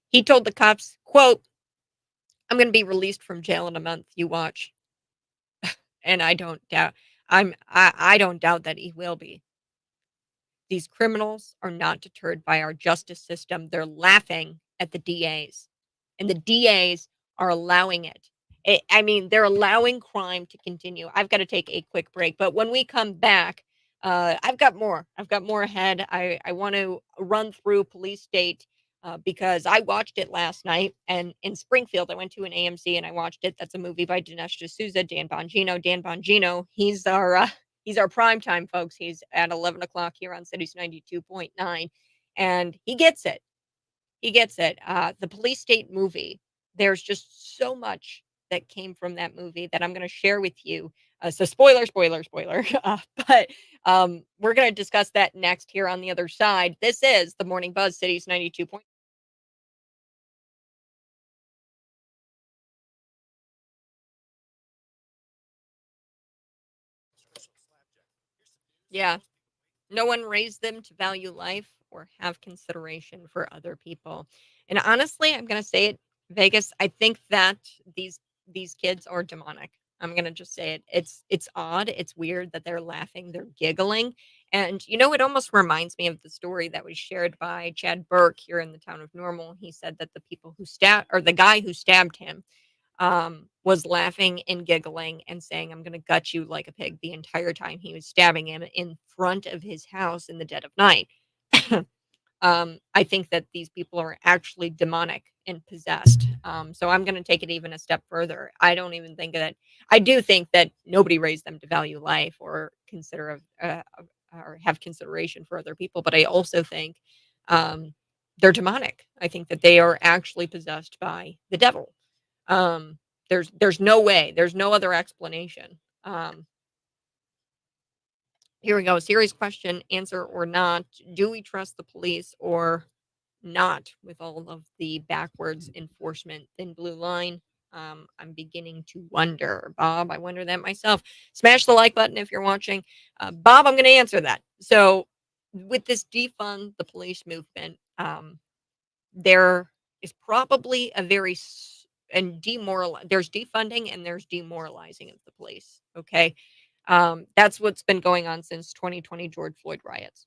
He told the cops, quote, "I'm going to be released from jail in a month. You watch." And I don't doubt I don't doubt that he will be. These criminals are not deterred by our justice system. They're laughing at the DAs, and the DAs are allowing it. I mean, they're allowing crime to continue. I've got to take a quick break, but when we come back, I've got more. I've got more ahead. I want to run through Police State because I watched it last night, and in Springfield, I went to an AMC and I watched it. That's a movie by Dinesh D'Souza, Dan Bongino. Dan Bongino, he's our prime time, folks. He's at 11 o'clock here on Cities 92.9, and he gets it. He gets it. The Police State movie, there's just so much that came from that movie that I'm going to share with you. So spoiler, spoiler, spoiler. But we're going to discuss that next here on the other side. This is the Morning Buzz, Cities 92. Yeah. No one raised them to value life or have consideration for other people. And honestly, I'm going to say it, Vegas, I think that these kids are demonic. I'm going to just say it. It's odd, it's weird that they're laughing, they're giggling. And it almost reminds me of the story that was shared by Chad Burke here in the town of Normal. He said that the people who stabbed or the guy who stabbed him was laughing and giggling and saying, "I'm going to gut you like a pig," the entire time he was stabbing him in front of his house in the dead of night. I think that these people are actually demonic and possessed. So I'm going to take it even a step further. I don't even think that, I do think that nobody raised them to value life or or have consideration for other people. But I also think they're demonic. I think that they are actually possessed by the devil. There's no way. There's no other explanation. Here we go. Serious question, answer or not. Do we trust the police or not with all of the backwards enforcement thin blue line. I'm beginning to wonder, Bob. I wonder that myself. Smash the like button if you're watching. Bob, I'm going to answer that. So, with this defund the police movement, there is probably a very and there's defunding and there's demoralizing of the police. Okay. That's what's been going on since 2020 George Floyd riots.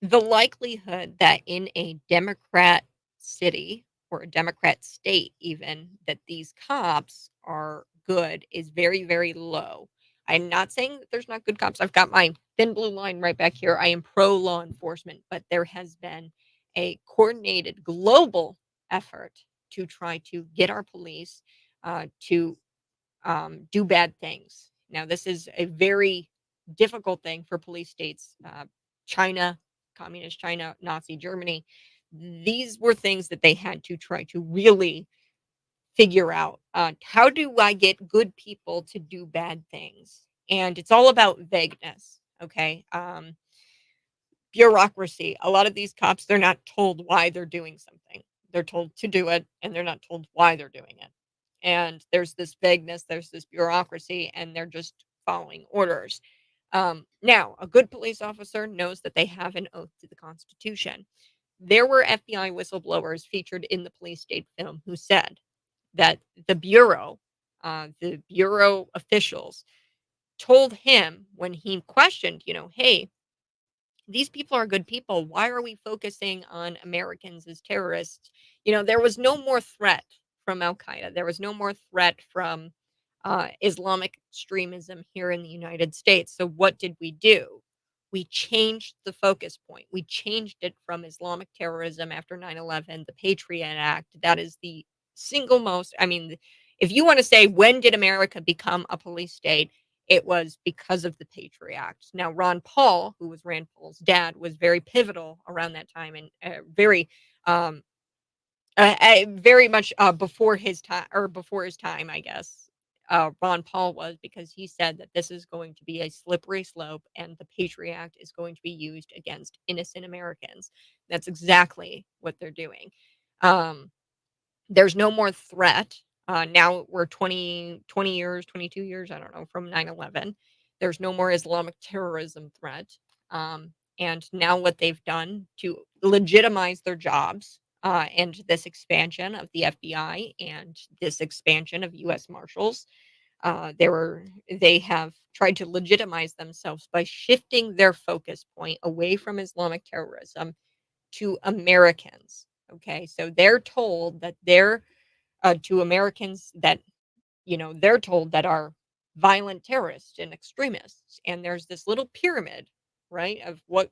The likelihood that in a Democrat city or a Democrat state, even, that these cops are good is very, very low. I'm not saying that there's not good cops. I've got my thin blue line right back here. I am pro law enforcement, but there has been a coordinated global effort to try to get our police to do bad things. Now, this is a very difficult thing for police states. China, communist China, Nazi Germany. These were things that they had to try to really figure out. How do I get good people to do bad things? And it's all about vagueness. Okay. Bureaucracy. A lot of these cops, they're not told why they're doing something. They're told to do it, and they're not told why they're doing it. And there's this vagueness, there's this bureaucracy, and they're just following orders. Now, a good police officer knows that they have an oath to the Constitution. There were FBI whistleblowers featured in the police state film who said that the bureau officials told him when he questioned, hey, these people are good people. Why are we focusing on Americans as terrorists? There was no more threat from Al Qaeda. There was no more threat from Islamic extremism here in the United States. So, what did we do? We changed the focus point. We changed it from Islamic terrorism after 9/11, the Patriot Act. That is the single most, if you want to say, when did America become a police state? It was because of the Patriot Act. Now, Ron Paul, who was Rand Paul's dad, was very pivotal around that time and very much before his time, I guess. Ron Paul was, because he said that this is going to be a slippery slope and the Patriot Act is going to be used against innocent Americans. That's exactly what they're doing. There's no more threat. Now we're 20 years, 22 years, I don't know, from 9/11. There's no more Islamic terrorism threat. And now what they've done to legitimize their jobs, and this expansion of the FBI and this expansion of U.S. Marshals, they have tried to legitimize themselves by shifting their focus point away from Islamic terrorism to Americans. Okay, so they're told that to Americans that they're told that are violent terrorists and extremists, and there's this little pyramid, right, of what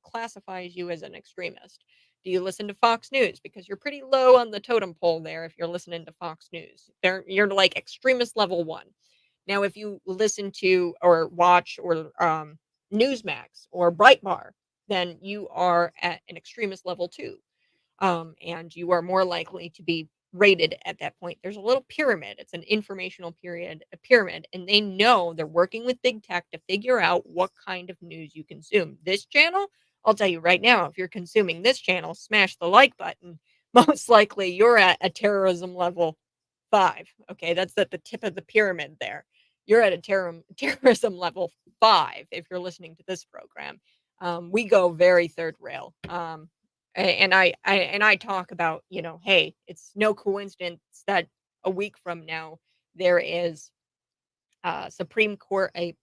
classifies you as an extremist. Do you listen to Fox News? Because you're pretty low on the totem pole there if you're listening to Fox News. You're like extremist level 1. Now, if you listen to or watch or Newsmax or Breitbart, then you are at an extremist level 2. And you are more likely to be rated at that point. There's a little pyramid. It's an informational pyramid, and they know they're working with big tech to figure out what kind of news you consume. This channel, I'll tell you right now, if you're consuming this channel, smash the like button. Most likely you're at a terrorism level 5. Okay, that's at the tip of the pyramid there. You're at a terrorism level 5 if you're listening to this program. We go very third rail. And I talk about, hey, it's no coincidence that a week from now there is a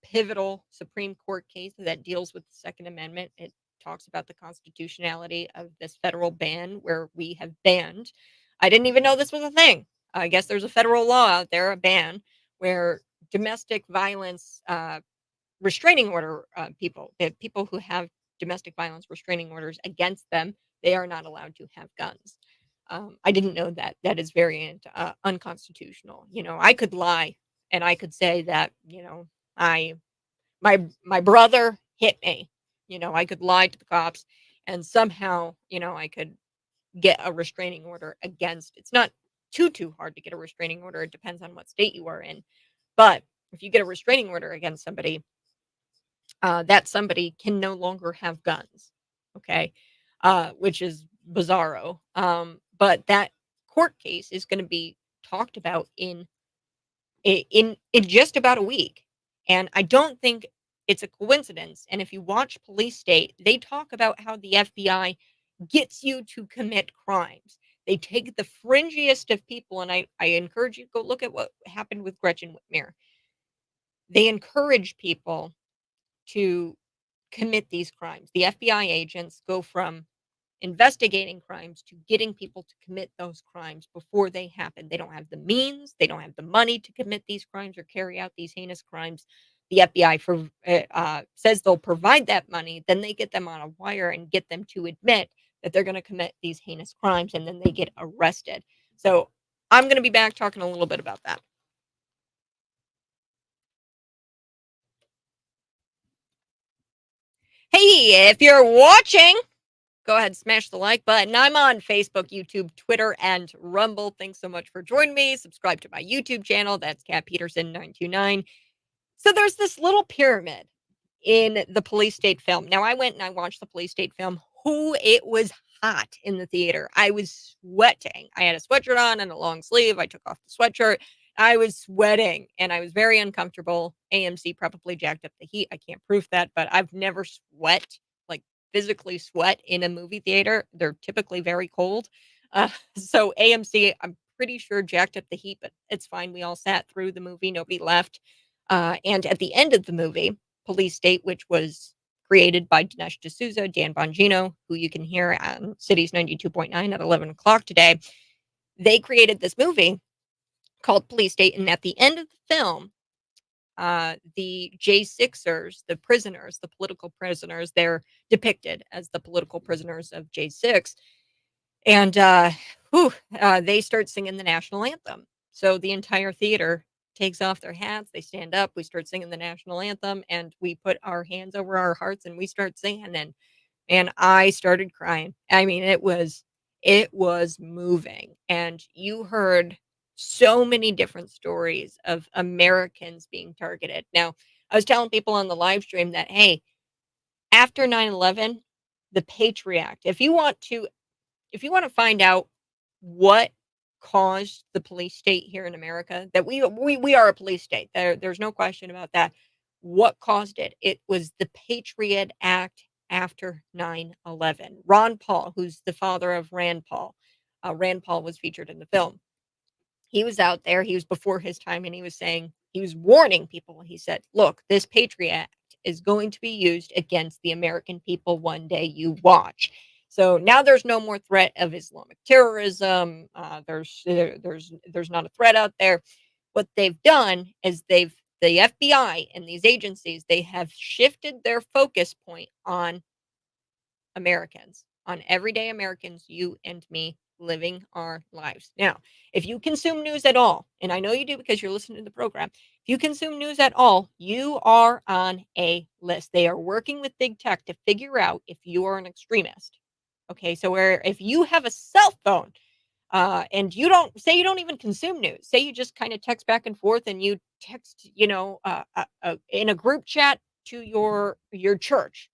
pivotal Supreme Court case that deals with the Second Amendment. It talks about the constitutionality of this federal ban where we have banned. I didn't even know this was a thing. I guess there's a federal law out there, a ban, where domestic violence restraining order people who have domestic violence restraining orders against them, they are not allowed to have guns. I didn't know that. That is very unconstitutional. I could lie and I could say that, I my brother hit me. I could lie to the cops and somehow, I could get a restraining order against. It's not too hard to get a restraining order. It depends on what state you are in. But if you get a restraining order against somebody, that somebody can no longer have guns. Okay, which is bizarro. But that court case is going to be talked about in just about a week, and I don't think it's a coincidence. And if you watch Police State, they talk about how the FBI gets you to commit crimes. They take the fringiest of people, and I encourage you to go look at what happened with Gretchen Whitmer. They encourage people to commit these crimes. The FBI agents go from investigating crimes to getting people to commit those crimes before they happen. They don't have the means, they don't have the money to commit these crimes or carry out these heinous crimes. The FBI says they'll provide that money, then they get them on a wire and get them to admit that they're going to commit these heinous crimes, and then they get arrested. So I'm going to be back talking a little bit about that. Hey, if you're watching, go ahead, smash the like button. I'm on Facebook, YouTube, Twitter, and Rumble. Thanks so much for joining me. Subscribe to my YouTube channel. That's Kat Peterson 929. So there's this little pyramid in the Police State film. Now, I went and I watched the Police State film. It was hot in the theater. I was sweating. I had a sweatshirt on and a long sleeve. I took off the sweatshirt. I was sweating and I was very uncomfortable. AMC probably jacked up the heat. I can't prove that, but I've never like physically sweat in a movie theater. They're typically very cold. So AMC, I'm pretty sure jacked up the heat, but it's fine. We all sat through the movie. Nobody left. And at the end of the movie, Police State, which was created by Dinesh D'Souza, Dan Bongino, who you can hear on Cities 92.9 at 11 o'clock today, they created this movie called Police State. And at the end of the film, the J6ers, the prisoners, the political prisoners, they're depicted as the political prisoners of J6. And they start singing the national anthem. So the entire theater takes off their hats, they stand up, we start singing the national anthem, and we put our hands over our hearts and we start singing. And I started crying. I mean, it was moving. And you heard so many different stories of Americans being targeted. Now, I was telling people on the live stream that, hey, after 9/11, the Patriot Act, if you want to find out what caused the police state here in America, that we are a police state. There's no question about that. What caused it? It was the Patriot Act after 9/11. Ron Paul, who's the father of Rand Paul. Rand Paul was featured in the film. He was out there, he was before his time, and he was warning people. He said, "Look, this Patriot Act is going to be used against the American people one day, you watch." So now there's no more threat of Islamic terrorism. There's not a threat out there. What they've done is the FBI and these agencies, they have shifted their focus point on Americans, on everyday Americans, you and me, living our lives. Now, if you consume news at all, and I know you do because you're listening to the program, if you consume news at all, you are on a list. They are working with big tech to figure out if you are an extremist. Okay, so if you have a cell phone, and you don't even consume news, say you just kind of text back and forth, and you text, in a group chat to your church.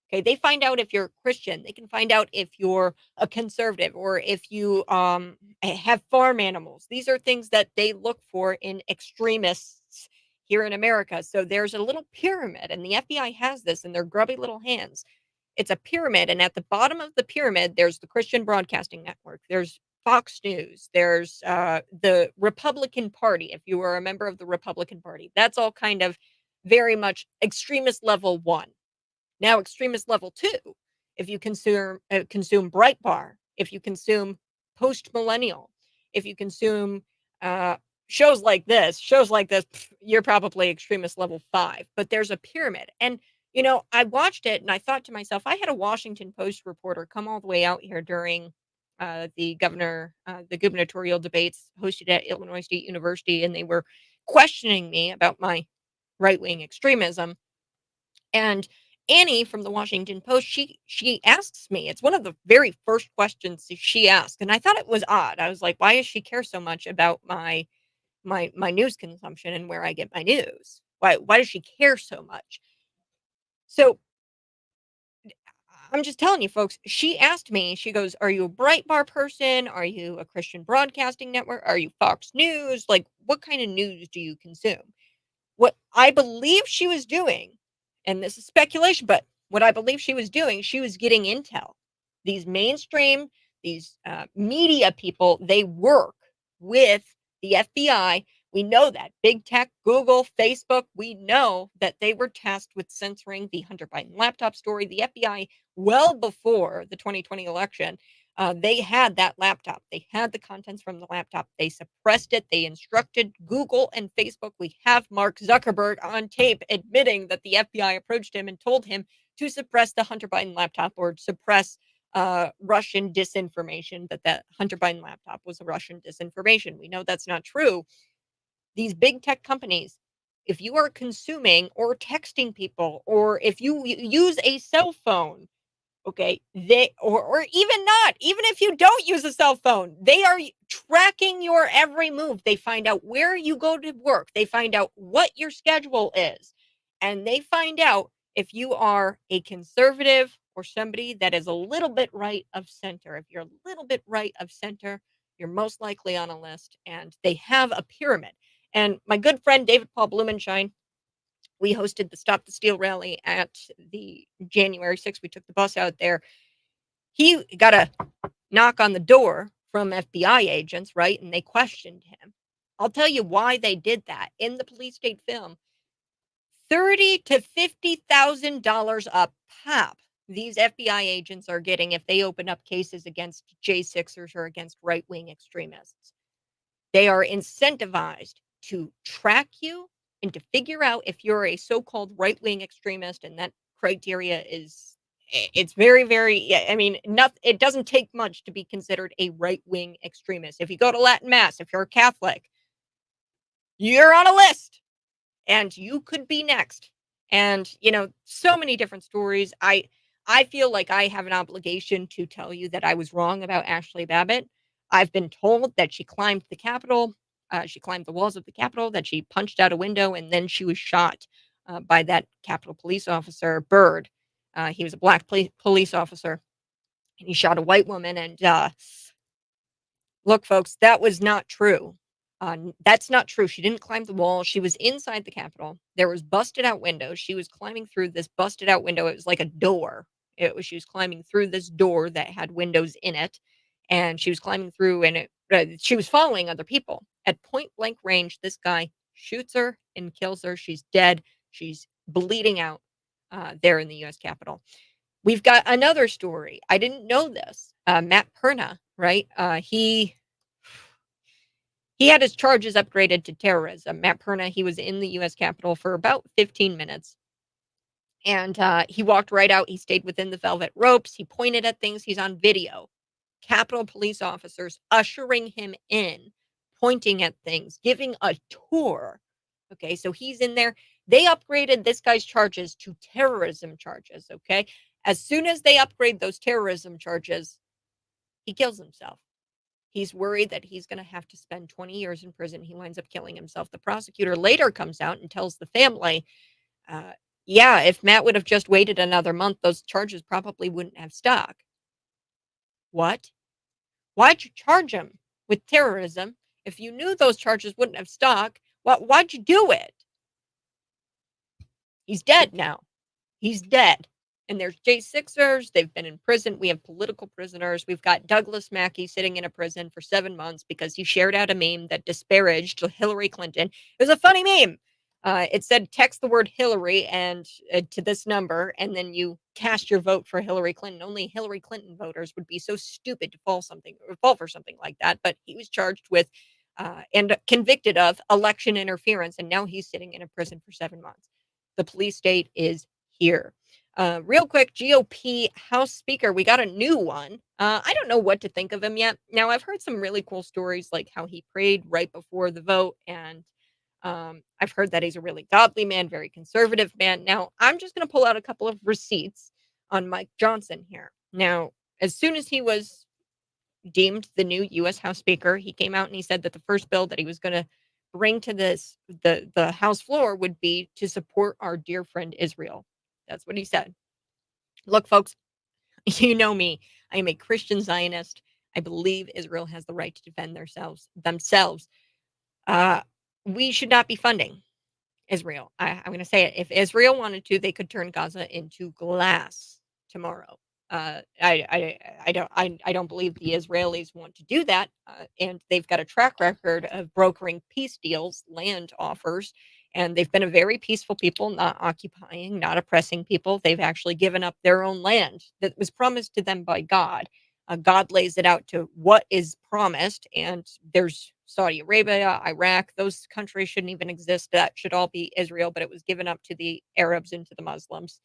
Okay, they find out if you're Christian. They can find out if you're a conservative or if you have farm animals. These are things that they look for in extremists here in America. So there's a little pyramid, and the FBI has this in their grubby little hands. It's a pyramid, and at the bottom of the pyramid, there's the Christian Broadcasting Network. There's Fox News. There's the Republican Party. If you were a member of the Republican Party, that's all kind of very much extremist level 1. Now, extremist level 2, if you consume Breitbart, if you consume Post Millennial, if you consume shows like this, you're probably extremist level 5. But there's a pyramid, and I watched it and I thought to myself, I had a Washington Post reporter come all the way out here during the gubernatorial debates hosted at Illinois State University, and they were questioning me about my right-wing extremism. And Annie from the Washington Post, she asks me, it's one of the very first questions she asked, and I thought it was odd. I was like, why does she care so much about my news consumption and where I get my news? Why does she care so much? So I'm just telling you, folks, she asked me, she goes, "Are you a Breitbart person? Are you a Christian Broadcasting Network? Are you Fox News? Like, what kind of news do you consume?" What I believe she was doing, and this is speculation, but what I believe she was doing, she was getting intel. These mainstream, these media people, they work with the FBI. We know that. Big tech, Google, Facebook, we know that they were tasked with censoring the Hunter Biden laptop story. The FBI, well before the 2020 election, they had that laptop. They had the contents from the laptop. They suppressed it. They instructed Google and Facebook. We have Mark Zuckerberg on tape admitting that the FBI approached him and told him to suppress the Hunter Biden laptop or suppress Russian disinformation, that Hunter Biden laptop was a Russian disinformation. We know that's not true. These big tech companies, if you are consuming or texting people, or if you use a cell phone, okay, they or even not, even if you don't use a cell phone, they are tracking your every move. They find out where you go to work. They find out what your schedule is. And they find out if you are a conservative or somebody that is a little bit right of center. If you're a little bit right of center, you're most likely on a list. And they have a pyramid. And my good friend David Paul Blumenshine, we hosted the Stop the Steal rally at the January 6th. We took the bus out there. He got a knock on the door from FBI agents, right? And they questioned him. I'll tell you why they did that. In the police state film, $30,000 to $50,000 a pop these FBI agents are getting if they open up cases against J6ers or against right-wing extremists. They are incentivized to track you and to figure out if you're a so-called right-wing extremist, and that criteria is, it's very, very, yeah, I mean, it doesn't take much to be considered a right-wing extremist. If you go to Latin Mass, if you're a Catholic, you're on a list and you could be next. And, so many different stories. I feel like I have an obligation to tell you that I was wrong about Ashley Babbitt. I've been told that she climbed the Capitol. She climbed the walls of the Capitol, that she punched out a window, and then she was shot by that Capitol police officer, Byrd. He was a black police officer, and he shot a white woman. And look, folks, that was not true. That's not true. She didn't climb the wall. She was inside the Capitol. There was busted out windows. She was climbing through this busted out window. It was like a door. She was climbing through this door that had windows in it, and she was climbing through, and she was following other people. At point blank range, this guy shoots her and kills her. She's dead. She's bleeding out there in the U.S. Capitol. We've got another story. I didn't know this. Matt Perna, right? He had his charges upgraded to terrorism. Matt Perna, he was in the U.S. Capitol for about 15 minutes. And he walked right out. He stayed within the velvet ropes. He pointed at things. He's on video. Capitol police officers ushering him in, pointing at things, giving a tour. Okay, so he's in there. They upgraded this guy's charges to terrorism charges. Okay, as soon as they upgrade those terrorism charges, he kills himself. He's worried that he's going to have to spend 20 years in prison. He winds up killing himself. The prosecutor later comes out and tells the family, yeah, if Matt would have just waited another month, those charges probably wouldn't have stuck. What? Why'd you charge him with terrorism if you knew those charges wouldn't have stuck? Why'd you do it? He's dead now. He's dead. And there's J6ers. They've been in prison. We have political prisoners. We've got Douglas Mackey sitting in a prison for 7 months because he shared out a meme that disparaged Hillary Clinton. It was a funny meme. It said, text the word Hillary and to this number, and then you cast your vote for Hillary Clinton. Only Hillary Clinton voters would be so stupid to fall for something like that. But he was charged with and convicted of election interference, and now he's sitting in a prison for 7 months. The police state is here. Real quick, GOP House Speaker, we got a new one. I don't know what to think of him yet. Now, I've heard some really cool stories, like how he prayed right before the vote, and I've heard that he's a really godly man, very conservative man. Now, I'm just going to pull out a couple of receipts on Mike Johnson here. Now, as soon as he was deemed the new U.S. House Speaker, he came out and he said that the first bill that he was going to bring to the House floor would be to support our dear friend Israel. That's what he said. Look, folks, You know me. I am a Christian Zionist. I believe Israel has the right to defend themselves. Uh, we should not be funding Israel. I'm going to say it. If Israel wanted to, they could turn Gaza into glass tomorrow. I don't believe the Israelis want to do that, and they've got a track record of brokering peace deals, land offers, and they've been a very peaceful people, not occupying, not oppressing people. They've actually given up their own land that was promised to them by God. God lays it out to what is promised, and there's Saudi Arabia, Iraq, those countries shouldn't even exist. That should all be Israel, but it was given up to the Arabs and to the Muslims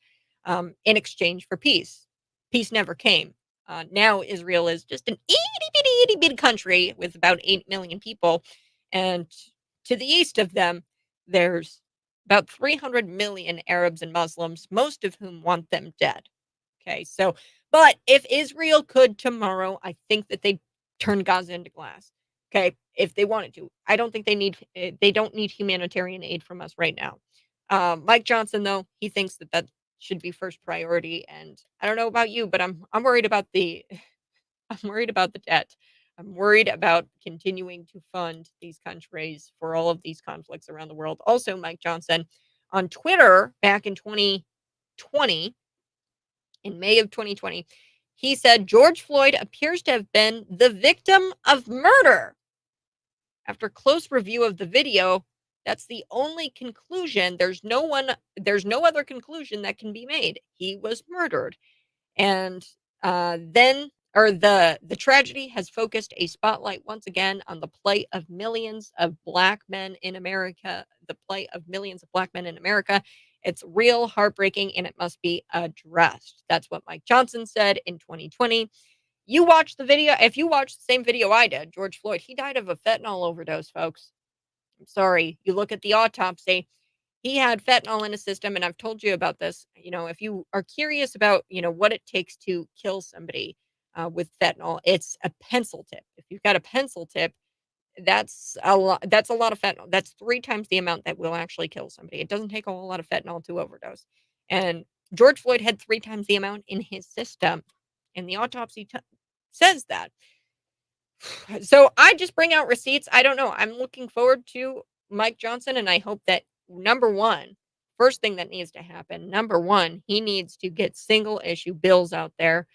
in exchange for peace. Peace never came. Now Israel is just an itty bitty country with about 8 million people. And to the east of them, there's about 300 million Arabs and Muslims, most of whom want them dead. Okay, so, but if Israel could tomorrow, I think that they'd turn Gaza into glass. Okay, if they wanted to. I don't think they don't need humanitarian aid from us right now. Mike Johnson, though, he thinks that should be first priority. And I don't know about you, but I'm worried about the I'm worried about the debt. I'm worried about continuing to fund these countries for all of these conflicts around the world. Also, Mike Johnson on Twitter back in 2020, in May of 2020, he said George Floyd appears to have been the victim of murder. After close review of the video, that's the only conclusion. There's no other conclusion that can be made. He was murdered. And the tragedy has focused a spotlight once again on the plight of millions of black men in America, It's real heartbreaking and it must be addressed. That's what Mike Johnson said in 2020. You watch the video. If you watch the same video I did, George Floyd, he died of a fentanyl overdose, folks. I'm sorry. You look at the autopsy, he had fentanyl in his system, and I've told you about this. If you are curious about, what it takes to kill somebody with fentanyl, it's a pencil tip. If you've got a pencil tip, that's a lot. That's a lot of fentanyl. That's 3 times the amount that will actually kill somebody. It doesn't take a whole lot of fentanyl to overdose. And George Floyd had 3 times the amount in his system, and the autopsy says that. So I just bring out receipts. I don't know. I'm looking forward to Mike Johnson, and I hope that first thing that needs to happen, number one, he needs to get single issue bills out there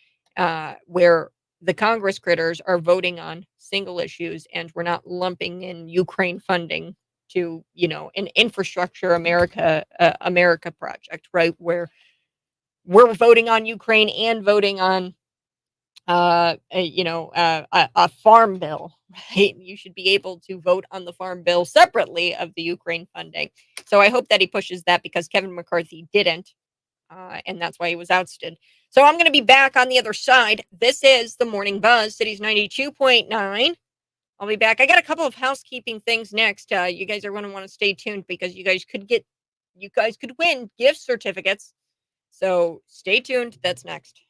where the Congress critters are voting on single issues, and we're not lumping in Ukraine funding to, an infrastructure America project, right? Where we're voting on Ukraine and voting on a farm bill, right? You should be able to vote on the farm bill separately of the Ukraine funding. So I hope that he pushes that because Kevin McCarthy didn't, and that's why he was ousted. So I'm going to be back on the other side. This is the Morning Buzz, Cities 92.9. I'll be back. I got a couple of housekeeping things next. You guys are going to want to stay tuned because you guys could win gift certificates. So stay tuned. That's next.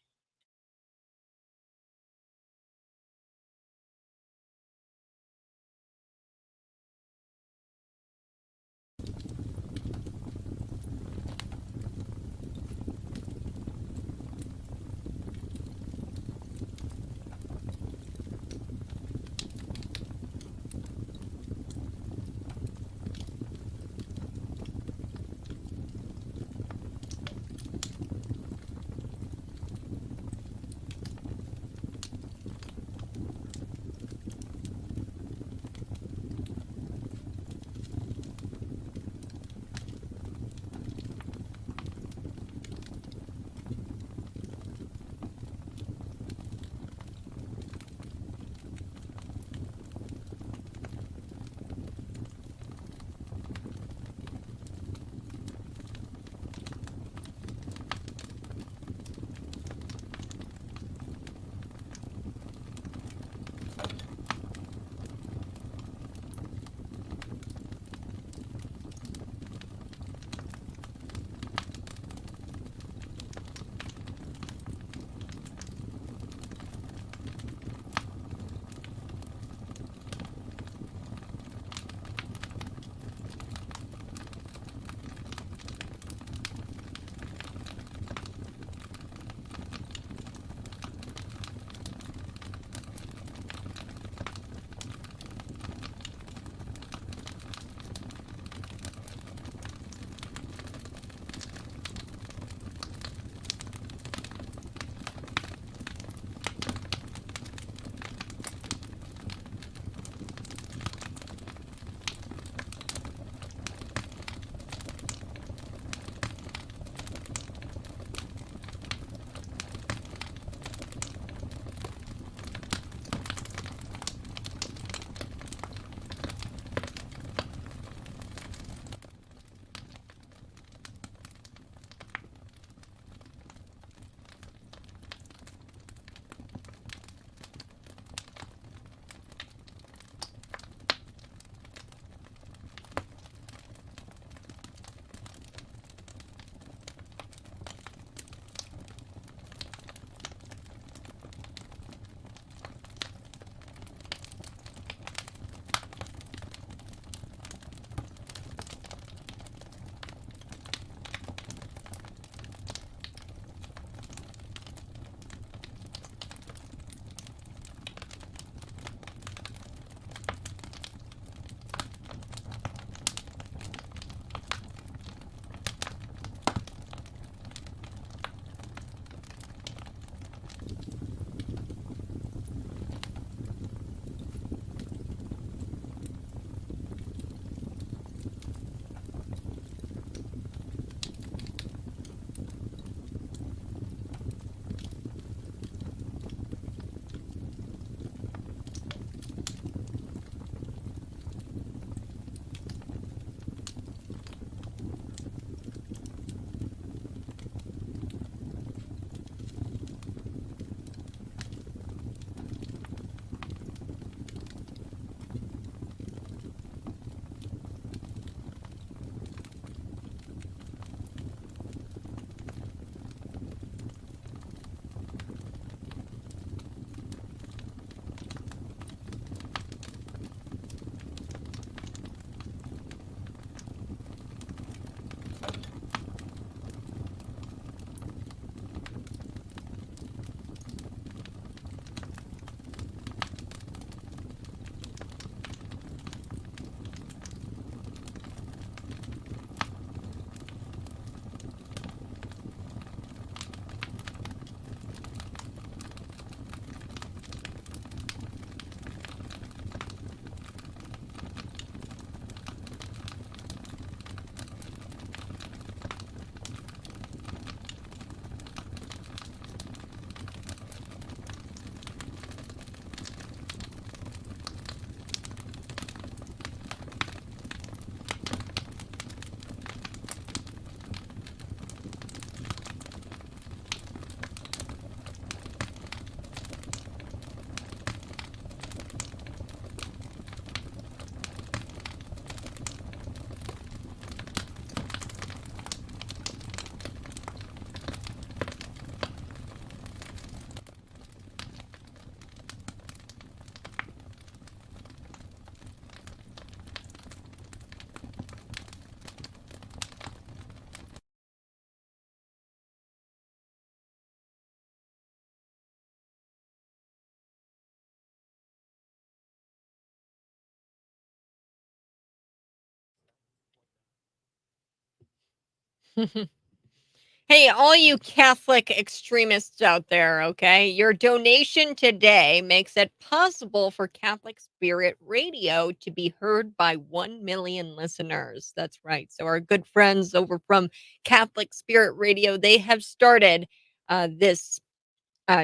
Hey, all you Catholic extremists out there, okay? Your donation today makes it possible for Catholic Spirit Radio to be heard by 1 million listeners. That's right. So, our good friends over from Catholic Spirit Radio, they have started this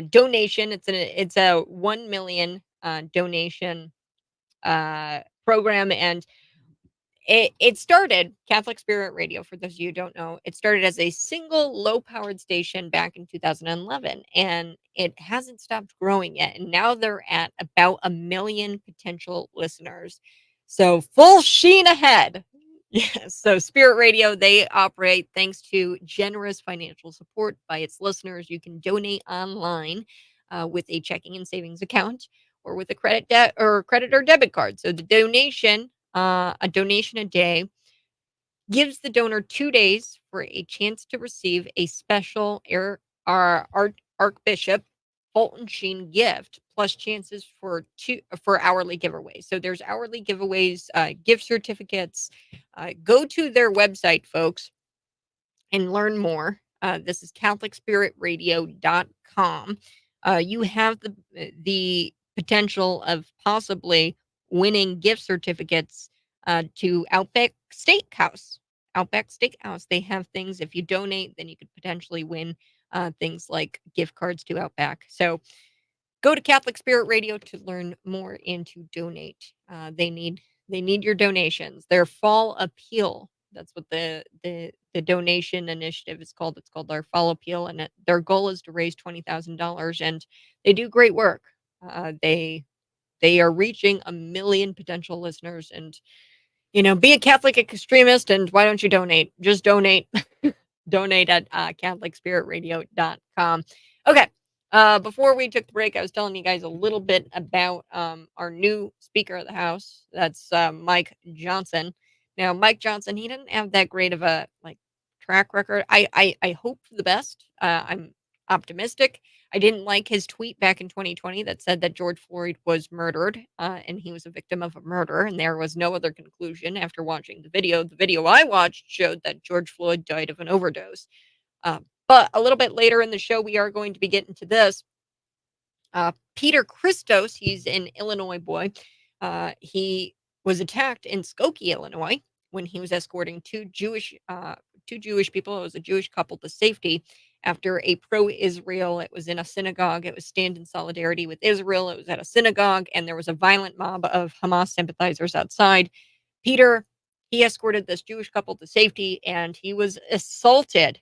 donation. It's a 1 million donation program, and it started Catholic Spirit Radio, for those of you who don't know, it started as a single low-powered station back in 2011, and it hasn't stopped growing yet, and now they're at about 1 million potential listeners. So, full sheen ahead. Yes, so Spirit Radio, they operate thanks to generous financial support by its listeners. You can donate online, with a checking and savings account or with a credit or debit card. So, a donation a day gives the donor 2 days for a chance to receive a special Archbishop Fulton Sheen gift, plus chances for hourly giveaways. So there's hourly giveaways, gift certificates. Go to their website, folks, and learn more. This is CatholicSpiritRadio.com. You have the potential of possibly winning gift certificates to Outback Steakhouse. Outback Steakhouse. They have things. If you donate, then you could potentially win things like gift cards to Outback. So go to Catholic Spirit Radio to learn more and to donate. They need your donations. Their fall appeal. That's what the donation initiative is called. It's called their fall appeal, and their goal is to raise $20,000. And they do great work. They are reaching 1 million potential listeners, and be a Catholic extremist, and why don't you donate? Just donate. Donate at CatholicSpiritRadio.com. Okay. Before we took the break, I was telling you guys a little bit about our new Speaker of the House. That's Mike Johnson. Now, Mike Johnson, he didn't have that great of a track record. I hope for the best. I'm optimistic. I didn't like his tweet back in 2020 that said that George Floyd was murdered, and he was a victim of a murder, and there was no other conclusion after watching the video. The video I watched showed that George Floyd died of an overdose. But a little bit later in the show, we are going to be getting to this. Peter Christos, he's an Illinois boy. He was attacked in Skokie, Illinois, when he was escorting two Jewish people. It was a Jewish couple to safety after a pro-Israel. It was in a synagogue. It was stand in solidarity with Israel. It was at a synagogue, and there was a violent mob of Hamas sympathizers outside. Peter, he escorted this Jewish couple to safety, and he was assaulted.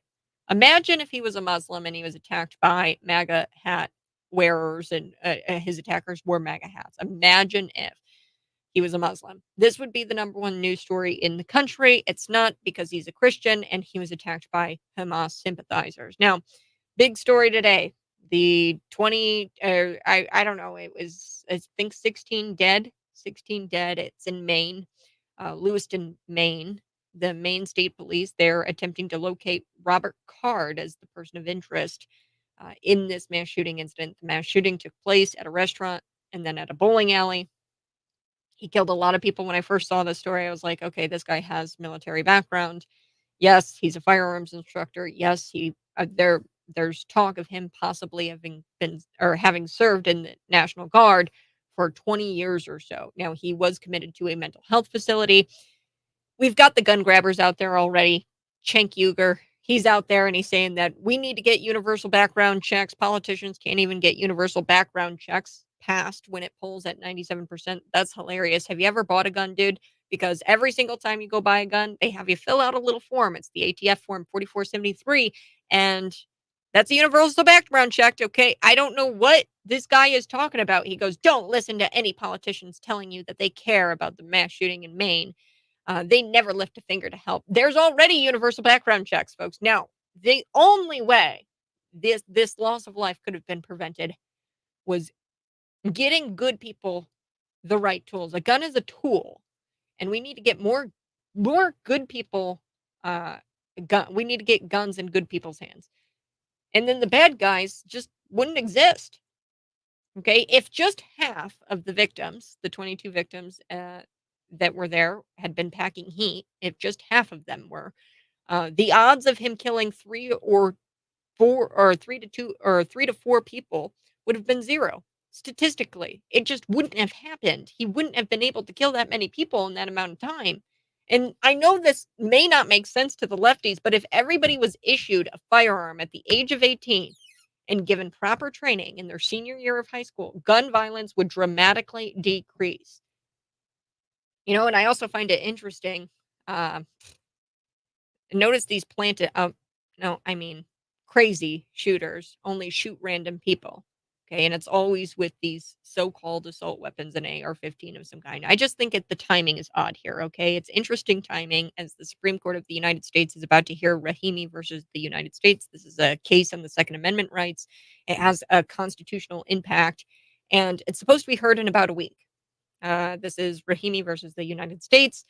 Imagine if he was a Muslim and he was attacked by MAGA hat wearers, and his attackers wore MAGA hats. Imagine if he was a Muslim. This would be the number one news story in the country. It's not, because he's a Christian and he was attacked by Hamas sympathizers. Now, big story today. The 20, I don't know, it was, I think 16 dead. 16 dead. It's in Maine, Lewiston, Maine. The Maine State Police, they're attempting to locate Robert Card as the person of interest in this mass shooting incident. The mass shooting took place at a restaurant and then at a bowling alley. He killed a lot of people. When I first saw this story, I was like, okay, this guy has military background. Yes, he's a firearms instructor. Yes, there's talk of him possibly having served in the National Guard for 20 years or so. Now, he was committed to a mental health facility. We've got the gun grabbers out there already. Cenk Uygur, he's out there and he's saying that we need to get universal background checks. Politicians can't even get universal background checks passed when it polls at 97%. That's hilarious. Have you ever bought a gun, dude? Because every single time you go buy a gun, they have you fill out a little form. It's the ATF form 4473. And that's a universal background check. Okay. I don't know what this guy is talking about. He goes, don't listen to any politicians telling you that they care about the mass shooting in Maine. They never lift a finger to help. There's already universal background checks, folks. Now, the only way this loss of life could have been prevented was getting good people the right tools. A gun is a tool, and we need to get more good people. We need to get guns in good people's hands, and then the bad guys just wouldn't exist. Okay, if just half of the victims, the 22 victims that were there, had been packing heat, if just half of them were, The odds of him killing 3 to 4 people would have been 0. Statistically, it just wouldn't have happened. He wouldn't have been able to kill that many people in that amount of time. And I know this may not make sense to the lefties, but if everybody was issued a firearm at the age of 18 and given proper training in their senior year of high school, gun violence would dramatically decrease. And I also find it interesting. Uh, Notice these no, I mean, crazy shooters only shoot random people. Okay. And it's always with these so called assault weapons, an AR-15 of some kind. I just think the timing is odd here. Okay. It's interesting timing as the Supreme Court of the United States is about to hear Rahimi versus the United States. This is a case on the Second Amendment rights. It has a constitutional impact, and it's supposed to be heard in about a week. This is Rahimi versus the United States.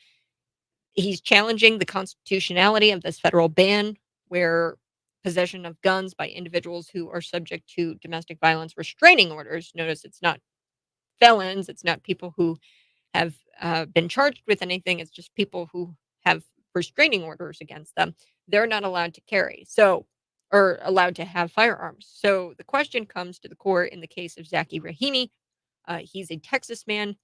He's challenging the constitutionality of this federal ban where possession of guns by individuals who are subject to domestic violence restraining orders. Notice it's not felons, it's not people who have been charged with anything, it's just people who have restraining orders against them. They're not allowed to carry, or allowed to have firearms. So the question comes to the court in the case of Zaki Rahimi. He's a Texas man,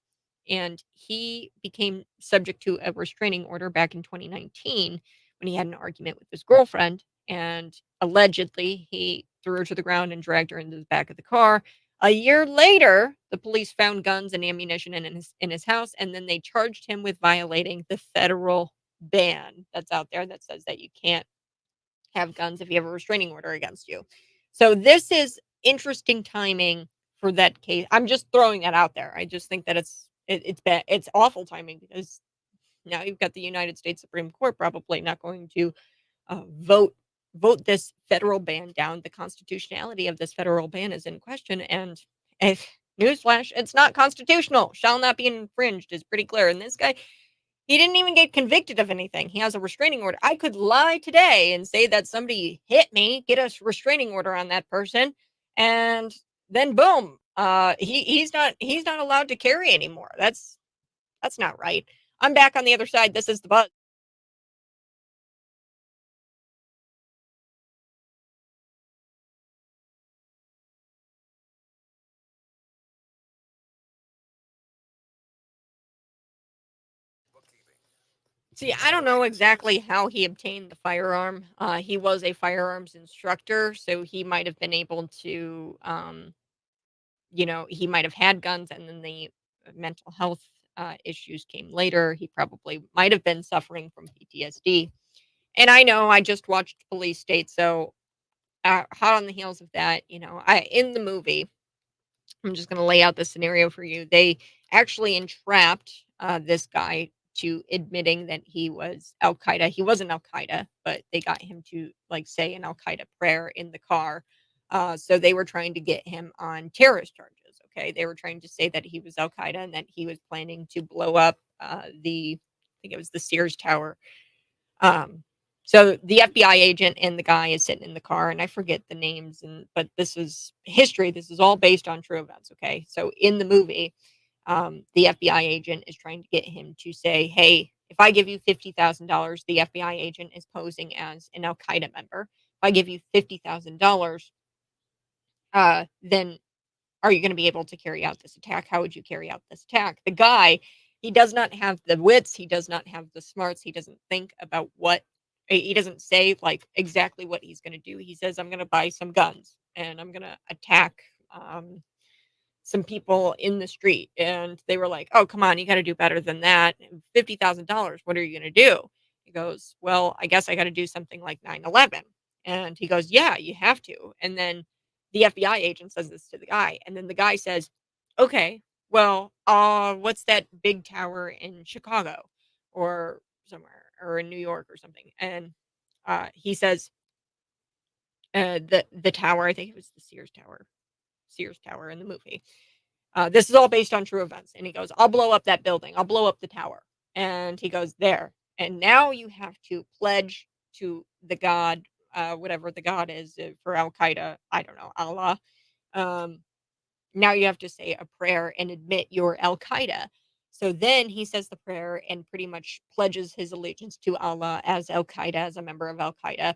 and he became subject to a restraining order back in 2019 when he had an argument with his girlfriend. And allegedly, he threw her to the ground and dragged her into the back of the car. A year later, the police found guns and ammunition in his house, and then they charged him with violating the federal ban that's out there that says that you can't have guns if you have a restraining order against you. So this is interesting timing for that case. I'm just throwing that out there. I just think that it's bad. It's awful timing because now you've got the United States Supreme Court probably not going to vote this federal ban down. The constitutionality of this federal ban is in question, and if newsflash, it's not constitutional. Shall not be infringed is pretty clear. And this guy, he didn't even get convicted of anything. He has a restraining order. I could lie today and say that somebody hit me, get a restraining order on that person, and then boom, he's not allowed to carry anymore. That's not right. I'm back on the other side. This is the buzz. See, I don't know exactly how he obtained the firearm. He was a firearms instructor, so he might have been able to, he might have had guns, and then the mental health issues came later. He probably might have been suffering from PTSD. And I know I just watched Police State, so hot on the heels of that, I in the movie, I'm just going to lay out the scenario for you. They actually entrapped this guy to admitting that he was Al Qaeda. He wasn't Al Qaeda, but they got him to like say an Al Qaeda prayer in the car. So they were trying to get him on terrorist charges. Okay, they were trying to say that he was Al Qaeda and that he was planning to blow up I think it was the Sears Tower. um, so the FBI agent and the guy is sitting in the car, and I forget the names, but this is history. This is all based on true events. Okay, so in the movie, the FBI agent is trying to get him to say, "Hey, if I give you $50,000, the FBI agent is posing as an Al Qaeda member. If I give you $50,000, then are you going to be able to carry out this attack? How would you carry out this attack?" The guy, he does not have the wits. He does not have the smarts. He doesn't think about he doesn't say like exactly what he's going to do. He says, "I'm going to buy some guns and I'm going to attack some people in the street." And they were like, "Oh, come on, you got to do better than that. $50,000. What are you going to do?" He goes, "Well, I guess I got to do something like 9/11." And he goes, "Yeah, you have to." And then the FBI agent says this to the guy. And then the guy says, "Okay, well, what's that big tower in Chicago or somewhere or in New York or something?" And he says, the tower, I think it was the Sears Tower in the movie. This is all based on true events. And he goes, "I'll blow up that building. I'll blow up the tower." And he goes, "There. And now you have to pledge to the God, whatever the God is for Al Qaeda. I don't know, Allah. Um, Now you have to say a prayer and admit you're Al Qaeda." So then he says the prayer and pretty much pledges his allegiance to Allah as Al Qaeda, as a member of Al Qaeda.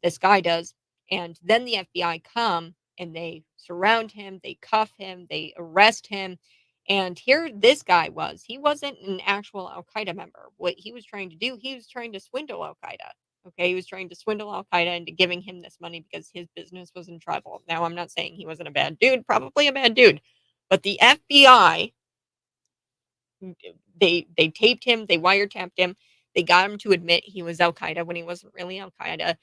This guy does. And then the FBI come and they surround him, they cuff him, they arrest him. And here this guy was. He wasn't an actual Al Qaeda member. What he was trying to do, he was trying to swindle Al Qaeda. Okay, he was trying to swindle Al Qaeda into giving him this money because his business was in trouble. Now, I'm not saying he wasn't a bad dude, probably a bad dude, but the FBI, they taped him, they wiretapped him, they got him to admit he was Al Qaeda when he wasn't really Al Qaeda.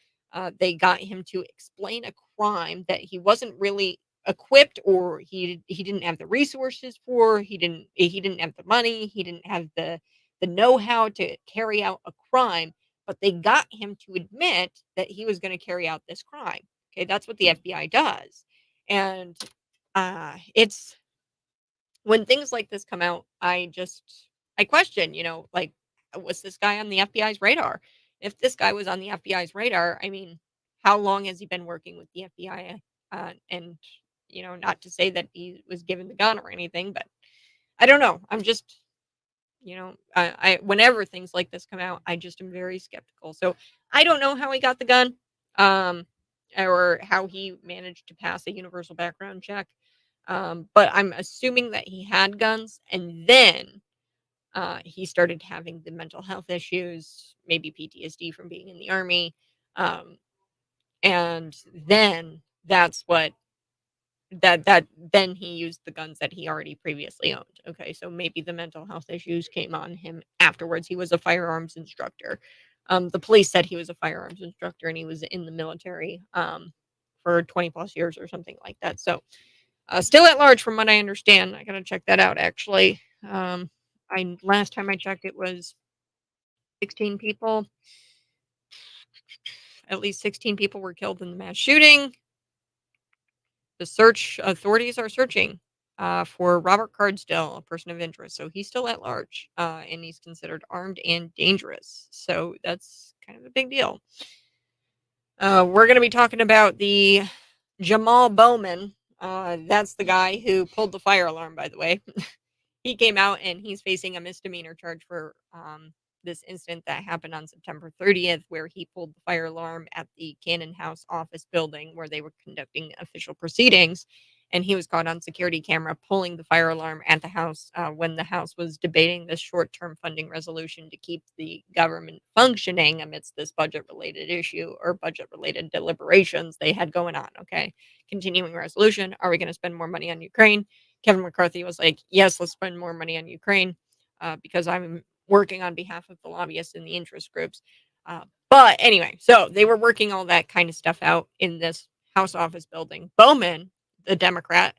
They got him to explain a crime that he wasn't really equipped, or he didn't have the resources for. He didn't have the money. He didn't have the know how to carry out a crime. But they got him to admit that he was going to carry out this crime. Okay, that's what the FBI does, and it's when things like this come out, I question, like, was this guy on the FBI's radar? If this guy was on the FBI's radar, I mean, how long has he been working with the FBI? And not to say that he was given the gun or anything, but I don't know. I'm just, I whenever things like this come out, I just am very skeptical. So I don't know how he got the gun, um, or how he managed to pass a universal background check. But I'm assuming that he had guns, and then he started having the mental health issues, maybe PTSD from being in the army. Um, and then that's what that then he used the guns that he already previously owned. Okay, so maybe the mental health issues came on him afterwards. He was a firearms instructor. The police said he was a firearms instructor and he was in the military for 20 plus years or something like that. So still at large, from what I understand. I gotta check that out. Actually, I last time I checked, it was 16 people. At least 16 people were killed in the mass shooting. The search authorities are searching for Robert Cardsdale, a person of interest. So he's still at large, and he's considered armed and dangerous. So that's kind of a big deal. We're going to be talking about the Jamal Bowman. That's the guy who pulled the fire alarm, by the way. He came out and he's facing a misdemeanor charge for this incident that happened on September 30th, where he pulled the fire alarm at the Cannon House office building where they were conducting official proceedings. And he was caught on security camera pulling the fire alarm at the house when the House was debating this short term funding resolution to keep the government functioning amidst this budget related issue, or budget related deliberations they had going on. Okay. Continuing resolution. Are we going to spend more money on Ukraine? Kevin McCarthy was like, yes, let's spend more money on Ukraine because I'm working on behalf of the lobbyists and the interest groups. But anyway, so they were working all that kind of stuff out in this House office building. Bowman, the Democrat,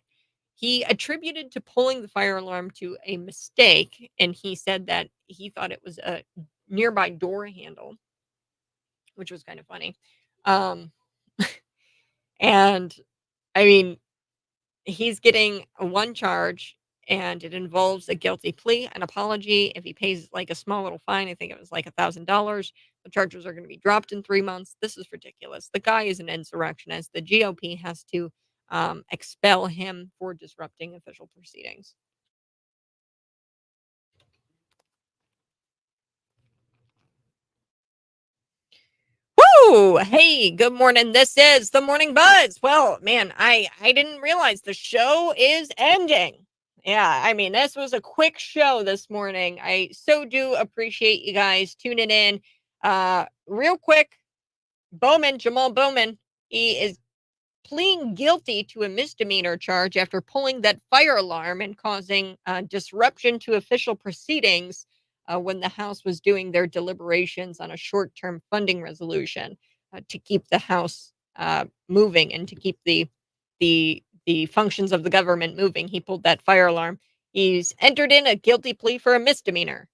he attributed to pulling the fire alarm to a mistake. And he said that he thought it was a nearby door handle, which was kind of funny. And I mean, he's getting one charge, and it involves a guilty plea, an apology. If he pays like a small little fine, I think it was like $1,000, the charges are going to be dropped in 3 months. This is ridiculous. The guy is an insurrectionist. The GOP has to expel him for disrupting official proceedings. Woo! Hey, good morning. This is the Morning Buzz. Well, man, I didn't realize the show is ending. Yeah, I mean, this was a quick show this morning. I so do appreciate you guys tuning in. Real quick, Jamal Bowman, he is pleading guilty to a misdemeanor charge after pulling that fire alarm and causing disruption to official proceedings when the House was doing their deliberations on a short-term funding resolution to keep the House moving and to keep the functions of the government moving. He pulled that fire alarm. He's entered in a guilty plea for a misdemeanor.